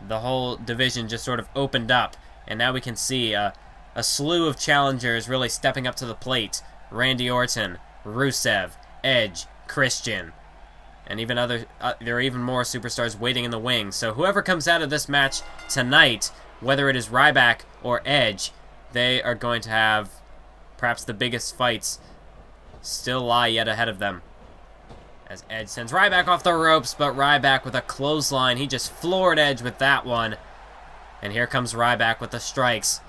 the whole division just sort of opened up. And now we can see a slew of challengers really stepping up to the plate. Randy Orton, Rusev, Edge, Christian. And even there are even more superstars waiting in the wings. So whoever comes out of this match tonight, whether it is Ryback or Edge, they are going to have perhaps the biggest fights still lie yet ahead of them. As Edge sends Ryback off the ropes, but Ryback with a clothesline. He just floored Edge with that one. And here comes Ryback with the strikes.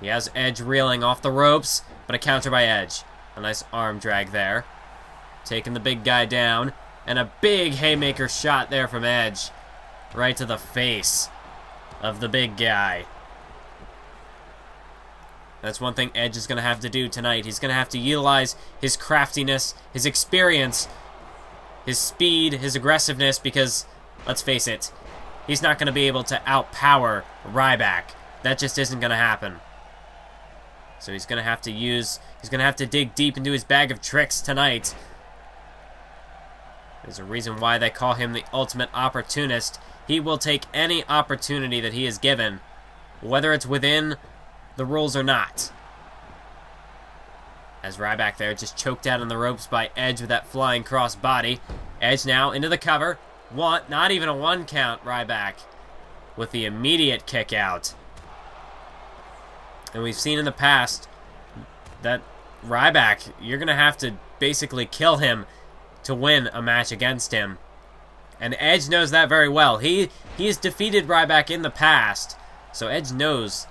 He has Edge reeling off the ropes, but a counter by Edge. A nice arm drag there. Taking the big guy down. And a big haymaker shot there from Edge. Right to the face of the big guy. That's one thing Edge is going to have to do tonight. He's going to have to utilize his craftiness, his experience, his speed, his aggressiveness, because, let's face it, he's not going to be able to outpower Ryback. That just isn't going to happen. So he's going to have to dig deep into his bag of tricks tonight. There's a reason why they call him the ultimate opportunist. He will take any opportunity that he is given, whether it's within the rules or not. As Ryback there just choked out on the ropes by Edge with that flying cross body. Edge now into the cover. Not even a 1 count, Ryback with the immediate kick out. And we've seen in the past that Ryback, you're going to have to basically kill him to win a match against him. And Edge knows that very well. He has defeated Ryback in the past, so Edge knows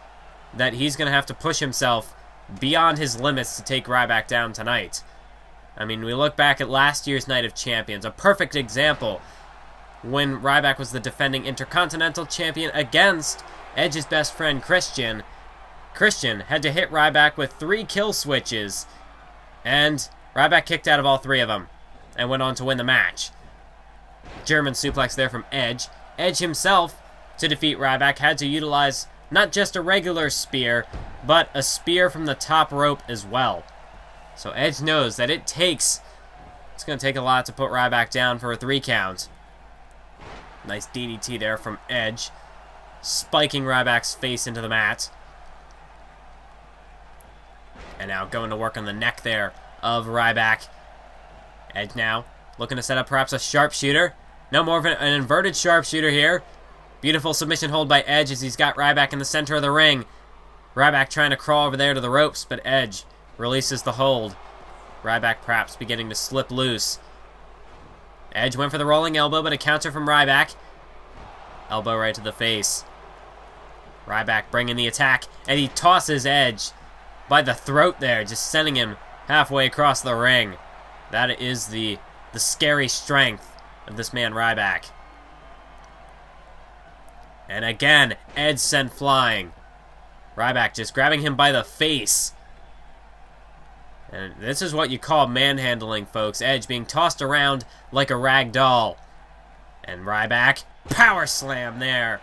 that he's going to have to push himself beyond his limits to take Ryback down tonight. I mean, we look back at last year's Night of Champions, a perfect example, when Ryback was the defending Intercontinental Champion against Edge's best friend Christian. Christian had to hit Ryback with 3 kill switches, and Ryback kicked out of all 3 of them and went on to win the match. German suplex there from Edge. Edge himself, to defeat Ryback, had to utilize not just a regular spear, but a spear from the top rope as well. So Edge knows that it's going to take a lot to put Ryback down for a 3 count. Nice DDT there from Edge, spiking Ryback's face into the mat. And now going to work on the neck there of Ryback. Edge now looking to set up perhaps a sharpshooter. No more of an inverted sharpshooter here. Beautiful submission hold by Edge as he's got Ryback in the center of the ring. Ryback trying to crawl over there to the ropes, but Edge releases the hold. Ryback perhaps beginning to slip loose. Edge went for the rolling elbow, but a counter from Ryback. Elbow right to the face. Ryback bringing the attack, and he tosses Edge by the throat there, just sending him halfway across the ring. That is the scary strength of this man Ryback. And again, Edge sent flying. Ryback just grabbing him by the face. And this is what you call manhandling, folks. Edge being tossed around like a rag doll. And Ryback, power slam there.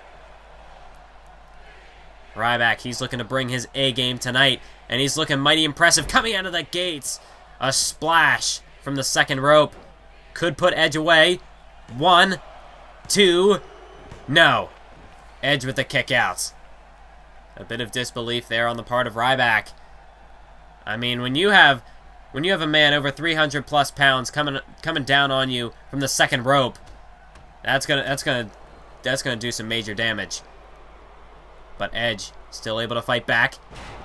Ryback, he's looking to bring his A game tonight. And he's looking mighty impressive coming out of the gates. A splash from the second rope. Could put Edge away. 1, 2, no. Edge with the kick out. A bit of disbelief there on the part of Ryback. I mean, when you have a man over 300 plus pounds coming down on you from the second rope, that's gonna do some major damage. But Edge still able to fight back.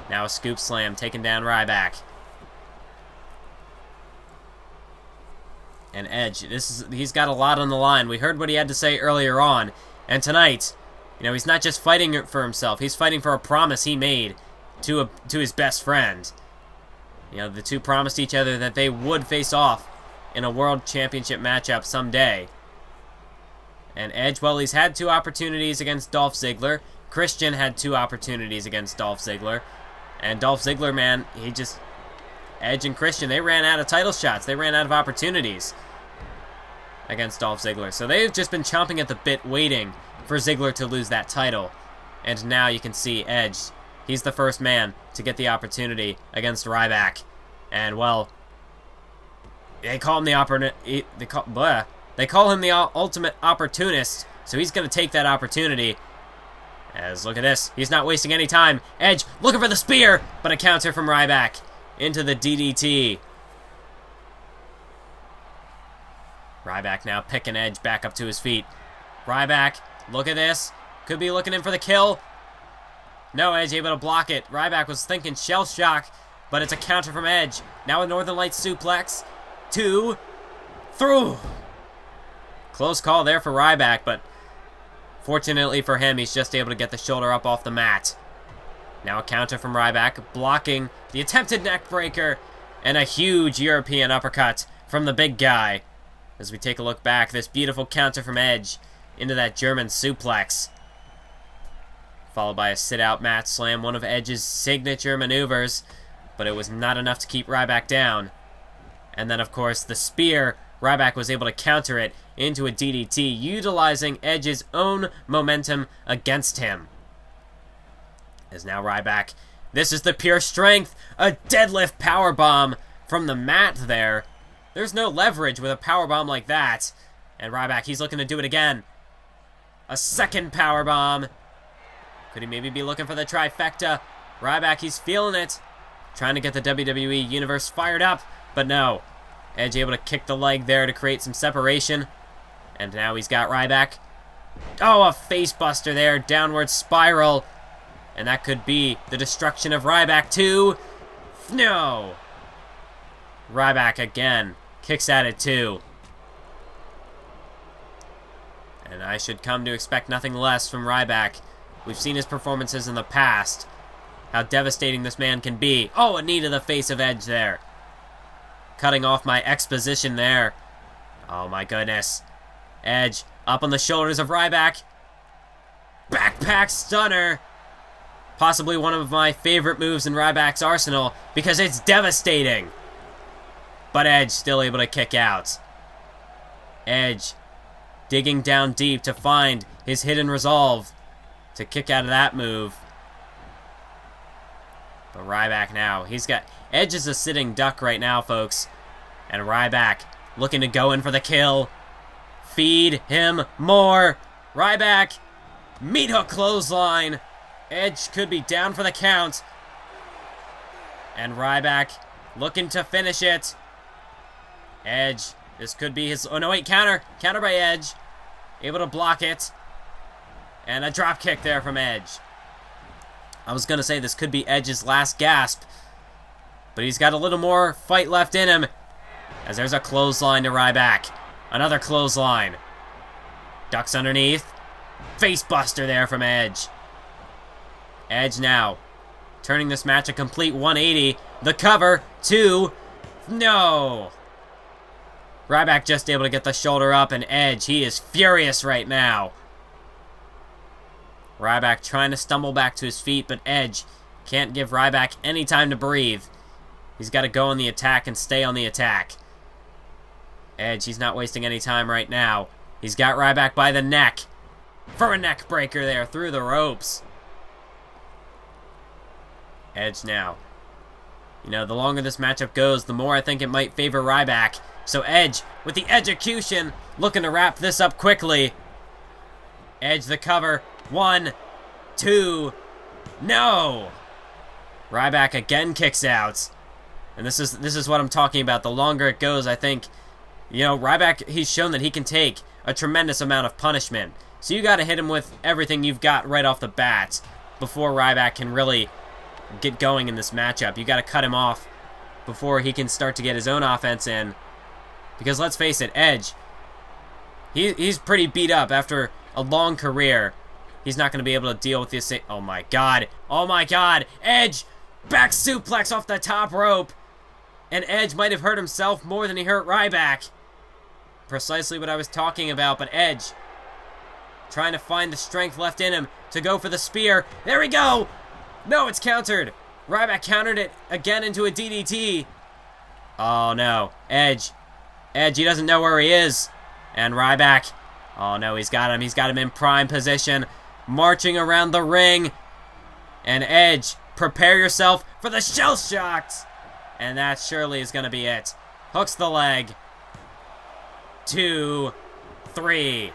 Now a scoop slam taking down Ryback. And Edge, he's got a lot on the line. We heard what he had to say earlier on. And tonight, you know, he's not just fighting for himself. He's fighting for a promise he made to his best friend. You know, the two promised each other that they would face off in a World Championship matchup someday. And Edge, well, he's had 2 opportunities against Dolph Ziggler. Christian had 2 opportunities against Dolph Ziggler. And Dolph Ziggler, man, Edge and Christian, they ran out of title shots. They ran out of opportunities against Dolph Ziggler. So they've just been chomping at the bit waiting for Ziggler to lose that title. And now you can see Edge. He's the first man to get the opportunity against Ryback. And, well, they call him they call him the ultimate opportunist. So he's going to take that opportunity. As, look at this. He's not wasting any time. Edge looking for the spear, but a counter from Ryback into the DDT. Ryback now picking Edge back up to his feet. Ryback, look at this. Could be looking in for the kill. No, Edge able to block it. Ryback was thinking shell shock, but it's a counter from Edge. Now a Northern Lights suplex. 2, through. Close call there for Ryback, but fortunately for him, he's just able to get the shoulder up off the mat. Now a counter from Ryback, blocking the attempted neck breaker, and a huge European uppercut from the big guy. As we take a look back, this beautiful counter from Edge into that German suplex. Followed by a sit-out mat slam, one of Edge's signature maneuvers, but it was not enough to keep Ryback down. And then, of course, the spear, Ryback was able to counter it into a DDT, utilizing Edge's own momentum against him. As now Ryback, this is the pure strength, a deadlift powerbomb from the mat there. There's no leverage with a powerbomb like that. And Ryback, he's looking to do it again. A second powerbomb. Could he maybe be looking for the trifecta? Ryback, he's feeling it. Trying to get the WWE Universe fired up, but no. Edge able to kick the leg there to create some separation. And now he's got Ryback. Oh, a face buster there, downward spiral. And that could be the destruction of Ryback too. No. Ryback again. Kicks at it too. And I should come to expect nothing less from Ryback. We've seen his performances in the past. How devastating this man can be. Oh, a knee to the face of Edge there. Cutting off my exposition there. Oh my goodness. Edge up on the shoulders of Ryback. Backpack stunner. Possibly one of my favorite moves in Ryback's arsenal because it's devastating. But Edge still able to kick out. Edge digging down deep to find his hidden resolve to kick out of that move. But Ryback now, Edge is a sitting duck right now, folks. And Ryback looking to go in for the kill. Feed him more. Ryback, meat hook clothesline. Edge could be down for the count. And Ryback looking to finish it. Edge, this could be his, oh no wait, counter by Edge. Able to block it. And a drop kick there from Edge. I was going to say this could be Edge's last gasp. But he's got a little more fight left in him. As there's a clothesline to Ryback. Another clothesline. Ducks underneath. Face buster there from Edge. Edge now turning this match a complete 180. The cover. 2. No. Ryback just able to get the shoulder up, and Edge, he is furious right now. Ryback trying to stumble back to his feet, but Edge can't give Ryback any time to breathe. He's got to go on the attack and stay on the attack. Edge, he's not wasting any time right now. He's got Ryback by the neck. For a neck breaker there through the ropes. Edge now. You know, the longer this matchup goes, the more I think it might favor Ryback. So Edge, with the execution, looking to wrap this up quickly. Edge the cover. 1, 2, no! Ryback again kicks out. And this is what I'm talking about. The longer it goes, I think, you know, Ryback, he's shown that he can take a tremendous amount of punishment. So you got to hit him with everything you've got right off the bat before Ryback can really get going in this matchup. You got to cut him off before he can start to get his own offense in. Because let's face it, Edge, he's pretty beat up after a long career. He's not going to be able to deal with this. Oh my god. Oh my god. Edge, back suplex off the top rope. And Edge might have hurt himself more than he hurt Ryback. Precisely what I was talking about, but Edge trying to find the strength left in him to go for the spear. There we go. No, it's countered. Ryback countered it again into a DDT. Oh no. Edge, he doesn't know where he is. And Ryback, oh no, he's got him. He's got him in prime position, marching around the ring. And Edge, prepare yourself for the shell shocks. And that surely is going to be it. Hooks the leg. 2, 3.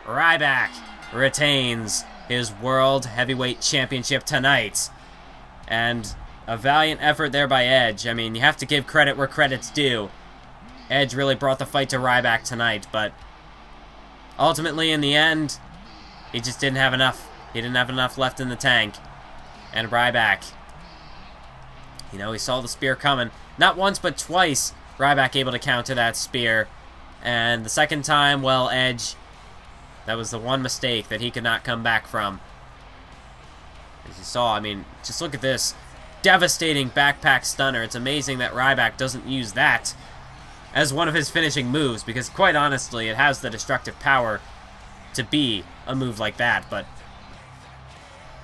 Ryback retains his World Heavyweight Championship tonight. And a valiant effort there by Edge. I mean, you have to give credit where credit's due. Edge really brought the fight to Ryback tonight, but ultimately, in the end, he just didn't have enough. He didn't have enough left in the tank. And Ryback, you know, he saw the spear coming. Not once, but twice, Ryback able to counter that spear. And the second time, well, Edge, that was the one mistake that he could not come back from. As you saw, I mean, just look at this. Devastating backpack stunner. It's amazing that Ryback doesn't use that as one of his finishing moves, because quite honestly, it has the destructive power to be a move like that, but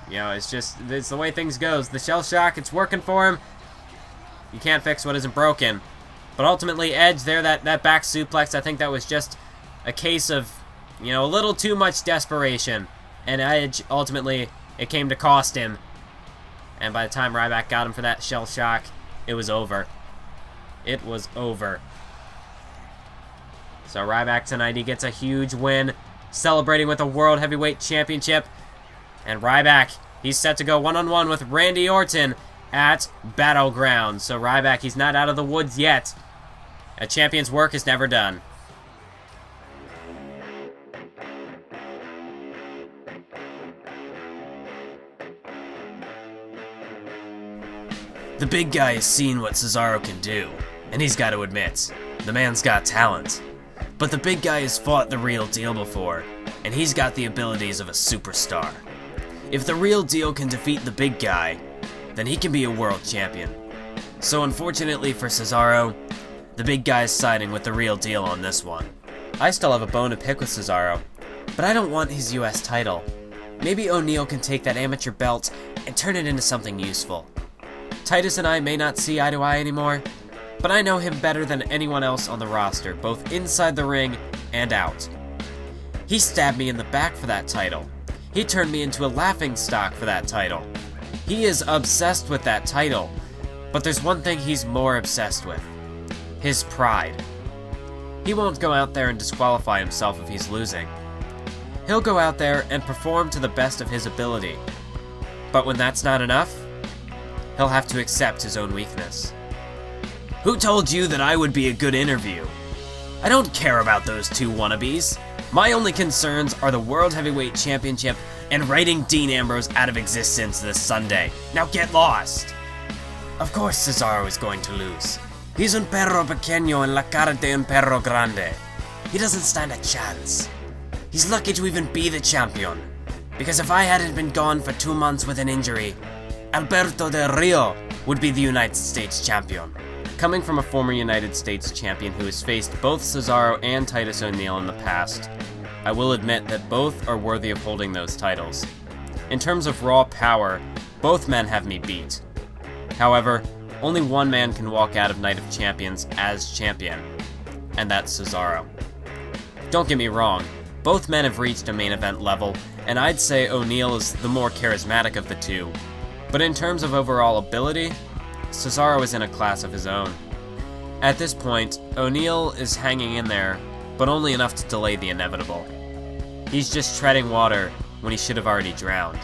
you know, it's the way things goes. The shell shock, it's working for him. You can't fix what isn't broken. But ultimately, Edge there, that back suplex, I think that was just a case of, you know, a little too much desperation. And Edge, ultimately, it came to cost him. And by the time Ryback got him for that shell shock, it was over. It was over. So Ryback tonight, he gets a huge win, celebrating with a World Heavyweight Championship. And Ryback, he's set to go one-on-one with Randy Orton at Battleground. So Ryback, he's not out of the woods yet. A champion's work is never done. The big guy has seen what Cesaro can do, and he's got to admit, the man's got talent. But the big guy has fought the real deal before, and he's got the abilities of a superstar. If the real deal can defeat the big guy, then he can be a world champion. So unfortunately for Cesaro, the big guy's siding with the real deal on this one. I still have a bone to pick with Cesaro, but I don't want his US title. Maybe O'Neil can take that amateur belt and turn it into something useful. Titus and I may not see eye to eye anymore, but I know him better than anyone else on the roster, both inside the ring and out. He stabbed me in the back for that title. He turned me into a laughingstock for that title. He is obsessed with that title, but there's one thing he's more obsessed with. His pride. He won't go out there and disqualify himself if he's losing. He'll go out there and perform to the best of his ability. But when that's not enough, he'll have to accept his own weakness. Who told you that I would be a good interview? I don't care about those two wannabes. My only concerns are the World Heavyweight Championship and writing Dean Ambrose out of existence this Sunday. Now get lost! Of course Cesaro is going to lose. He's un perro pequeño en la cara de un perro grande. He doesn't stand a chance. He's lucky to even be the champion, because if I hadn't been gone for 2 months with an injury, Alberto Del Rio would be the United States champion. Coming from a former United States champion who has faced both Cesaro and Titus O'Neil in the past, I will admit that both are worthy of holding those titles. In terms of raw power, both men have me beat. However, only one man can walk out of Night of Champions as champion, and that's Cesaro. Don't get me wrong, both men have reached a main event level, and I'd say O'Neil is the more charismatic of the two. But in terms of overall ability, Cesaro is in a class of his own. At this point, O'Neil is hanging in there, but only enough to delay the inevitable. He's just treading water when he should have already drowned.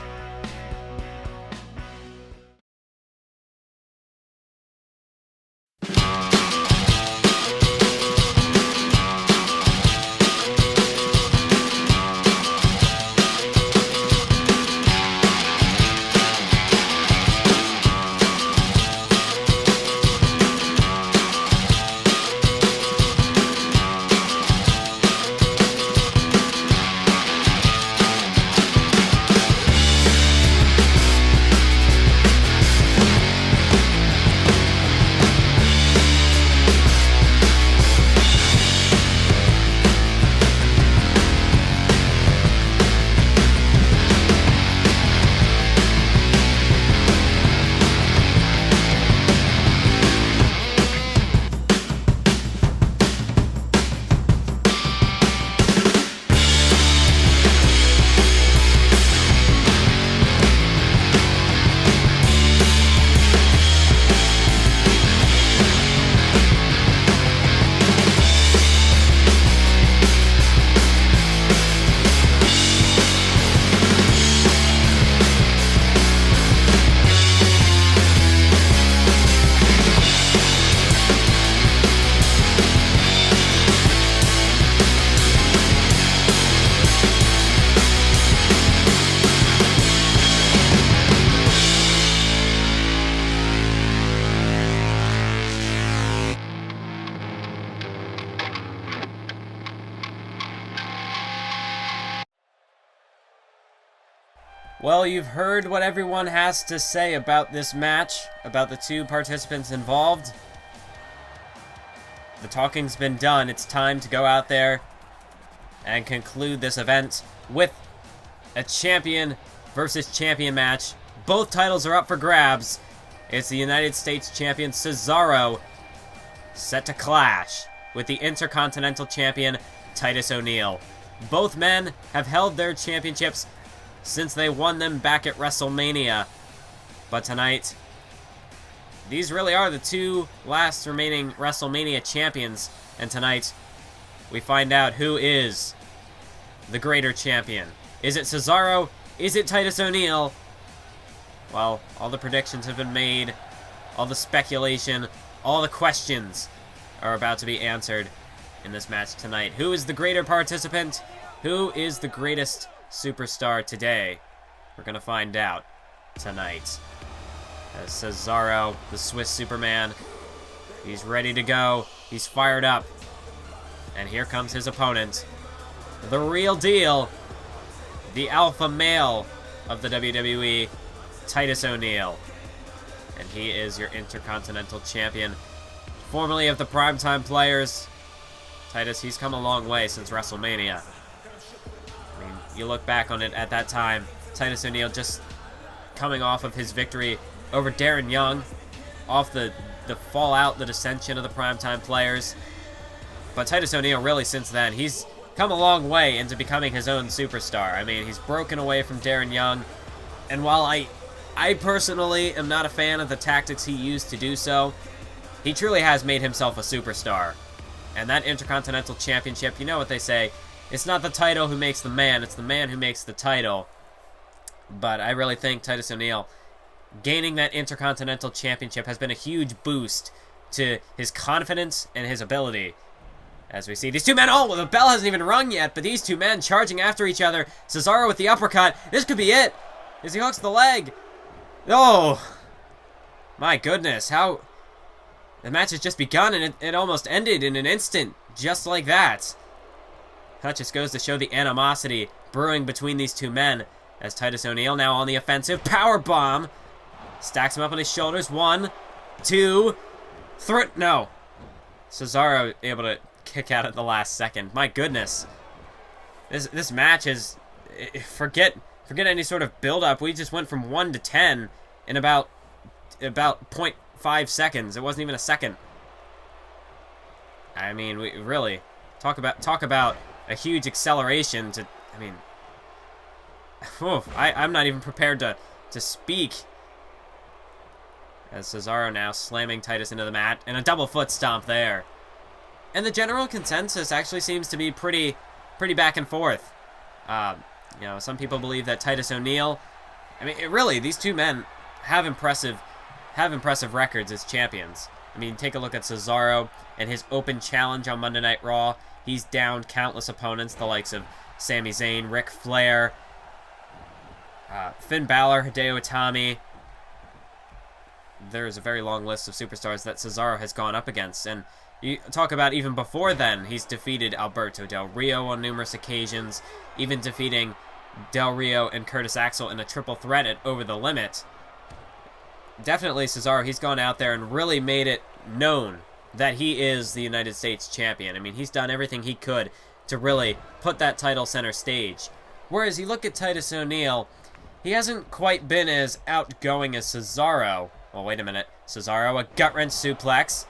Well, you've heard what everyone has to say about this match, about the two participants involved. The talking's been done. It's time to go out there and conclude this event with a champion versus champion match. Both titles are up for grabs. It's the United States champion Cesaro set to clash with the Intercontinental champion Titus O'Neil. Both men have held their championships since they won them back at WrestleMania. But tonight, these really are the two last remaining WrestleMania champions. And tonight, we find out who is the greater champion. Is it Cesaro? Is it Titus O'Neil? Well, all the predictions have been made. All the speculation, all the questions are about to be answered in this match tonight. Who is the greater participant? Who is the greatest superstar today? We're gonna find out tonight. As Cesaro, the Swiss Superman, he's ready to go. He's fired up. And here comes his opponent. The real deal. The alpha male of the WWE, Titus O'Neil. And he is your Intercontinental Champion. Formerly of the Primetime Players. Titus, he's come a long way since WrestleMania. I mean, you look back on it at that time, Titus O'Neil just coming off of his victory over Darren Young, off the fallout, the dissension of the Primetime Players. But Titus O'Neil, really, since then, he's come a long way into becoming his own superstar. I mean, he's broken away from Darren Young, and while I personally am not a fan of the tactics he used to do so, he truly has made himself a superstar. And that Intercontinental Championship, you know what they say, it's not the title who makes the man, it's the man who makes the title. But I really think Titus O'Neil gaining that Intercontinental Championship has been a huge boost to his confidence and his ability. As we see these two men, oh, the bell hasn't even rung yet, but these two men charging after each other. Cesaro with the uppercut. This could be it. As he hooks the leg. Oh, my goodness, how the match has just begun and it almost ended in an instant, just like that. That just goes to show the animosity brewing between these two men. As Titus O'Neil now on the offensive. Power bomb. Stacks him up on his shoulders. 1, 2, 3. No. Cesaro able to kick out at the last second. My goodness. This match is... Forget forget any sort of build-up. We just went from 1 to 10 in about 0.5 seconds. It wasn't even a second. I mean, we really talk about a huge acceleration to. I mean, I'm not even prepared to speak. As Cesaro now slamming Titus into the mat, and a double foot stomp there. And the general consensus actually seems to be pretty back and forth. You know, some people believe that Titus O'Neil. I mean, really, these two men have impressive records as champions. I mean, take a look at Cesaro and his open challenge on Monday Night Raw. He's downed countless opponents, the likes of Sami Zayn, Ric Flair, Finn Balor, Hideo Itami. There's a very long list of superstars that Cesaro has gone up against. And you talk about even before then, he's defeated Alberto Del Rio on numerous occasions, even defeating Del Rio and Curtis Axel in a triple threat at Over the Limit. Definitely Cesaro, he's gone out there and really made it known that he is the United States champion. I mean, he's done everything he could to really put that title center stage. Whereas you look at Titus O'Neil, he hasn't quite been as outgoing as Cesaro. Well, wait a minute. Cesaro, a gut-wrench suplex.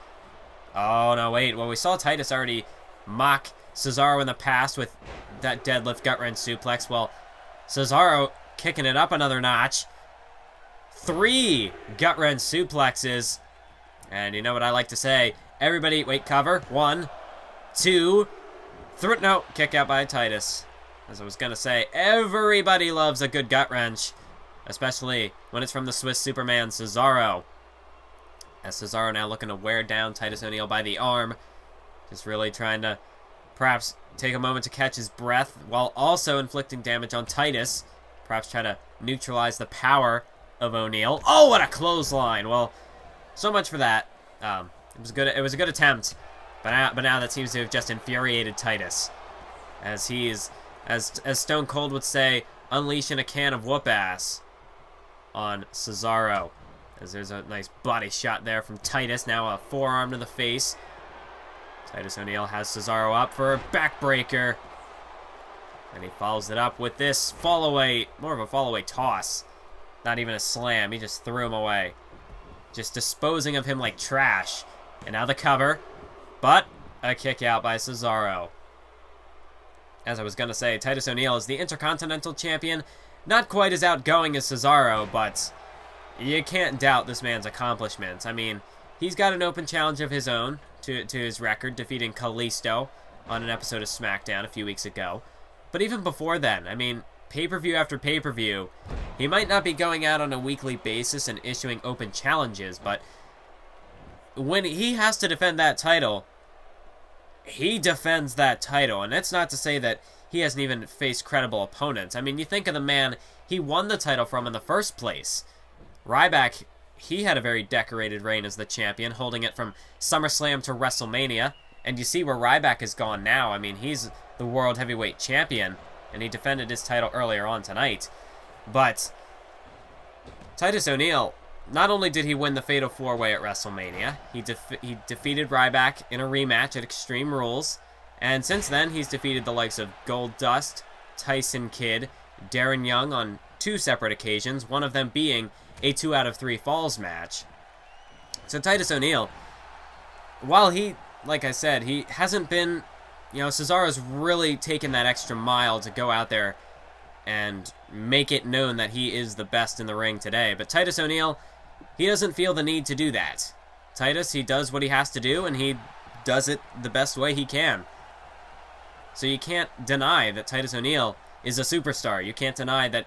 Oh, no, wait. Well, we saw Titus already mock Cesaro in the past with that deadlift gut-wrench suplex. Well, Cesaro kicking it up another notch. 3 gut-wrench suplexes. And you know what I like to say? Everybody, wait, cover. 1, 2, 3. No, kick out by Titus. As I was going to say, everybody loves a good gut-wrench. Especially when it's from the Swiss Superman, Cesaro. As Cesaro now looking to wear down Titus O'Neil by the arm. Just really trying to perhaps take a moment to catch his breath while also inflicting damage on Titus. Perhaps try to neutralize the power of O'Neil. Oh, what a clothesline! Well, so much for that. It was a good attempt. But now that seems to have just infuriated Titus. As he is, as Stone Cold would say, unleashing a can of whoop-ass on Cesaro. As there's a nice body shot there from Titus. Now a forearm to the face. Titus O'Neil has Cesaro up for a backbreaker. And he follows it up with this fall-away, more of a fall-away toss. Not even a slam. He just threw him away. Just disposing of him like trash. And now the cover. But a kick out by Cesaro. As I was going to say, Titus O'Neil is the Intercontinental Champion. Not quite as outgoing as Cesaro, but you can't doubt this man's accomplishments. I mean, he's got an open challenge of his own to his record, defeating Kalisto on an episode of SmackDown a few weeks ago. But even before then, I mean, pay-per-view after pay-per-view, he might not be going out on a weekly basis and issuing open challenges, but when he has to defend that title, he defends that title. And that's not to say that he hasn't even faced credible opponents. I mean, you think of the man he won the title from in the first place. Ryback, he had a very decorated reign as the champion, holding it from SummerSlam to WrestleMania. And you see where Ryback has gone now. I mean, he's the World Heavyweight Champion, and he defended his title earlier on tonight. But Titus O'Neil, not only did he win the Fatal 4-Way at WrestleMania, he defeated Ryback in a rematch at Extreme Rules. And since then, he's defeated the likes of Goldust, Tyson Kidd, Darren Young on 2 separate occasions, one of them being a 2 out of 3 falls match. So Titus O'Neil, while he, like I said, he hasn't been, you know, Cesaro's really taken that extra mile to go out there and make it known that he is the best in the ring today. But Titus O'Neil, he doesn't feel the need to do that. Titus, he does what he has to do, and he does it the best way he can. So you can't deny that Titus O'Neil is a superstar. You can't deny that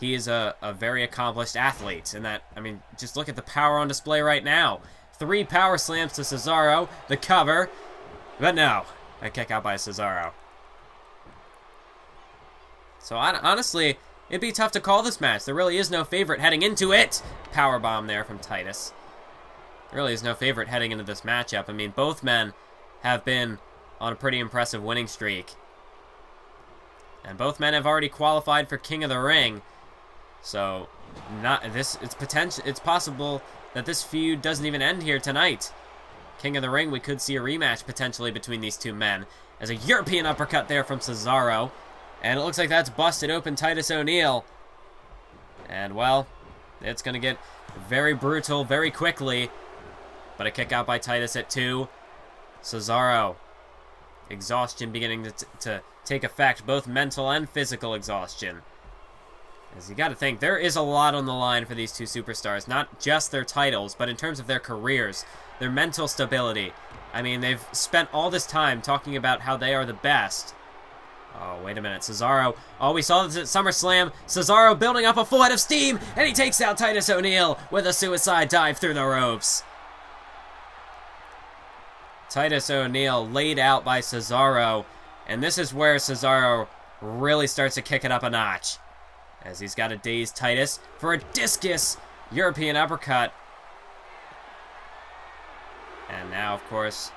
he is a very accomplished athlete. And that, I mean, just look at the power on display right now. 3 power slams to Cesaro, the cover. But no, a kick out by Cesaro. So honestly, it'd be tough to call this match. There really is no favorite heading into it. Powerbomb there from Titus. There really is no favorite heading into this matchup. I mean, both men have been on a pretty impressive winning streak. And both men have already qualified for King of the Ring. So it's possible that this feud doesn't even end here tonight. King of the Ring, we could see a rematch potentially between these two men. As a European uppercut there from Cesaro. And it looks like that's busted open Titus O'Neil. And, well, it's going to get very brutal very quickly. But a kick out by Titus at 2. Cesaro. Exhaustion beginning to take effect, both mental and physical exhaustion. As you got to think, there is a lot on the line for these two superstars. Not just their titles, but in terms of their careers, their mental stability. I mean, they've spent all this time talking about how they are the best. Oh, wait a minute. Cesaro. Oh, we saw this at SummerSlam. Cesaro building up a full head of steam, and he takes out Titus O'Neil with a suicide dive through the ropes. Titus O'Neil laid out by Cesaro, and this is where Cesaro really starts to kick it up a notch, as he's got to daze Titus for a discus European uppercut. And now, of course,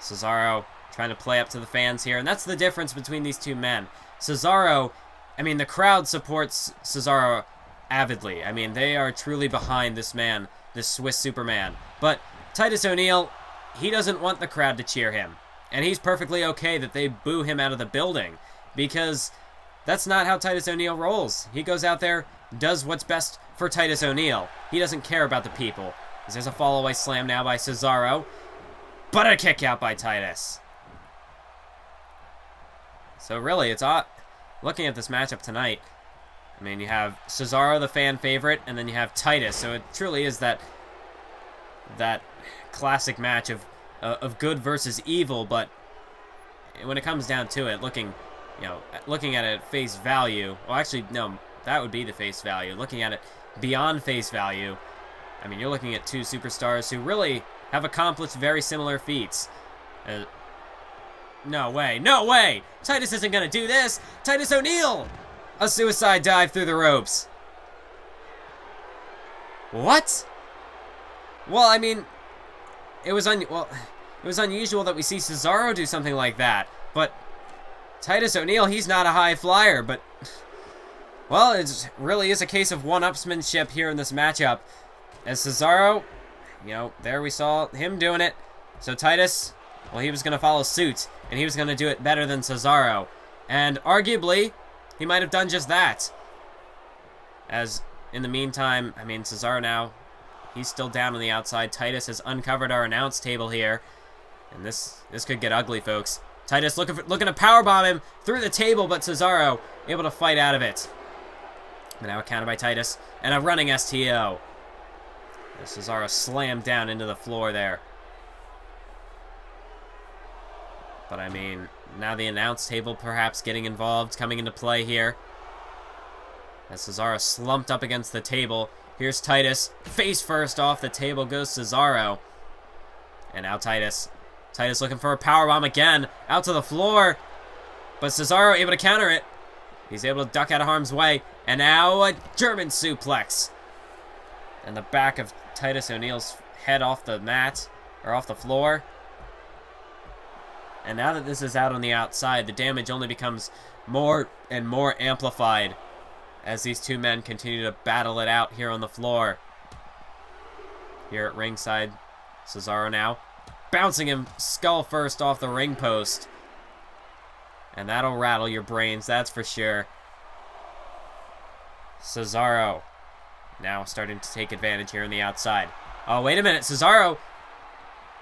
Cesaro trying to play up to the fans here, and that's the difference between these two men. Cesaro, I mean, the crowd supports Cesaro avidly. I mean, they are truly behind this man, this Swiss Superman. But Titus O'Neil, he doesn't want the crowd to cheer him. And he's perfectly okay that they boo him out of the building, because that's not how Titus O'Neil rolls. He goes out there, does what's best for Titus O'Neil. He doesn't care about the people. There's a fall-away slam now by Cesaro, but a kick out by Titus. So really, it's odd. Looking at this matchup tonight, I mean, you have Cesaro, the fan favorite, and then you have Titus. So it truly is that classic match of good versus evil. But when it comes down to it, looking at it at face value, well, actually, no, that would be the face value. Looking at it beyond face value, I mean, you're looking at two superstars who really have accomplished very similar feats. No way, no way! Titus isn't gonna do this! Titus O'Neil! A suicide dive through the ropes. What? Well, I mean, it was unusual that we see Cesaro do something like that, but Titus O'Neil, he's not a high flyer, but, well, it really is a case of one-upsmanship here in this matchup. As Cesaro, there we saw him doing it. So Titus, well, he was going to follow suit, and he was going to do it better than Cesaro. And arguably, he might have done just that. As, in the meantime, I mean, Cesaro now, he's still down on the outside. Titus has uncovered our announce table here. And this could get ugly, folks. Titus looking to powerbomb him through the table, but Cesaro able to fight out of it. But now a counter by Titus, and a running STO. Cesaro slammed down into the floor there. But I mean, now the announce table perhaps getting involved, coming into play here. As Cesaro slumped up against the table. Here's Titus. Face first off the table goes Cesaro. And now Titus. Titus looking for a powerbomb again. Out to the floor. But Cesaro able to counter it. He's able to duck out of harm's way. And now a German suplex. And the back of Titus O'Neil's head off the mat. Or off the floor. And now that this is out on the outside, the damage only becomes more and more amplified as these two men continue to battle it out here on the floor. Here at ringside, Cesaro now bouncing him skull first off the ring post. And that'll rattle your brains, that's for sure. Cesaro now starting to take advantage here on the outside. Oh, wait a minute, Cesaro,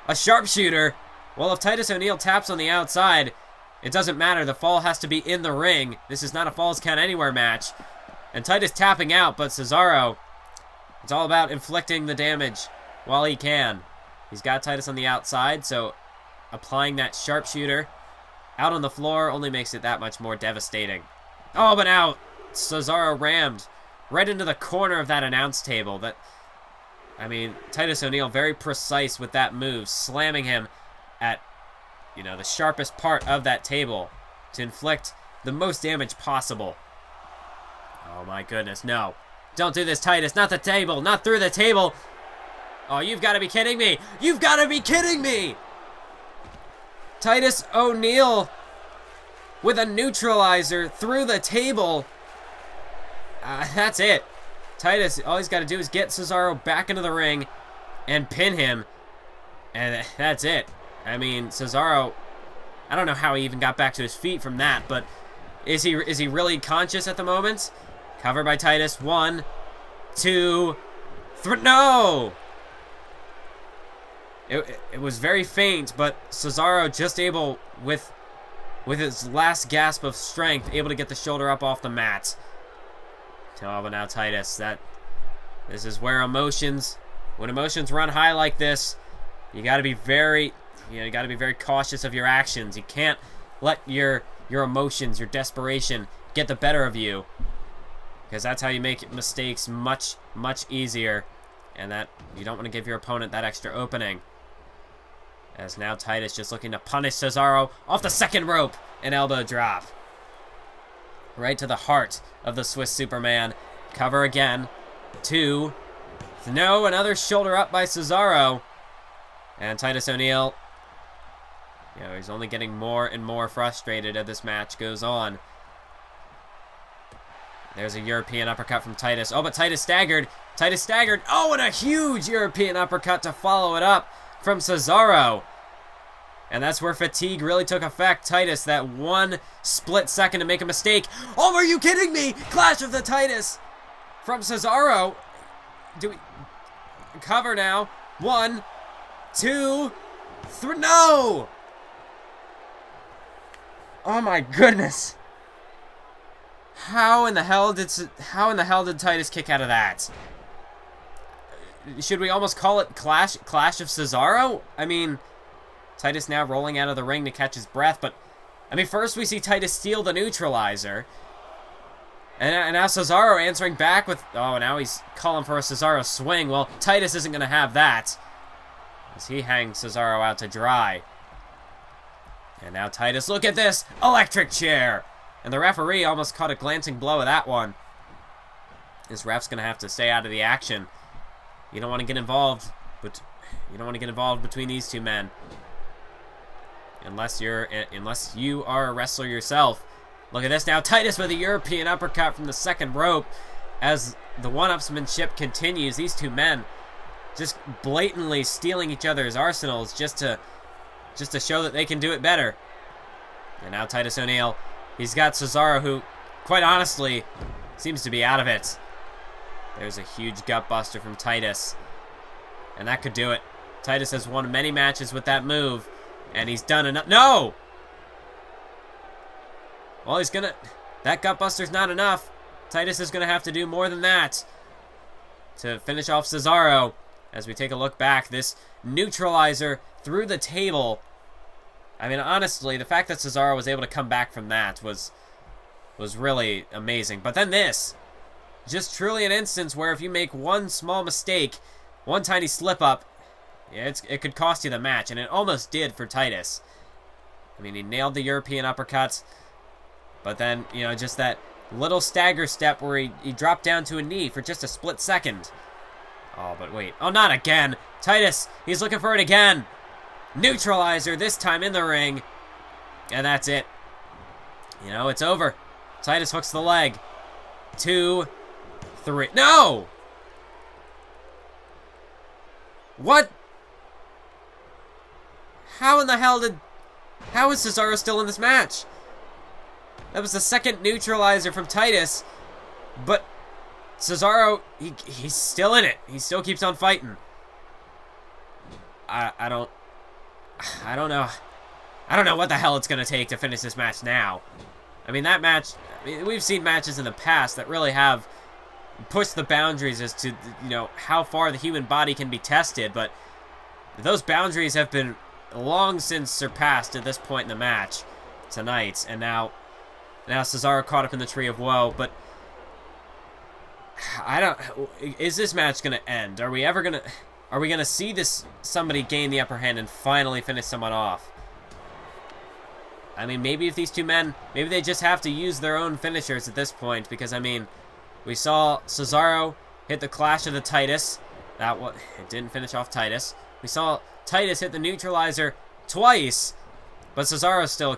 a sharpshooter. Well, if Titus O'Neil taps on the outside, it doesn't matter. The fall has to be in the ring. This is not a Falls Count Anywhere match. And Titus tapping out, but Cesaro, it's all about inflicting the damage while he can. He's got Titus on the outside, so applying that sharpshooter out on the floor only makes it that much more devastating. Oh, but now Cesaro rammed right into the corner of that announce table. Titus O'Neil very precise with that move, slamming him at, the sharpest part of that table to inflict the most damage possible. Oh my goodness, no. Don't do this, Titus. Not the table. Not through the table. Oh, you've got to be kidding me. You've got to be kidding me. Titus O'Neil with a neutralizer through the table. That's it. Titus, all he's got to do is get Cesaro back into the ring and pin him. And that's it. I mean, Cesaro, I don't know how he even got back to his feet from that, but is he really conscious at the moment? Covered by Titus. 1, 2, 3. No! It was very faint, but Cesaro just able, with his last gasp of strength, able to get the shoulder up off the mat. Oh, but now Titus, this is where when emotions run high like this, you gotta be very cautious of your actions. You can't let your emotions, your desperation, get the better of you, because that's how you make mistakes much, much easier, and that you don't want to give your opponent that extra opening. As now Titus just looking to punish Cesaro off the second rope, an elbow drop. Right to the heart of the Swiss Superman. Cover again. 2. No, another shoulder up by Cesaro. And Titus O'Neil, he's only getting more and more frustrated as this match goes on. There's a European uppercut from Titus. Oh, but Titus staggered. Titus staggered. Oh, and a huge European uppercut to follow it up from Cesaro. And that's where fatigue really took effect. Titus, that one split second to make a mistake. Oh, are you kidding me? Clash of the Titus from Cesaro. Do we cover now? 1, 2, 3. No! Oh my goodness. How in the hell did Titus kick out of that? Should we almost call it Clash of Cesaro? I mean, Titus now rolling out of the ring to catch his breath, but I mean, first we see Titus steal the neutralizer, and now Cesaro answering back with, oh, now he's calling for a Cesaro swing. Well, Titus isn't going to have that, as he hangs Cesaro out to dry. And now Titus, look at this, electric chair, and the referee almost caught a glancing blow of that one. This ref's going to have to stay out of the action. You don't want to get involved, but you don't want to get involved between these two men, unless you are a wrestler yourself. Look at this now, Titus with a European uppercut from the second rope. As the one-upsmanship continues, these two men just blatantly stealing each other's arsenals just to show that they can do it better. And now Titus O'Neil, he's got Cesaro, who, quite honestly, seems to be out of it. There's a huge gutbuster from Titus, and that could do it. Titus has won many matches with that move, and he's done enough. No! Well, that gutbuster's not enough. Titus is gonna have to do more than that to finish off Cesaro. As we take a look back, this neutralizer through the table. I mean, honestly, the fact that Cesaro was able to come back from that was really amazing. But then this, just truly an instance where if you make one small mistake, one tiny slip up, it could cost you the match, and it almost did for Titus. I mean, he nailed the European uppercuts, but then, just that little stagger step where he dropped down to a knee for just a split second. Oh, but wait. Oh, not again. Titus, he's looking for it again. Neutralizer, this time in the ring. And that's it. It's over. Titus hooks the leg. 2, 3. No! What? How in the hell how is Cesaro still in this match? That was the second neutralizer from Titus, but Cesaro, he's still in it. He still keeps on fighting. I don't know. I don't know what the hell it's going to take to finish this match now. I mean, that match, we've seen matches in the past that really have pushed the boundaries as to, how far the human body can be tested, but those boundaries have been long since surpassed at this point in the match tonight, and now Cesaro caught up in the tree of woe. But is this match gonna end? Are we gonna see somebody gain the upper hand and finally finish someone off? I mean, maybe if these two men, maybe they just have to use their own finishers at this point, because I mean, we saw Cesaro hit the Clash of the Titus. It didn't finish off Titus. We saw Titus hit the neutralizer twice, but Cesaro still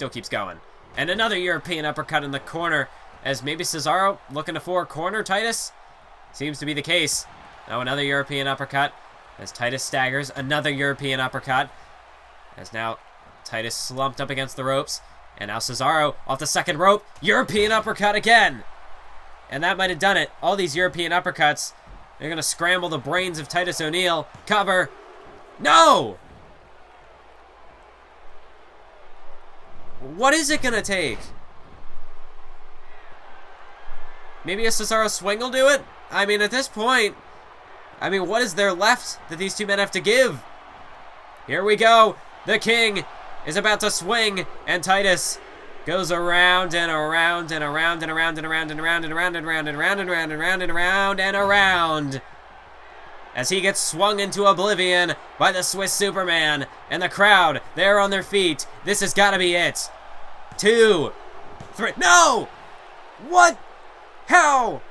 keeps going. And another European uppercut in the corner, as maybe Cesaro looking to four-corner Titus? Seems to be the case. Now another European uppercut, as Titus staggers. Another European uppercut, as now Titus slumped up against the ropes. And now Cesaro off the second rope. European uppercut again. And that might have done it. All these European uppercuts. They're going to scramble the brains of Titus O'Neil. Cover. No! What is it going to take? Maybe a Cesaro swing will do it? I mean, at this point, I mean, what is there left that these two men have to give? Here we go. The King is about to swing, and Titus goes around and around and around and around and around and around and around and around and around and around and around and around and around as he gets swung into oblivion by the Swiss Superman and the crowd. They're on their feet. This has got to be it. 2, 3. No! What? How?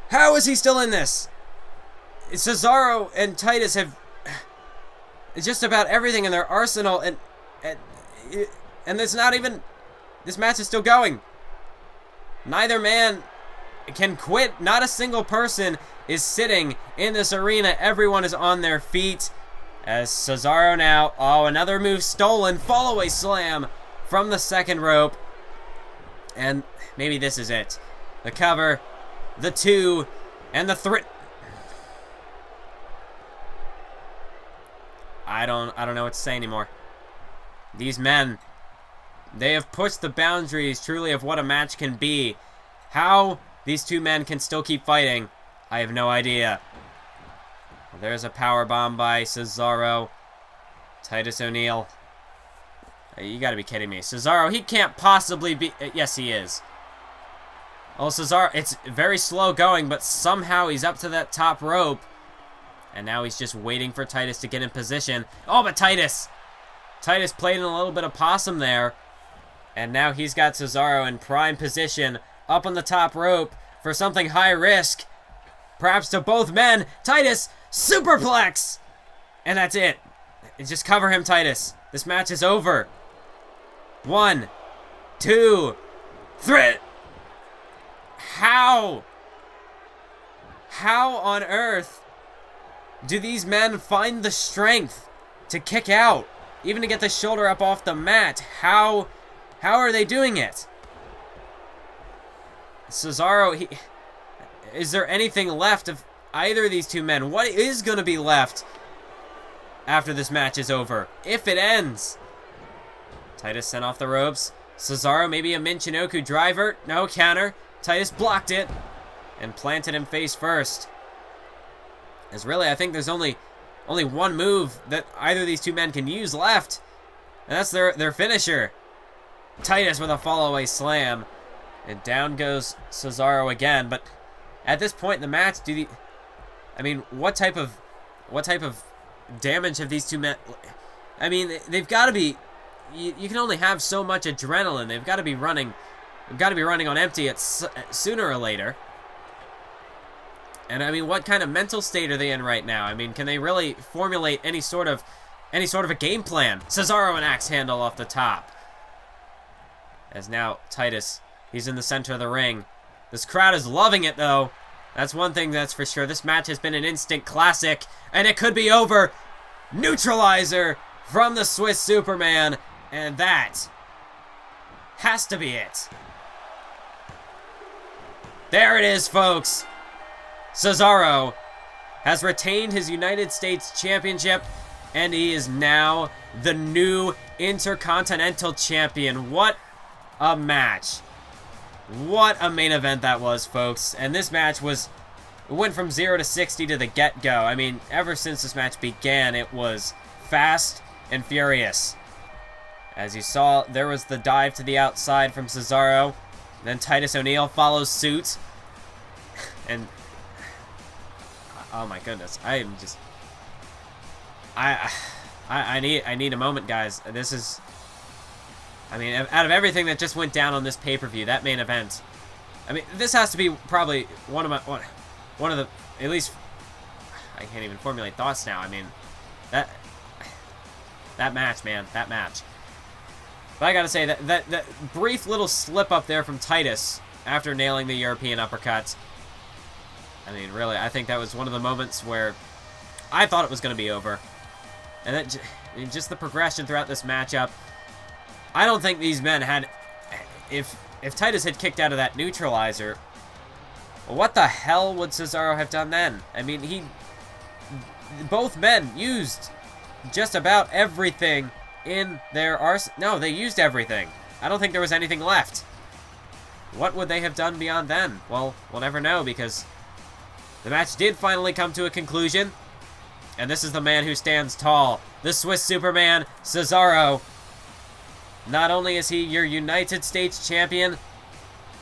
How is he still in this? Cesaro and Titus have just about everything in their arsenal, and it's not even. This match is still going. Neither man can quit. Not a single person is sitting in this arena. Everyone is on their feet. As Cesaro now, oh, another move stolen. Fall-away slam from the second rope. And maybe this is it. The cover, the 2, and the 3. I don't know what to say anymore. These men, they have pushed the boundaries truly of what a match can be. How these two men can still keep fighting, I have no idea. There's a power bomb by Cesaro. Titus O'Neil. You gotta be kidding me. Cesaro, he can't possibly be. Yes, he is. Oh, Cesaro, it's very slow going, but somehow he's up to that top rope. And now he's just waiting for Titus to get in position. Oh, but Titus played in a little bit of possum there. And now he's got Cesaro in prime position up on the top rope for something high risk. Perhaps to both men. Titus, superplex! And that's it. Just cover him, Titus. This match is over. 1, 2, 3. How? How on earth do these men find the strength to kick out, even to get the shoulder up off the mat? How are they doing it? Cesaro, is there anything left of either of these two men? What is going to be left after this match is over, if it ends? Titus sent off the ropes. Cesaro, maybe a Michinoku driver. No, counter. Titus blocked it and planted him face first. As really, I think there's only one move that either of these two men can use left, and that's their finisher. Titus with a fall-away slam, and down goes Cesaro again. But at this point in the match, I mean, what type of damage have these two men? I mean, they've got to be. You can only have so much adrenaline. They've got to be running. They've got to be running on empty sooner or later. And I mean, what kind of mental state are they in right now? I mean, can they really formulate any sort of a game plan? Cesaro an axe handle off the top. As now Titus, he's in the center of the ring. This crowd is loving it, though. That's one thing that's for sure. This match has been an instant classic, and it could be over. Neutralizer from the Swiss Superman, and that has to be it. There it is, folks. Cesaro has retained his United States Championship, and he is now the new Intercontinental Champion. What a match. What a main event that was, folks. And this match went from 0 to 60 to the get-go. I mean, ever since this match began, it was fast and furious. As you saw, there was the dive to the outside from Cesaro. Then Titus O'Neil follows suit. And oh my goodness, I am just I need a moment, guys. This is, I mean, out of everything that just went down on this pay-per-view, that main event, I mean, this has to be probably one of the, at least, I can't even formulate thoughts now. I mean, that match, man, that match. But I gotta say, that brief little slip up there from Titus after nailing the European uppercut, I mean, really, I think that was one of the moments where I thought it was going to be over. And that, just the progression throughout this matchup, I don't think these men had, if Titus had kicked out of that neutralizer, What the hell would Cesaro have done then? I mean, both men used just about everything in their arsenal. No, they used everything. I don't think there was anything left. What would they have done beyond then? Well, we'll never know, because the match did finally come to a conclusion. And this is the man who stands tall. The Swiss Superman, Cesaro. Not only is he your United States champion,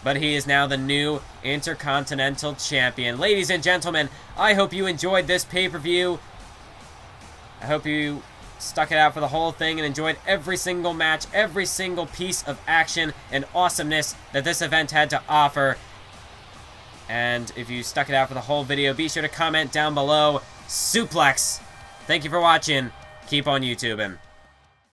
but he is now the new Intercontinental Champion. Ladies and gentlemen, I hope you enjoyed this pay-per-view. I hope you stuck it out for the whole thing and enjoyed every single match, every single piece of action and awesomeness that this event had to offer. And if you stuck it out for the whole video, be sure to comment down below. Suplex. Thank you for watching. Keep on YouTubing.